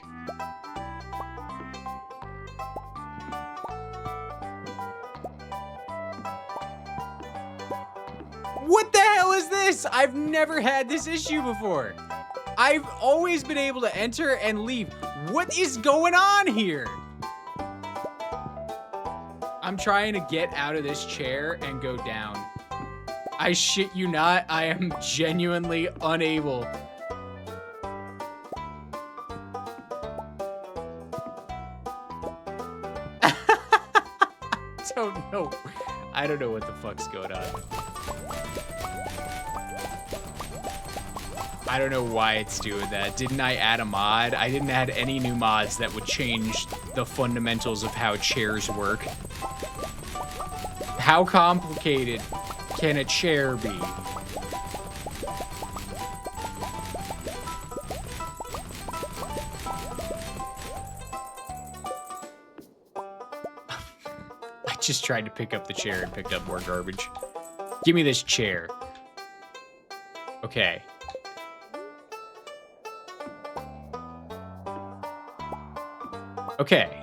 What the hell is this? I've never had this issue before. I've always been able to enter and leave. What is going on here? I'm trying to get out of this chair and go down. I shit you not, I am genuinely unable. I don't know what the fuck's going on. I don't know why it's doing that. Didn't I add a mod? I didn't add any new mods that would change the fundamentals of how chairs work. How complicated can a chair be? I just tried to pick up the chair and picked up more garbage. Give me this chair. Okay. Okay.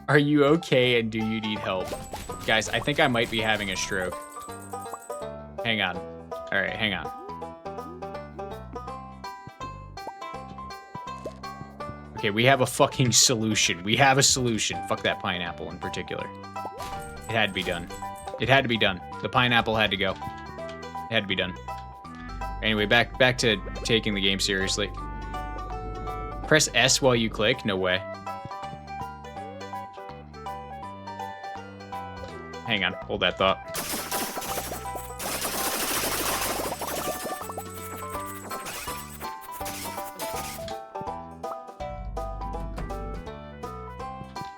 Are you okay and do you need help? Guys, I think I might be having a stroke. Hang on. Alright, hang on. Okay, we have a fucking solution. We have a solution. Fuck that pineapple in particular. It had to be done. It had to be done. The pineapple had to go. It had to be done. Anyway, back to taking the game seriously. Press S while you click? No way. Hang on, hold that thought.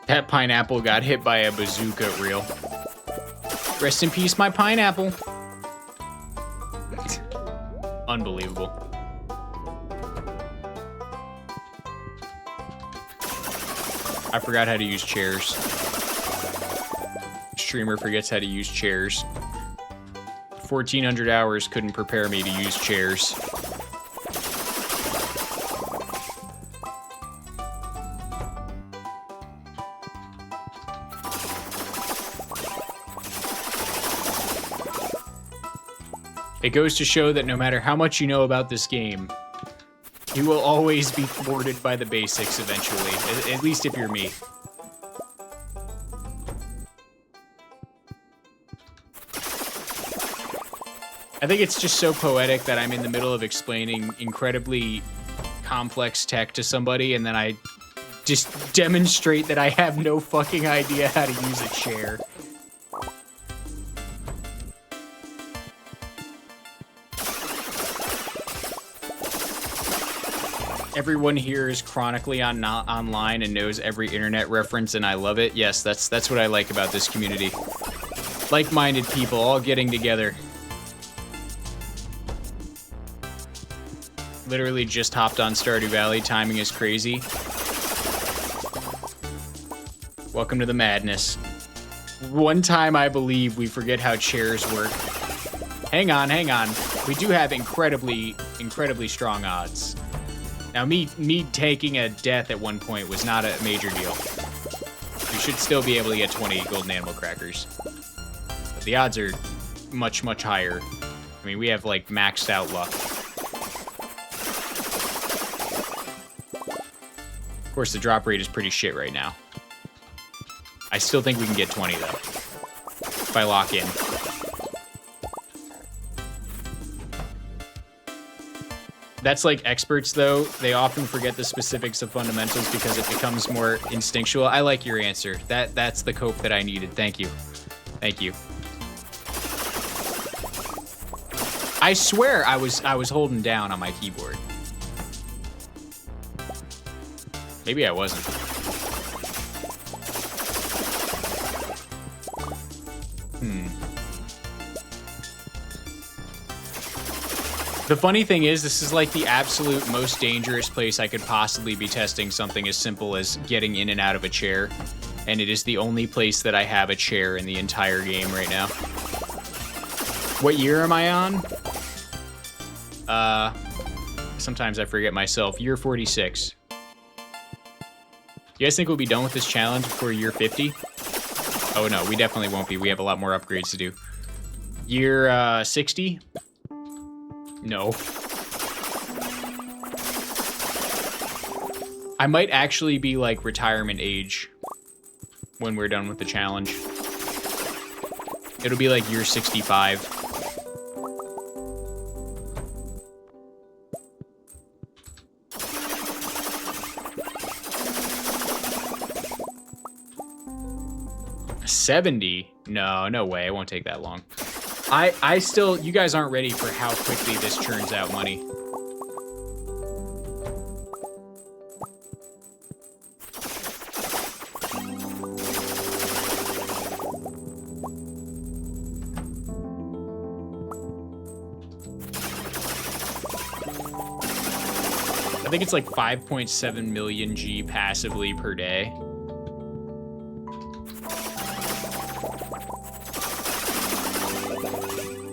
That pineapple got hit by a bazooka reel. Rest in peace, my pineapple. Unbelievable. I forgot how to use chairs. Streamer forgets how to use chairs. 1400 hours couldn't prepare me to use chairs. It goes to show that no matter how much you know about this game, you will always be thwarted by the basics eventually, at least if you're me. I think it's just so poetic that I'm in the middle of explaining incredibly complex tech to somebody, and then I just demonstrate that I have no fucking idea how to use a chair. Everyone here is chronically online and knows every internet reference, and I love it. Yes, that's what I like about this community. Like-minded people all getting together. Literally just hopped on Stardew Valley. Timing is crazy. Welcome to the madness. One time I believe we forget how chairs work. Hang on. We do have incredibly strong odds. Now, me taking a death at one point was not a major deal. We should still be able to get 20 golden animal crackers. But the odds are much higher. I mean, we have, like, maxed out luck. Of course, the drop rate is pretty shit right now. I still think we can get 20, though. If I lock in. That's like experts, though. They often forget the specifics of fundamentals because it becomes more instinctual. I like your answer. That's the cope that I needed. Thank you. Thank you. I swear I was holding down on my keyboard. Maybe I wasn't. The funny thing is, this is like the absolute most dangerous place I could possibly be testing something as simple as getting in and out of a chair. And it is the only place that I have a chair in the entire game right now. What year am I on? Sometimes I forget myself. Year 46. You guys think we'll be done with this challenge before year 50? Oh no, we definitely won't be. We have a lot more upgrades to do. Year 60? No. I might actually be like retirement age when we're done with the challenge. It'll be like year 65. $70? No way. It won't take that long. I still, you guys aren't ready for how quickly this churns out money. I think it's like 5.7 million G passively per day.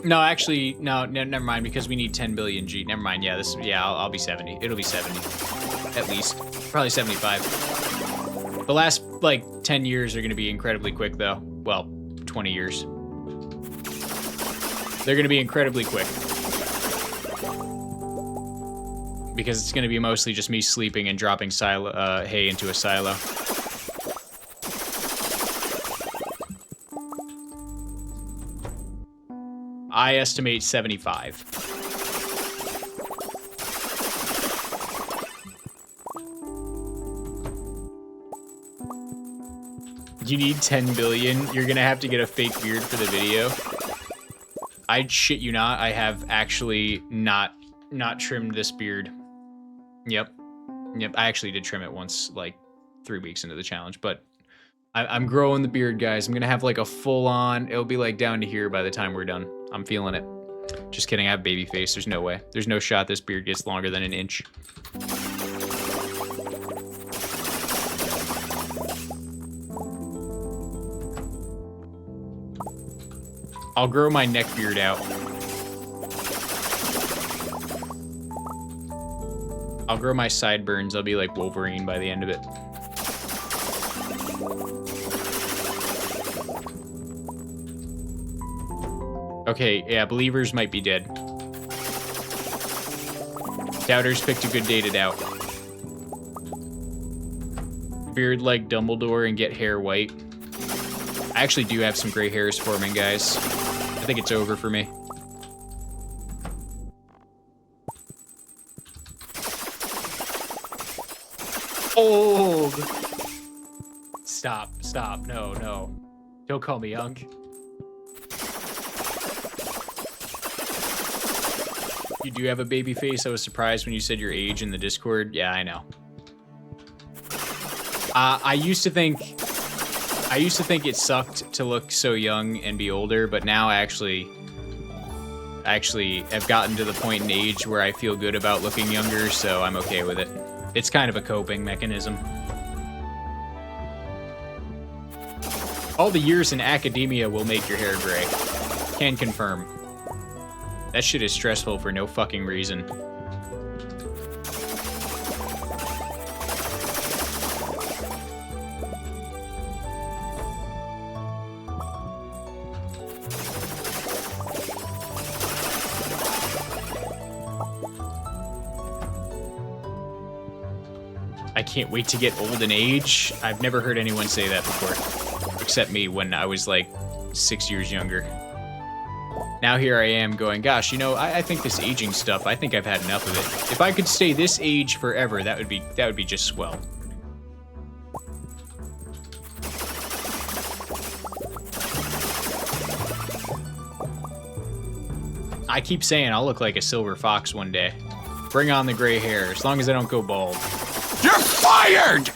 No, actually, no, never mind, because we need 10 billion G. Never mind, yeah, I'll be 70. It'll be 70, at least. Probably 75. The last, like, 10 years are going to be incredibly quick, though. Well, 20 years. They're going to be incredibly quick. Because it's going to be mostly just me sleeping and dropping hay into a silo. I estimate 75. You need 10 billion. You're gonna have to get a fake beard for the video. I'd shit you not. I have actually not trimmed this beard. Yep. I actually did trim it once, like 3 weeks into the challenge, but I'm growing the beard, guys. I'm gonna have like a full-on. It'll be like down to here by the time we're done. I'm feeling it. Just kidding. I have baby face. There's no way. There's no shot this beard gets longer than an inch. I'll grow my neck beard out. I'll grow my sideburns. I'll be like Wolverine by the end of it. Okay, yeah, believers might be dead. Doubters picked a good day to doubt. Beard like Dumbledore and get hair white. I actually do have some gray hairs forming, guys. I think it's over for me. Old! Stop, no. Don't call me young. You do have a baby face. I was surprised when you said your age in the Discord. Yeah, I know. I used to think it sucked to look so young and be older, but now I actually have gotten to the point in age where I feel good about looking younger, so I'm okay with it. It's kind of a coping mechanism. All the years in academia will make your hair gray. Can confirm. That shit is stressful for no fucking reason. I can't wait to get old in age. I've never heard anyone say that before. Except me when I was like 6 years younger. Now here I am going, gosh, you know, I think this aging stuff, I think I've had enough of it. If I could stay this age forever, that would be just swell. I keep saying I'll look like a silver fox one day. Bring on the gray hair, as long as I don't go bald. You're fired!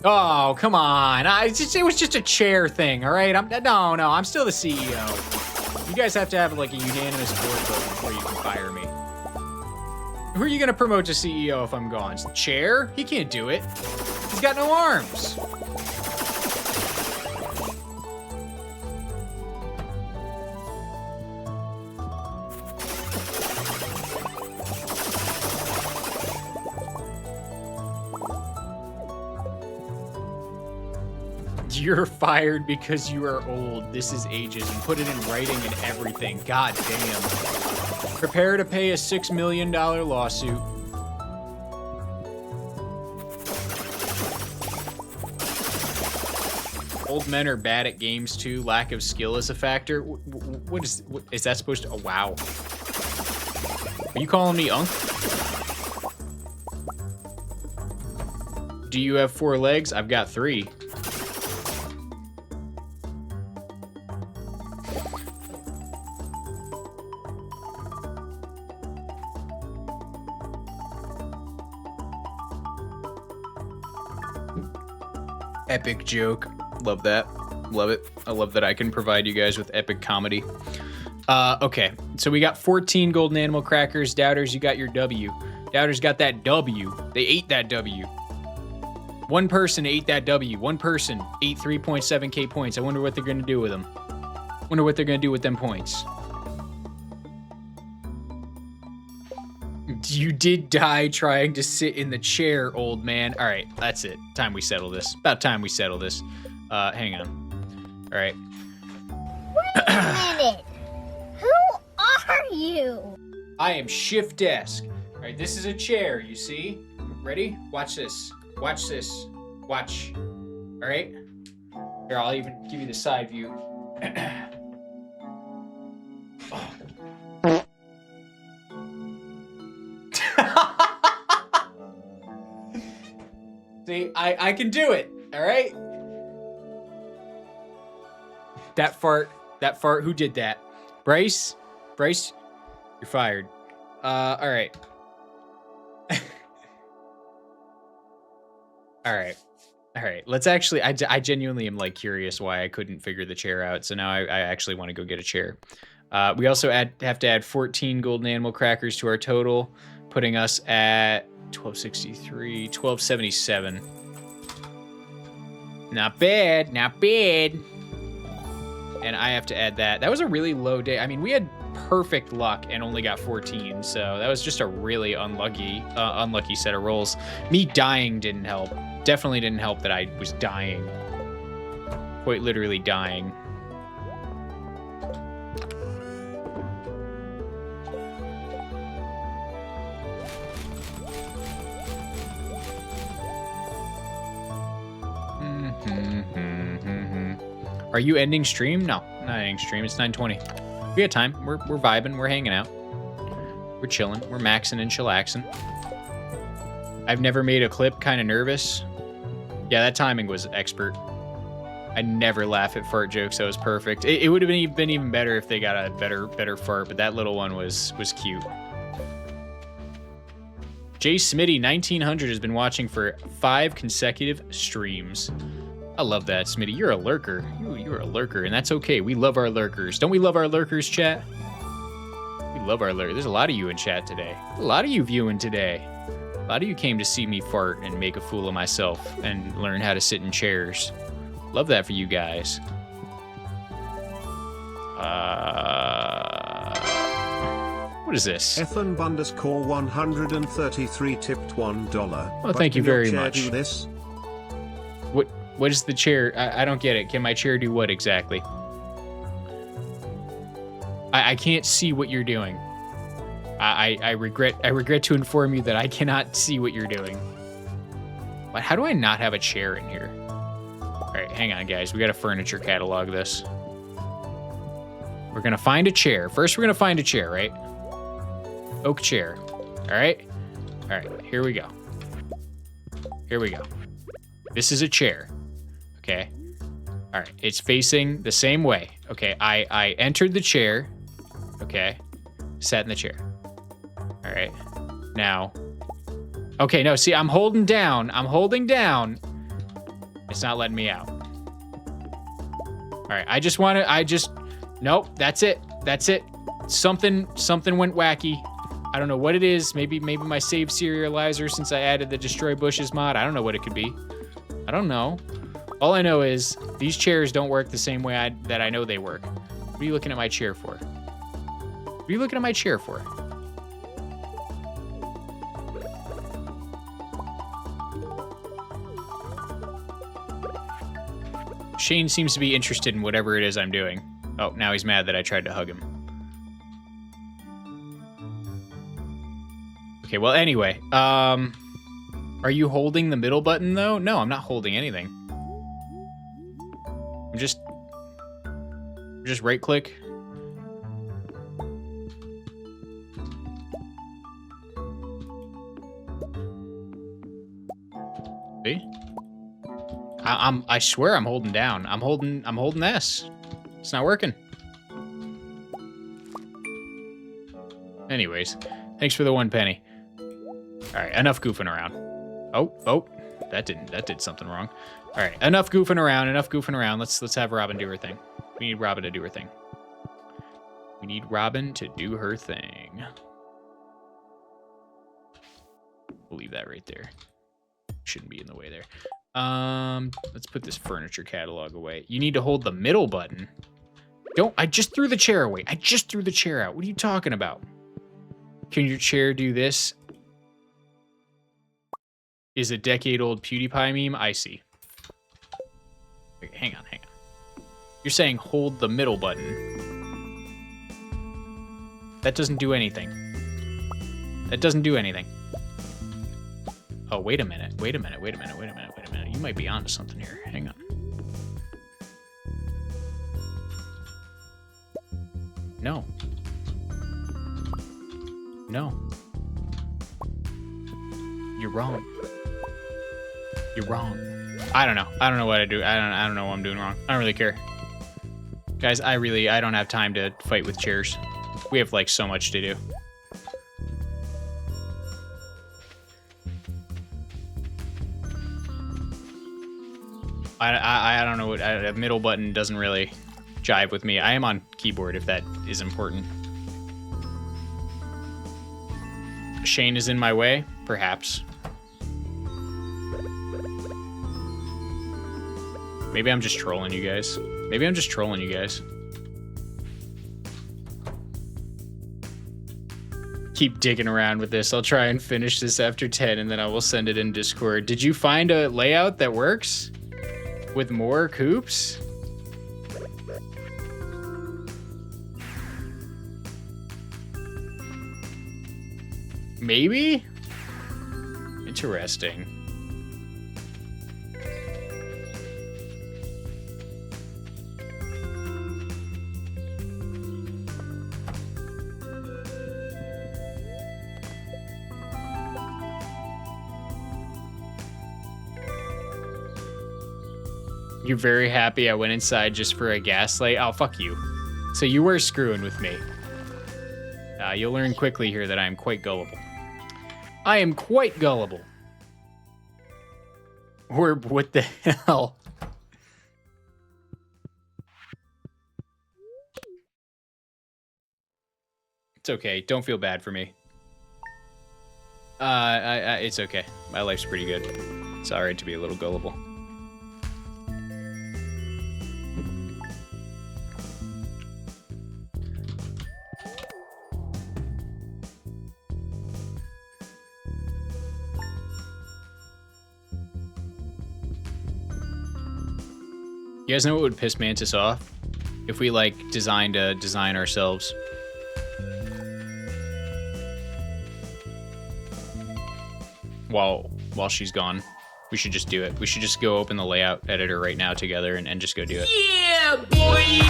Oh, come on. It was just a chair thing, all right? No, I'm still the CEO. You guys have to have like a unanimous board vote before you can fire me. Who are you gonna promote to CEO if I'm gone? Chair? He can't do it. He's got no arms. You're fired because you are old. This is ageism. Put it in writing and everything. God damn. Prepare to pay a $6 million lawsuit. Old men are bad at games too. Lack of skill is a factor. What is that supposed to? Oh, wow. Are you calling me Unk? Do you have 4 legs? I've got 3. Epic joke. Love that. Love it. I love that I can provide you guys with epic comedy. Okay, so we got 14 golden animal crackers. Doubters, you got your W. Doubters got that W. They ate that W. One person ate that W. One person ate 3.7k points. I wonder what they're gonna do with them. Wonder what they're gonna do with them points. You did die trying to sit in the chair, old man. All right, that's it. Time we settle this. About time we settle this. Hang on. All right. Wait a minute. Who are you? I am shiftesque. All right, this is a chair, you see? Ready? Watch this. Watch this. Watch. All right? Here, I'll even give you the side view. See, I can do it, all right? That fart, who did that? Bryce, you're fired. All right. All right, let's actually, I genuinely am like curious why I couldn't figure the chair out, so now I actually want to go get a chair. We also have to add 14 golden animal crackers to our total, putting us at 1263, 1277. Not bad, not bad. And I have to add that. That was a really low day. I mean, we had perfect luck and only got 14, so that was just a really unlucky set of rolls. Me dying didn't help. Definitely didn't help that I was dying. Quite literally dying. Are you ending stream? No, not ending stream. It's 9:20. We got time. We're vibing. We're hanging out. We're chilling. We're maxing and chillaxing. I've never made a clip kind of nervous. Yeah, that timing was expert. I never laugh at fart jokes. That was perfect. It would have been even better if they got a better fart, but that little one was cute. J Smitty 1900 has been watching for 5 consecutive streams. I love that, Smitty. You're a lurker. You're a lurker, and that's okay. We love our lurkers. Don't we love our lurkers, chat? We love our lurkers. There's a lot of you in chat today. A lot of you viewing today. A lot of you came to see me fart and make a fool of myself and learn how to sit in chairs. Love that for you guys. What is this? Ethan Bundescore 133 tipped $1. Well, thank you very much. Do this? What is the chair? I don't get it. Can my chair do what exactly? I can't see what you're doing. I regret to inform you that I cannot see what you're doing. But how do I not have a chair in here? All right, hang on, guys. We got to furniture catalog this. We're gonna find a chair. First, we're gonna find a chair, right? Oak chair. All right? All right, here we go. Here we go. This is a chair, okay? All right, it's facing the same way. Okay, I entered the chair, okay? Sat in the chair. All right, now, okay, no, see, I'm holding down. It's not letting me out. All right, nope, that's it. Something went wacky. I don't know what it is. Maybe my save serializer since I added the destroy bushes mod. I don't know what it could be. I don't know. All I know is these chairs don't work the same way that I know they work. What are you looking at my chair for? What are you looking at my chair for? Shane seems to be interested in whatever it is I'm doing. Oh, now he's mad that I tried to hug him. Okay, well, anyway, are you holding the middle button, though? No, I'm not holding anything. I'm just right-click. See? I swear I'm holding down. I'm holding S. It's not working. Anyways, thanks for the 1 penny. All right, enough goofing around. Oh, that did something wrong. All right, enough goofing around. Let's have Robin do her thing. We need Robin to do her thing. We'll leave that right there. Shouldn't be in the way there. Let's put this furniture catalog away. You need to hold the middle button. I just threw the chair away. I just threw the chair out. What are you talking about? Can your chair do this? Is a decade-old PewDiePie meme? I see. Wait, hang on. You're saying hold the middle button. That doesn't do anything. Oh, wait a minute. You might be onto something here. Hang on. No. You're wrong. I don't know what I do. I don't know what I'm doing wrong. I don't really care. Guys, I don't have time to fight with chairs. We have like so much to do. I don't know what a middle button doesn't really jive with me. I am on keyboard if that is important. Shane is in my way, perhaps. Maybe I'm just trolling you guys. Keep digging around with this. I'll try and finish this after 10 and then I will send it in Discord. Did you find a layout that works? With more coops? Maybe? Interesting. You're very happy I went inside just for a gaslight? Oh, fuck you. So you were screwing with me. You'll learn quickly here that I am quite gullible. Or what the hell? It's okay. Don't feel bad for me. It's okay. My life's pretty good. It's alright to be a little gullible. You guys know what would piss Mantis off? If we, like, designed a design ourselves. While she's gone. We should just do it. We should just go open the layout editor right now together and just go do it. Yeah, boy!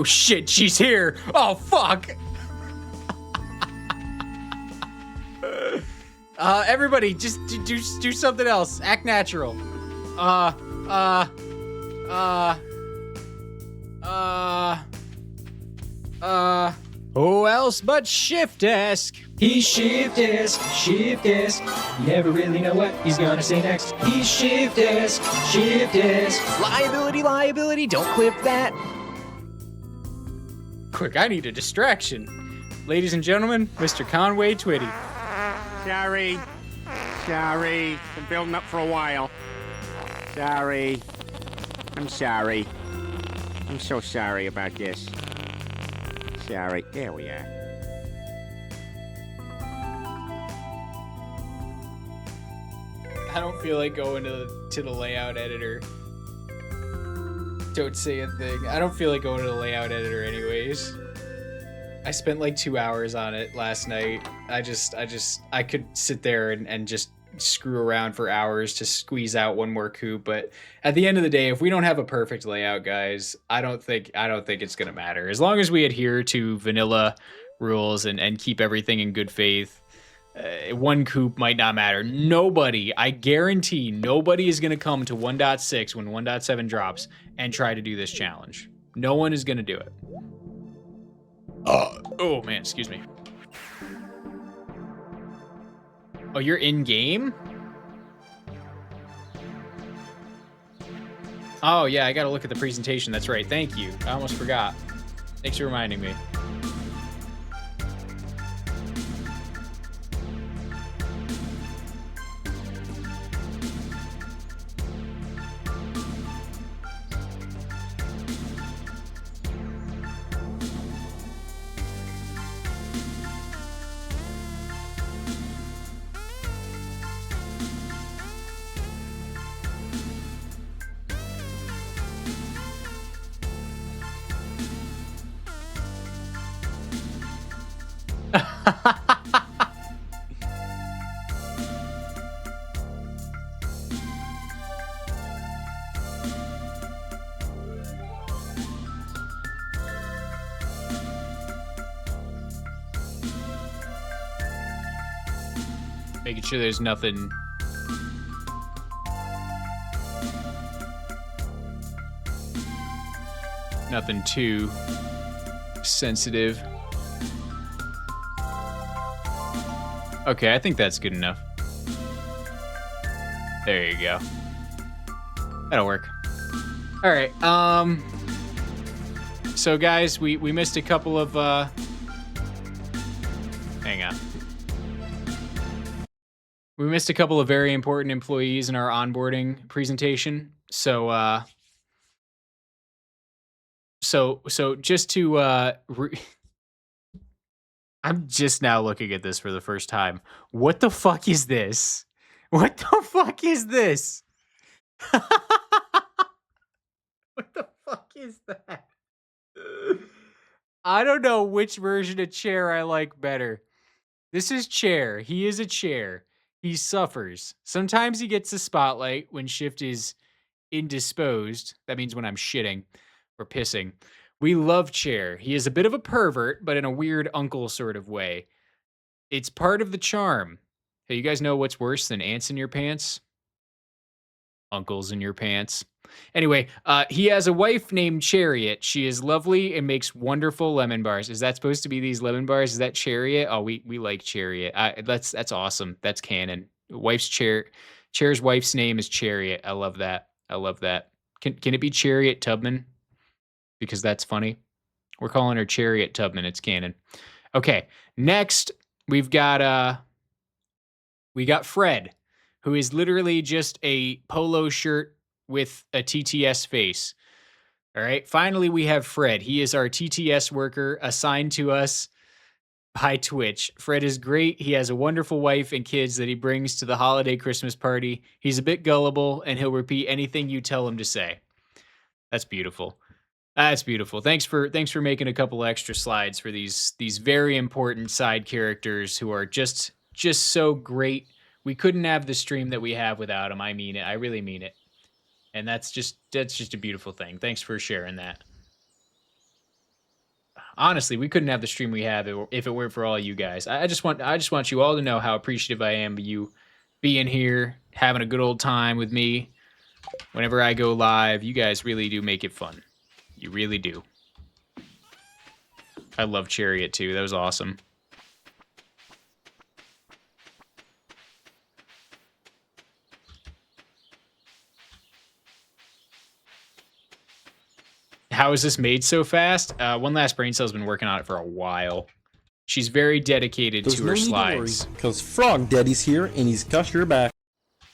Oh shit, she's here. Oh fuck. Everybody, just do something else. Act natural. Who else but shiftesque? He's shiftesque. You never really know what he's gonna say next. He's shiftesque. Liability, don't clip that. Quick, I need a distraction. Ladies and gentlemen, Mr. Conway Twitty. Sorry. Been building up for a while. Sorry. I'm sorry. I'm so sorry about this. Sorry. There we are. I don't feel like going to the layout editor. Don't say a thing. I don't feel like going to the layout editor anyways. I spent like 2 hours on it last night. I could sit there and just screw around for hours to squeeze out one more coup, but at the end of the day, if we don't have a perfect layout, guys, I don't think it's gonna matter. As long as we adhere to vanilla rules and keep everything in good faith, one coup might not matter. Nobody, I guarantee nobody is gonna come to 1.6 when 1.7 drops and try to do this challenge. No one is gonna do it. Oh man, excuse me. Oh, you're in game? Oh yeah, I gotta look at the presentation. That's right. Thank you. I almost forgot. Thanks for reminding me. Making sure there's nothing. Nothing too sensitive. Okay, I think that's good enough. There you go. That'll work. All right. So guys, we missed a couple of hang on. We missed a couple of very important employees in our onboarding presentation. So just to I'm just now looking at this for the first time. What the fuck is this? What the fuck is this? What the fuck is that? I don't know which version of Chair I like better. This is Chair. He is a Chair. He suffers. Sometimes he gets the spotlight when Shift is indisposed. That means when I'm shitting or pissing. We love Chair. He is a bit of a pervert, but in a weird uncle sort of way. It's part of the charm. Hey, you guys know what's worse than ants in your pants? Uncles in your pants. Anyway, he has a wife named Chariot. She is lovely and makes wonderful lemon bars. Is that supposed to be these lemon bars? Is that Chariot? Oh, we like Chariot. That's awesome. That's canon. Chair's wife's name is Chariot. I love that. I love that. Can it be Chariot Tubman? Because that's funny. We're calling her Chariot Tubman. It's canon. Okay, next we got Fred, who is literally just a polo shirt with a TTS face. All right, finally we have Fred. He is our TTS worker assigned to us by Twitch. Fred is great. He has a wonderful wife and kids that he brings to the holiday Christmas party. He's a bit gullible and he'll repeat anything you tell him to say. That's beautiful. That's beautiful. Thanks for making a couple extra slides for these very important side characters who are just so great. We couldn't have the stream that we have without them. I mean it. I really mean it. And that's just a beautiful thing. Thanks for sharing that. Honestly, we couldn't have the stream we have if it weren't for all you guys. I just want you all to know how appreciative I am of you being here, having a good old time with me. Whenever I go live, you guys really do make it fun. You really do. I love Chariot too. That was awesome. How is this made so fast? One Last Brain Cell's been working on it for a while. She's very dedicated to her slides. Because Frog Daddy's here and he's got your back.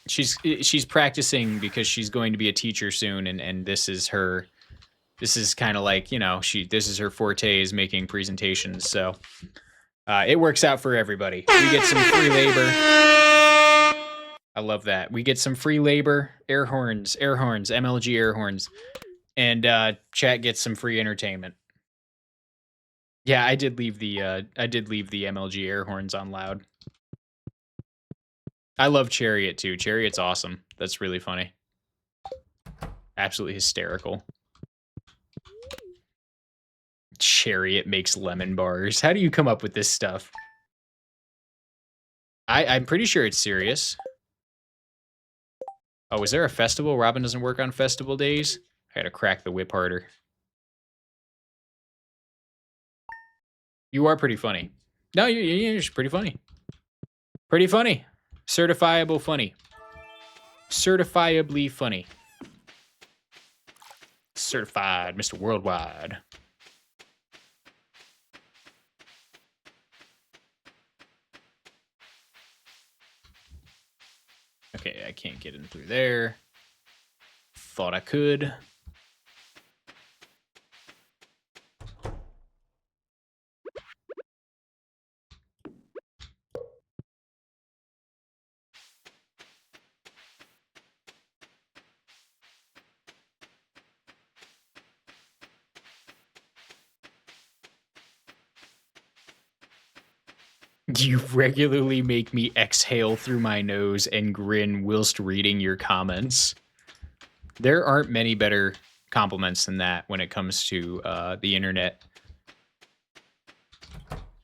She's practicing because she's going to be a teacher soon, and this is her. This is kind of like, you know, this is her forte, is making presentations. So it works out for everybody. We get some free labor. I love that. We get some free labor, air horns, MLG air horns. And chat gets some free entertainment. Yeah, I did leave the MLG air horns on loud. I love Chariot too. Chariot's awesome. That's really funny. Absolutely hysterical. Chariot makes lemon bars. How do you come up with this stuff? I'm pretty sure it's serious. Oh, is there a festival? Robin doesn't work on festival days? I gotta crack the whip harder. You are pretty funny. No, you're pretty funny. Pretty funny. Certifiable funny. Certifiably funny. Certified Mr. Worldwide. Okay, I can't get in through there. Thought I could. You regularly make me exhale through my nose and grin whilst reading your comments. There aren't many better compliments than that when it comes to the internet.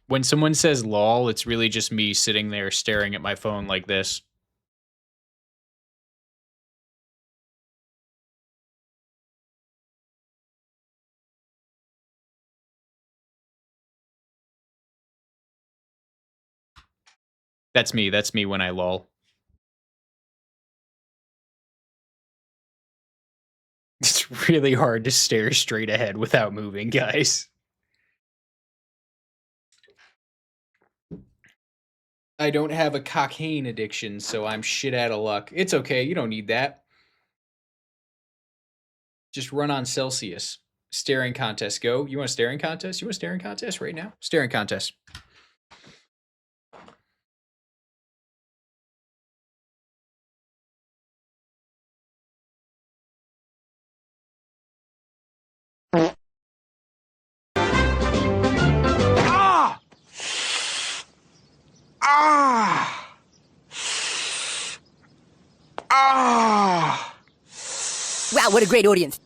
When someone says lol, it's really just me sitting there staring at my phone like this. That's me when I lol. It's really hard to stare straight ahead without moving, guys. I don't have a cocaine addiction, so I'm shit out of luck. It's okay, you don't need that. Just run on Celsius. Staring contest, go. You want a staring contest? You want a staring contest right now? Staring contest. Wow, what a great audience.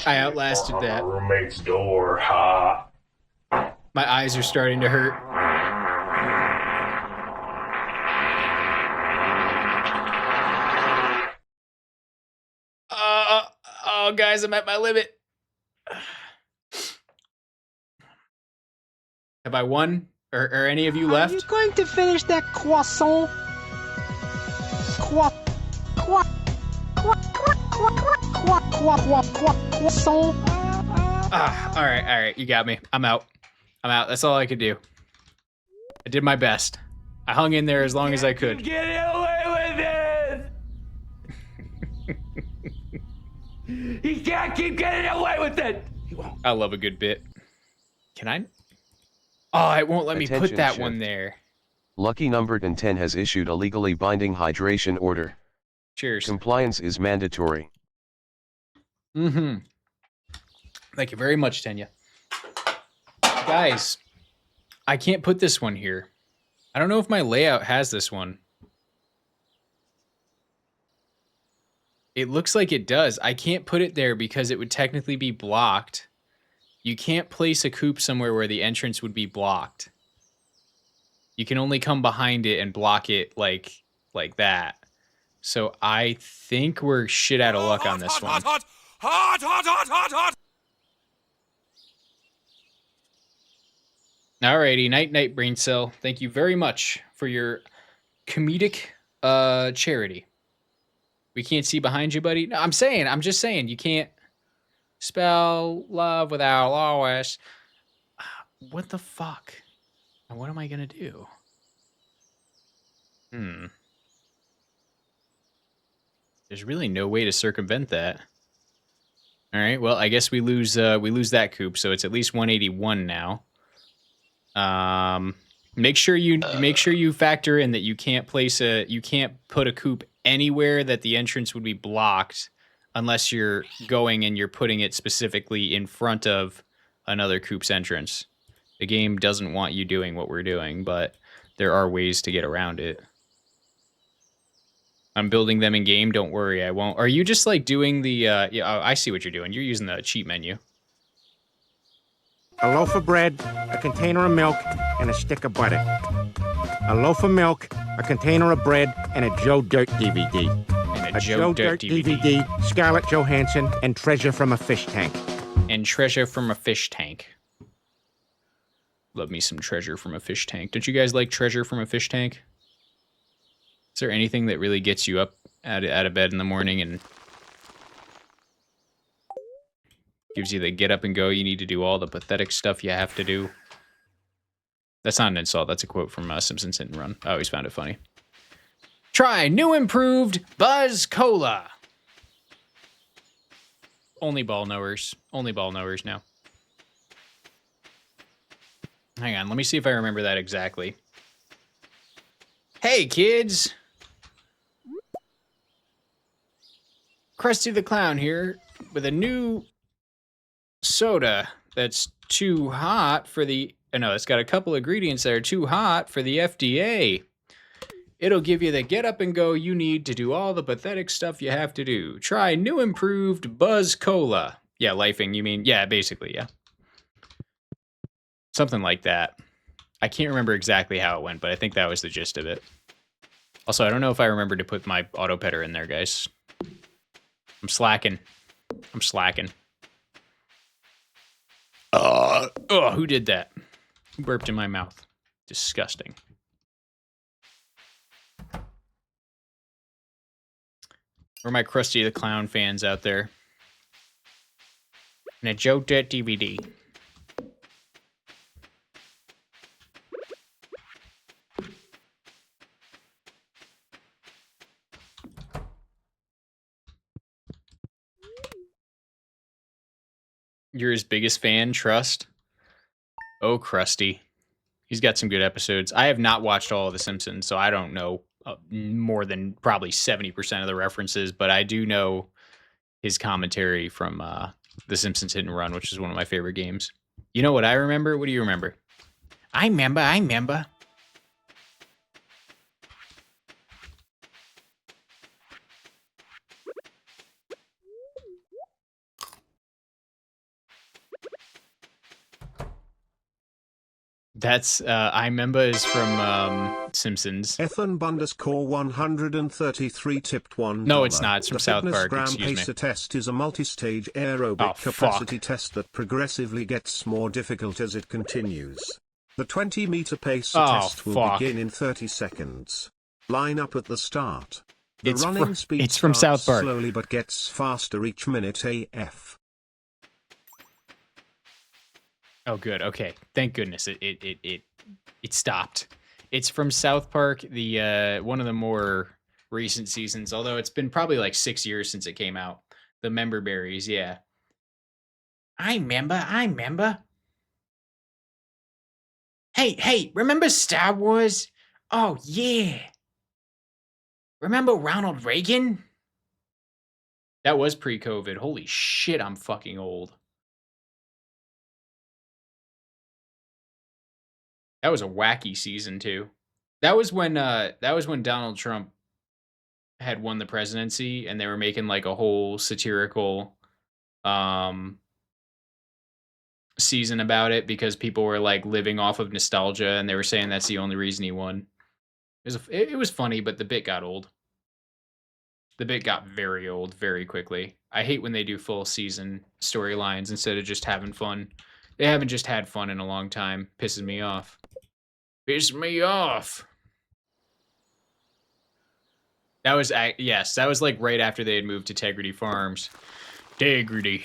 I outlasted that. My roommate's door, ha. My eyes are starting to hurt. Oh, guys, I'm at my limit. Have I won? Or any of you left? Are you going to finish that croissant? Croissant. All right. You got me. I'm out. That's all I could do. I did my best. I hung in there as long as I could. Getting away with it! He can't keep getting away with it! I love a good bit. Can I? Oh, it won't let me put Attention, that Shift. one there. Lucky numbered and 10 has issued a legally binding hydration order. Cheers. Compliance is mandatory. Mm-hmm. Thank you very much, Tanya. Guys, I can't put this one here. I don't know if my layout has this one. It looks like it does. I can't put it there because it would technically be blocked. You can't place a coop somewhere where the entrance would be blocked. You can only come behind it and block it like that. So I think we're shit out of luck on this one. Alrighty, night, brain cell. Thank you very much for your comedic charity. We can't see behind you, buddy. No, I'm just saying, you can't spell love without Lois. What the fuck? What am I gonna do? There's really no way to circumvent that. All right, well, I guess we lose that coop, so it's at least 181 now. Make sure you factor in that you can't put a coop anywhere that the entrance would be blocked unless you're going and you're putting it specifically in front of another coop's entrance. The game doesn't want you doing what we're doing, but there are ways to get around it. I'm building them in game. Don't worry, I won't. Are you just like doing the? Yeah, I see what you're doing. You're using the cheat menu. A loaf of bread, a container of milk, and a stick of butter. A loaf of milk, a container of bread, and a Joe Dirt DVD. And a Joe Dirt DVD. Scarlett Johansson, and Treasure from a Fish Tank. And Treasure from a Fish Tank. Love me some Treasure from a Fish Tank. Don't you guys like Treasure from a Fish Tank? Is there anything that really gets you up out of bed in the morning and gives you the get up and go you need to do all the pathetic stuff you have to do? That's not an insult. That's a quote from Simpsons Hit and Run. I always found it funny. Try new improved Buzz Cola. Only ball knowers. Only ball knowers now. Hang on. Let me see if I remember that exactly. Hey, kids. Krusty the Clown here with a new soda that's too hot for the... No, it's got a couple ingredients that are too hot for the FDA. It'll give you the get up and go you need to do all the pathetic stuff you have to do. Try new improved Buzz Cola. Yeah, lifing, you mean? Yeah, basically, yeah. Something like that. I can't remember exactly how it went, but I think that was the gist of it. Also, I don't know if I remembered to put my auto petter in there, guys. I'm slacking. I'm slacking. Oh, who did that? Who burped in my mouth? Disgusting. Where are my Krusty the Clown fans out there? And a Joe Dirt DVD. You're his biggest fan, Trust? Oh, Krusty. He's got some good episodes. I have not watched all of The Simpsons, so I don't know more than probably 70% of the references, but I do know his commentary from The Simpsons Hit and Run, which is one of my favorite games. You know what I remember? What do you remember? I remember. That's, I remember is from, Simpsons. Ethan Bundescore 133 tipped $1. No, it's not. It's from South Park, excuse me. Pacer test is a multi-stage aerobic capacity test that progressively gets more difficult as it continues. The 20-meter pacer test will begin in 30 seconds. Line up at the start. The running speed from South Park. Slowly but gets faster each minute AF. Oh, good. Okay. Thank goodness it stopped. It's from South Park, the one of the more recent seasons, although it's been probably like 6 years since it came out. The Member Berries, yeah. I remember. Hey, remember Star Wars? Oh, yeah. Remember Ronald Reagan? That was pre-COVID. Holy shit, I'm fucking old. That was a wacky season too. That was when Donald Trump had won the presidency and they were making like a whole satirical season about it because people were like living off of nostalgia and they were saying that's the only reason he won. It was funny, but the bit got old. The bit got very old very quickly. I hate when they do full season storylines instead of just having fun. They haven't just had fun in a long time. Pisses me off. Piss me off. That was, yes, that was like right after they had moved to Tegrity Farms. Tegrity.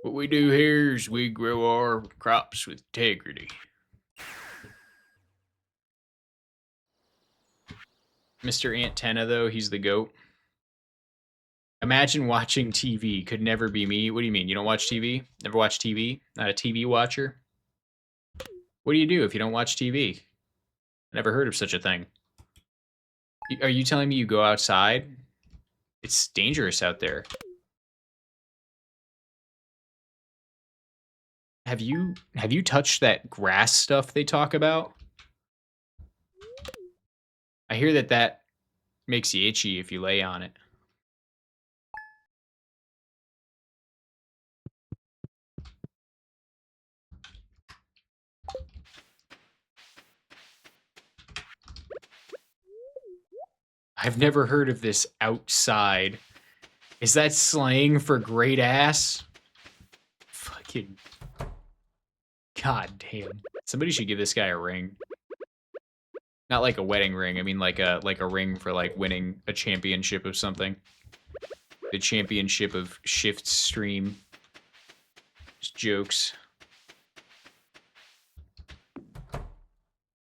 What we do here is we grow our crops with integrity. Mr. Antenna, though, he's the GOAT. Imagine watching TV. Could never be me. What do you mean? You don't watch TV? Never watch TV? Not a TV watcher? What do you do if you don't watch TV? I never heard of such a thing. Are you telling me you go outside? It's dangerous out there. Have you touched that grass stuff they talk about? I hear that makes you itchy if you lay on it. I've never heard of this outside. Is that slang for great ass? Fucking god damn. Somebody should give this guy a ring. Not like a wedding ring. I mean like a ring for like winning a championship of something. The championship of shift stream. Just jokes.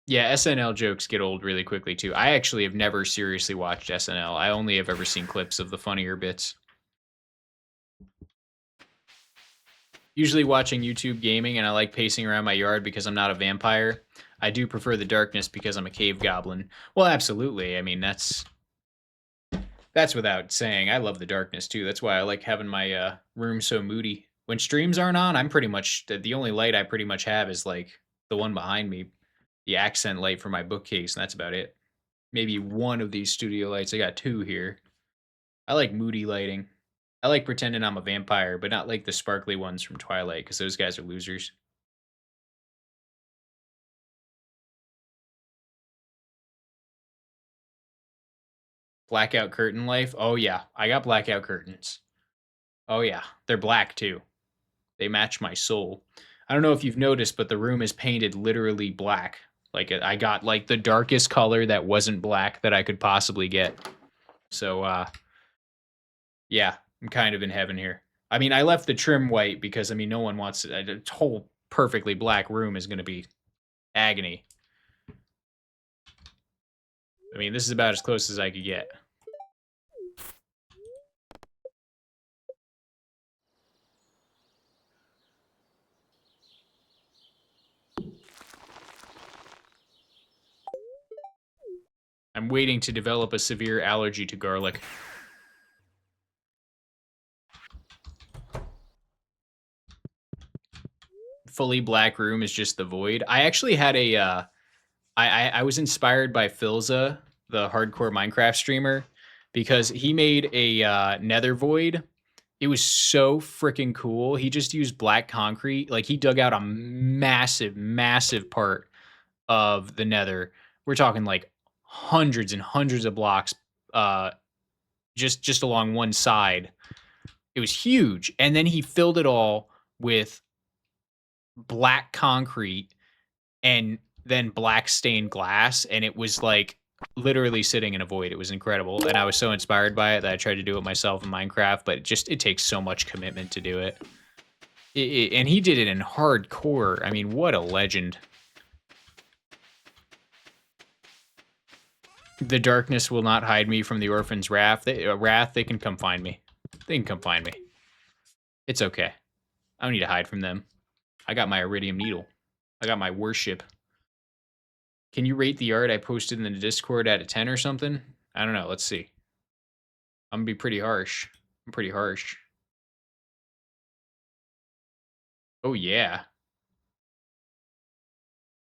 Yeah, SNL jokes get old really quickly too. I actually have never seriously watched SNL. I only have ever seen clips of the funnier bits. Usually watching YouTube gaming, and I like pacing around my yard because I'm not a vampire. I do prefer the darkness because I'm a cave goblin. Well, absolutely. I mean, that's without saying. I love the darkness too. That's why I like having my room so moody. When streams aren't on, I'm pretty much the only light I pretty much have is like the one behind me. The accent light for my bookcase, and that's about it. Maybe one of these studio lights. I got two here. I like moody lighting. I like pretending I'm a vampire, but not like the sparkly ones from Twilight, because those guys are losers. Blackout curtain life? Oh yeah, I got blackout curtains. Oh yeah, they're black too. They match my soul. I don't know if you've noticed, but the room is painted literally black. Like I got like the darkest color that wasn't black that I could possibly get. So yeah, I'm kind of in heaven here. I mean, I left the trim white because I mean no one wants a whole perfectly black room is going to be agony. I mean, this is about as close as I could get. I'm waiting to develop a severe allergy to garlic. Fully black room is just the void. I actually had a, I was inspired by Philza, the hardcore Minecraft streamer, because he made a nether void. It was so freaking cool. He just used black concrete. Like he dug out a massive, massive part of the nether. We're talking like hundreds and hundreds of blocks just along one side. It was huge. And then he filled it all with black concrete and then black stained glass, and it was like literally sitting in a void. It was incredible, and I was so inspired by it that I tried to do it myself in Minecraft, but it takes so much commitment to do it. And he did it in hardcore. I mean, what a legend. The darkness will not hide me from the orphan's wrath. They can come find me. They can come find me. It's okay. I don't need to hide from them. I got my iridium needle. I got my worship. Can you rate the art I posted in the Discord out of 10 or something? I don't know. Let's see. I'm gonna be pretty harsh. I'm pretty harsh. Oh, yeah.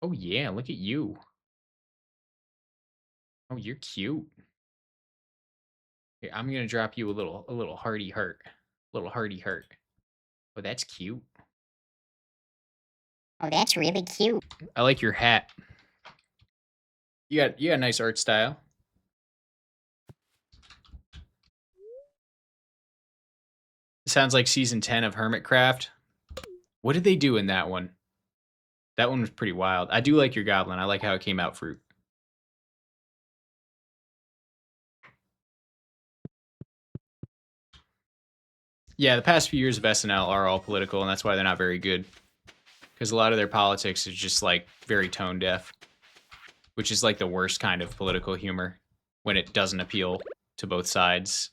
Oh yeah, look at you. Oh, you're cute. Here, I'm gonna drop you a little hearty heart. Little hearty heart. Oh, that's cute. Oh, that's really cute. I like your hat. You got a nice art style. Sounds like season 10 of Hermitcraft. What did they do in that one? That one was pretty wild. I do like your goblin. I like how it came out fruit. Yeah, the past few years of SNL are all political, and that's why they're not very good. Because a lot of their politics is just, like, very tone deaf. Which is, like, the worst kind of political humor. When it doesn't appeal to both sides.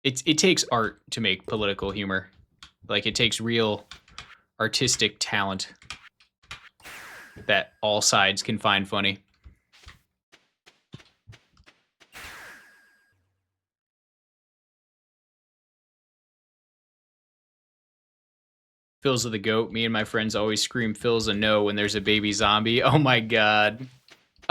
It takes art to make political humor. Like, it takes real artistic talent that all sides can find funny. Phil's of the goat. Me and my friends always scream Phil's a no when there's a baby zombie. Oh my god.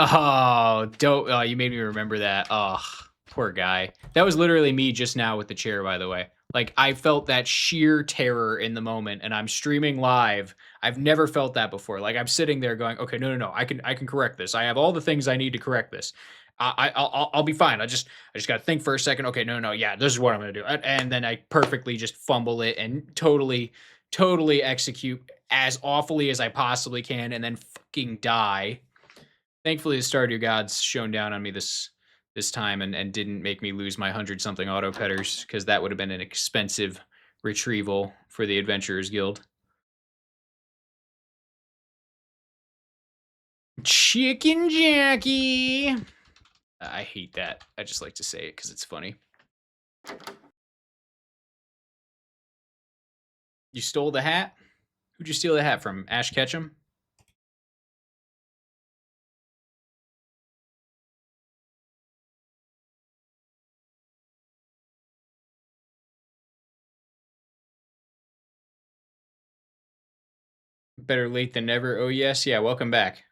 Oh, don't. Oh, you made me remember that. Oh, poor guy. That was literally me just now with the chair, by the way. Like, I felt that sheer terror in the moment, and I'm streaming live. I've never felt that before. Like, I'm sitting there going, okay, no, I can correct this. I have all the things I need to correct this. I'll be fine. I just gotta think for a second. Okay, no, yeah, this is what I'm gonna do, and then I perfectly just fumble it and totally execute as awfully as I possibly can, and then fucking die. Thankfully, the Stardew gods shone down on me this time and didn't make me lose my 100-something auto petters, because that would have been an expensive retrieval for the Adventurers Guild. Chicken Jackie! I hate that. I just like to say it because it's funny. You stole the hat? Who'd you steal the hat from? Ash Ketchum? Better late than never. Oh, yes. Yeah, welcome back.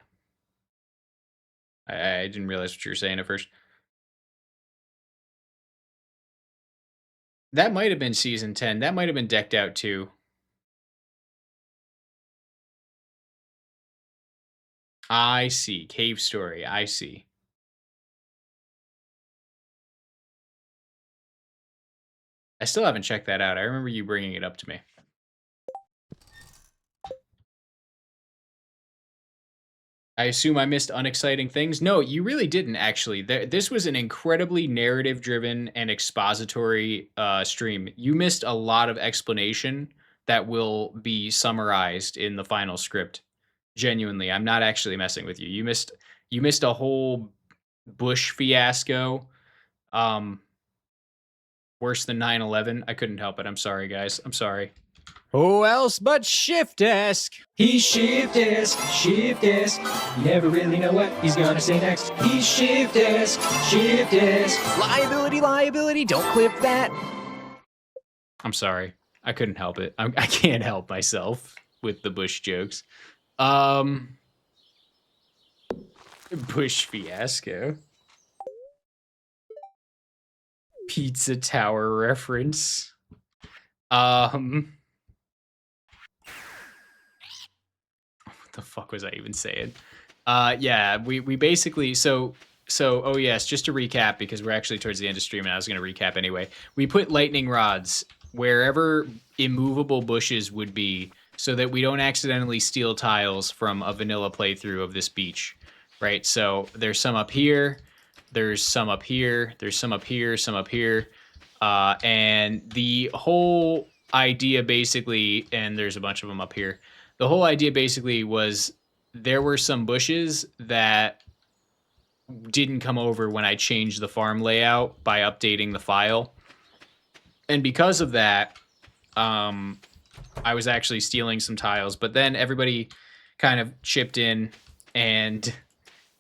I didn't realize what you were saying at first. That might have been season 10. That might have been decked out too. I see. Cave Story. I see. I still haven't checked that out. I remember you bringing it up to me. I assume I missed unexciting things? No, you really didn't, actually. This was an incredibly narrative-driven and expository stream. You missed a lot of explanation that will be summarized in the final script. Genuinely, I'm not actually messing with you. You missed a whole bush fiasco. Worse than 9/11. I couldn't help it. I'm sorry, guys. I'm sorry. Who else but shiftesque? He's shiftesque, shiftesque. You never really know what he's gonna say next. He's shiftesque, shiftesque. Liability, don't clip that. I'm sorry. I couldn't help it. I can't help myself with the Bush jokes. Bush fiasco. Pizza Tower reference. What the fuck was I even saying? Yeah, we basically, so oh yes, just to recap, because we're actually towards the end of stream and I was going to recap anyway. We put lightning rods wherever immovable bushes would be so that we don't accidentally steal tiles from a vanilla playthrough of this beach, right? So there's some up here, there's some up here, there's some up here, some up here, and the whole idea basically, and there's a bunch of them up here, the whole idea basically was there were some bushes that didn't come over when I changed the farm layout by updating the file. And because of that, I was actually stealing some tiles, but then everybody kind of chipped in and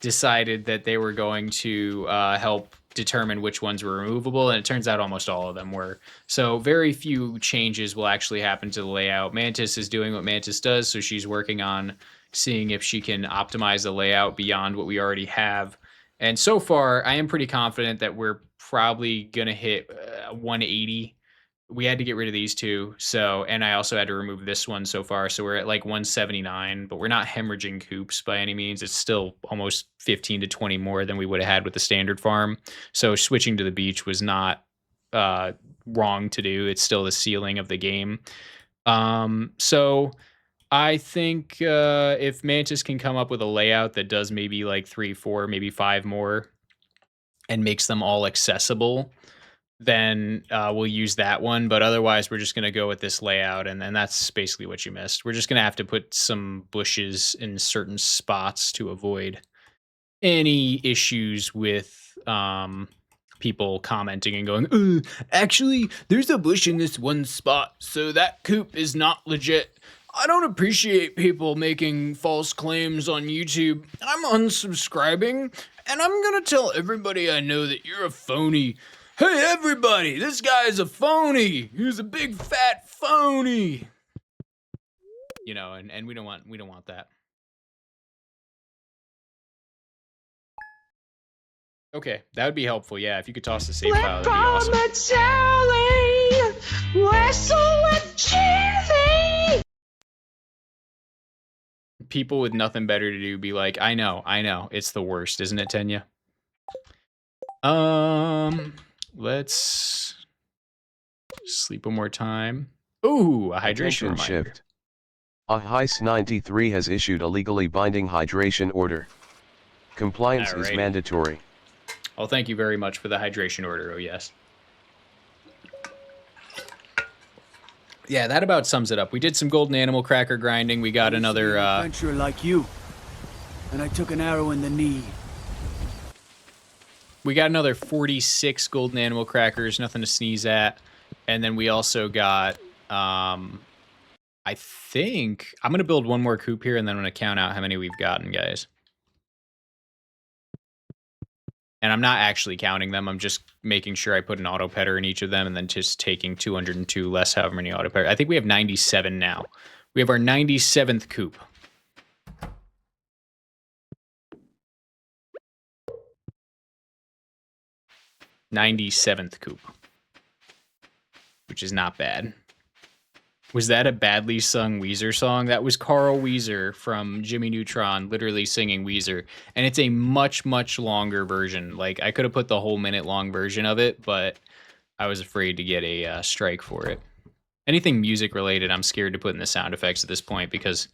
decided that they were going to help determine which ones were removable, and it turns out almost all of them were. So very few changes will actually happen to the layout. Mantis is doing what Mantis does, so she's working on seeing if she can optimize the layout beyond what we already have. And so far, I am pretty confident that we're probably going to hit 180. We had to get rid of these two, so, and I also had to remove this one so far, so we're at like 179, but we're not hemorrhaging coops by any means. It's still almost 15 to 20 more than we would have had with the standard farm. So switching to the beach was not wrong to do. It's still the ceiling of the game. So I think if Mantis can come up with a layout that does maybe like 3, 4, maybe 5 more and makes them all accessible, then we'll use that one. But otherwise, we're just going to go with this layout, and that's basically what you missed. We're just going to have to put some bushes in certain spots to avoid any issues with people commenting and going, actually, there's a bush in this one spot, so that coop is not legit. I don't appreciate people making false claims on YouTube. I'm unsubscribing, and I'm going to tell everybody I know that you're a phony. Hey, everybody, this guy is a phony. He's a big fat phony. You know, and we don't want that. Okay, that would be helpful. Yeah, if you could toss the save file, that'd be awesome. People with nothing better to do be like, I know, it's the worst, isn't it, Tenya? Let's sleep one more time. Ooh, a hydration reminder. Shift. A Heist 93 has issued a legally binding hydration order. Compliance is mandatory. Well, thank you very much for the hydration order, oh yes. Yeah, that about sums it up. We did some golden animal cracker grinding. We got another adventurer like you, and I took an arrow in the knee. We got another 46 golden animal crackers, nothing to sneeze at. And then we also got, I think, I'm going to build one more coop here, and then I'm going to count out how many we've gotten, guys. And I'm not actually counting them. I'm just making sure I put an auto petter in each of them, and then just taking 202 less however many auto petter. I think we have 97 now. We have our 97th coop. '97th coop, which is not bad. Was that a badly sung Weezer song? That was Carl Weezer from Jimmy Neutron literally singing Weezer, and it's a much, much longer version. Like, I could have put the whole minute-long version of it, but I was afraid to get a strike for it. Anything music-related, I'm scared to put in the sound effects at this point, because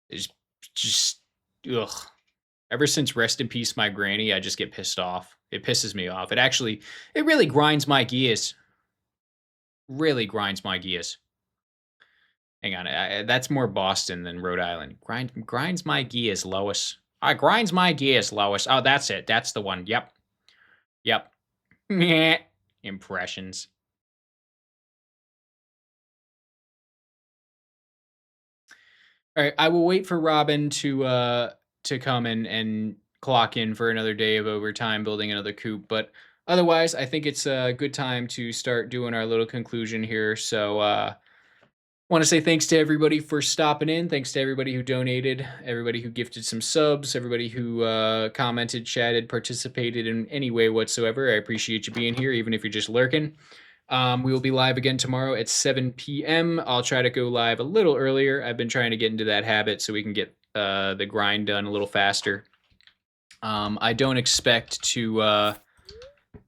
it's just, ugh. Ever since Rest in Peace My Granny, I just get pissed off. It pisses me off. It really grinds my gears. Really grinds my gears. Hang on, that's more Boston than Rhode Island. Grinds my gears, Lois. Grinds my gears, Lois. Oh, that's it. That's the one. Yep. Impressions. All right, I will wait for Robin to come and clock in for another day of overtime building another coop, but otherwise I think it's a good time to start doing our little conclusion here. So want to say thanks to everybody for stopping in. Thanks to everybody who donated, everybody who gifted some subs, everybody who commented, chatted, participated in any way whatsoever. I appreciate you being here, even if you're just lurking. We will be live again tomorrow at 7 p.m. I'll try to go live a little earlier. I've been trying to get into that habit so we can get the grind done a little faster. I don't expect to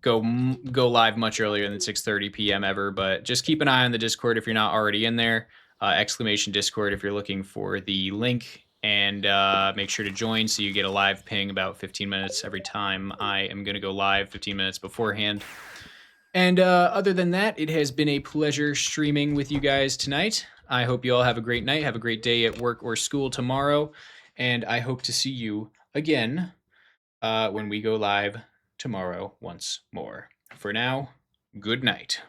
go live much earlier than 6:30 p.m. ever, but just keep an eye on the Discord if you're not already in there. Exclamation Discord if you're looking for the link, and make sure to join so you get a live ping about 15 minutes every time I am going to go live, 15 minutes beforehand. And other than that, it has been a pleasure streaming with you guys tonight. I hope you all have a great night, have a great day at work or school tomorrow, and I hope to see you again when we go live tomorrow once more. For now, good night.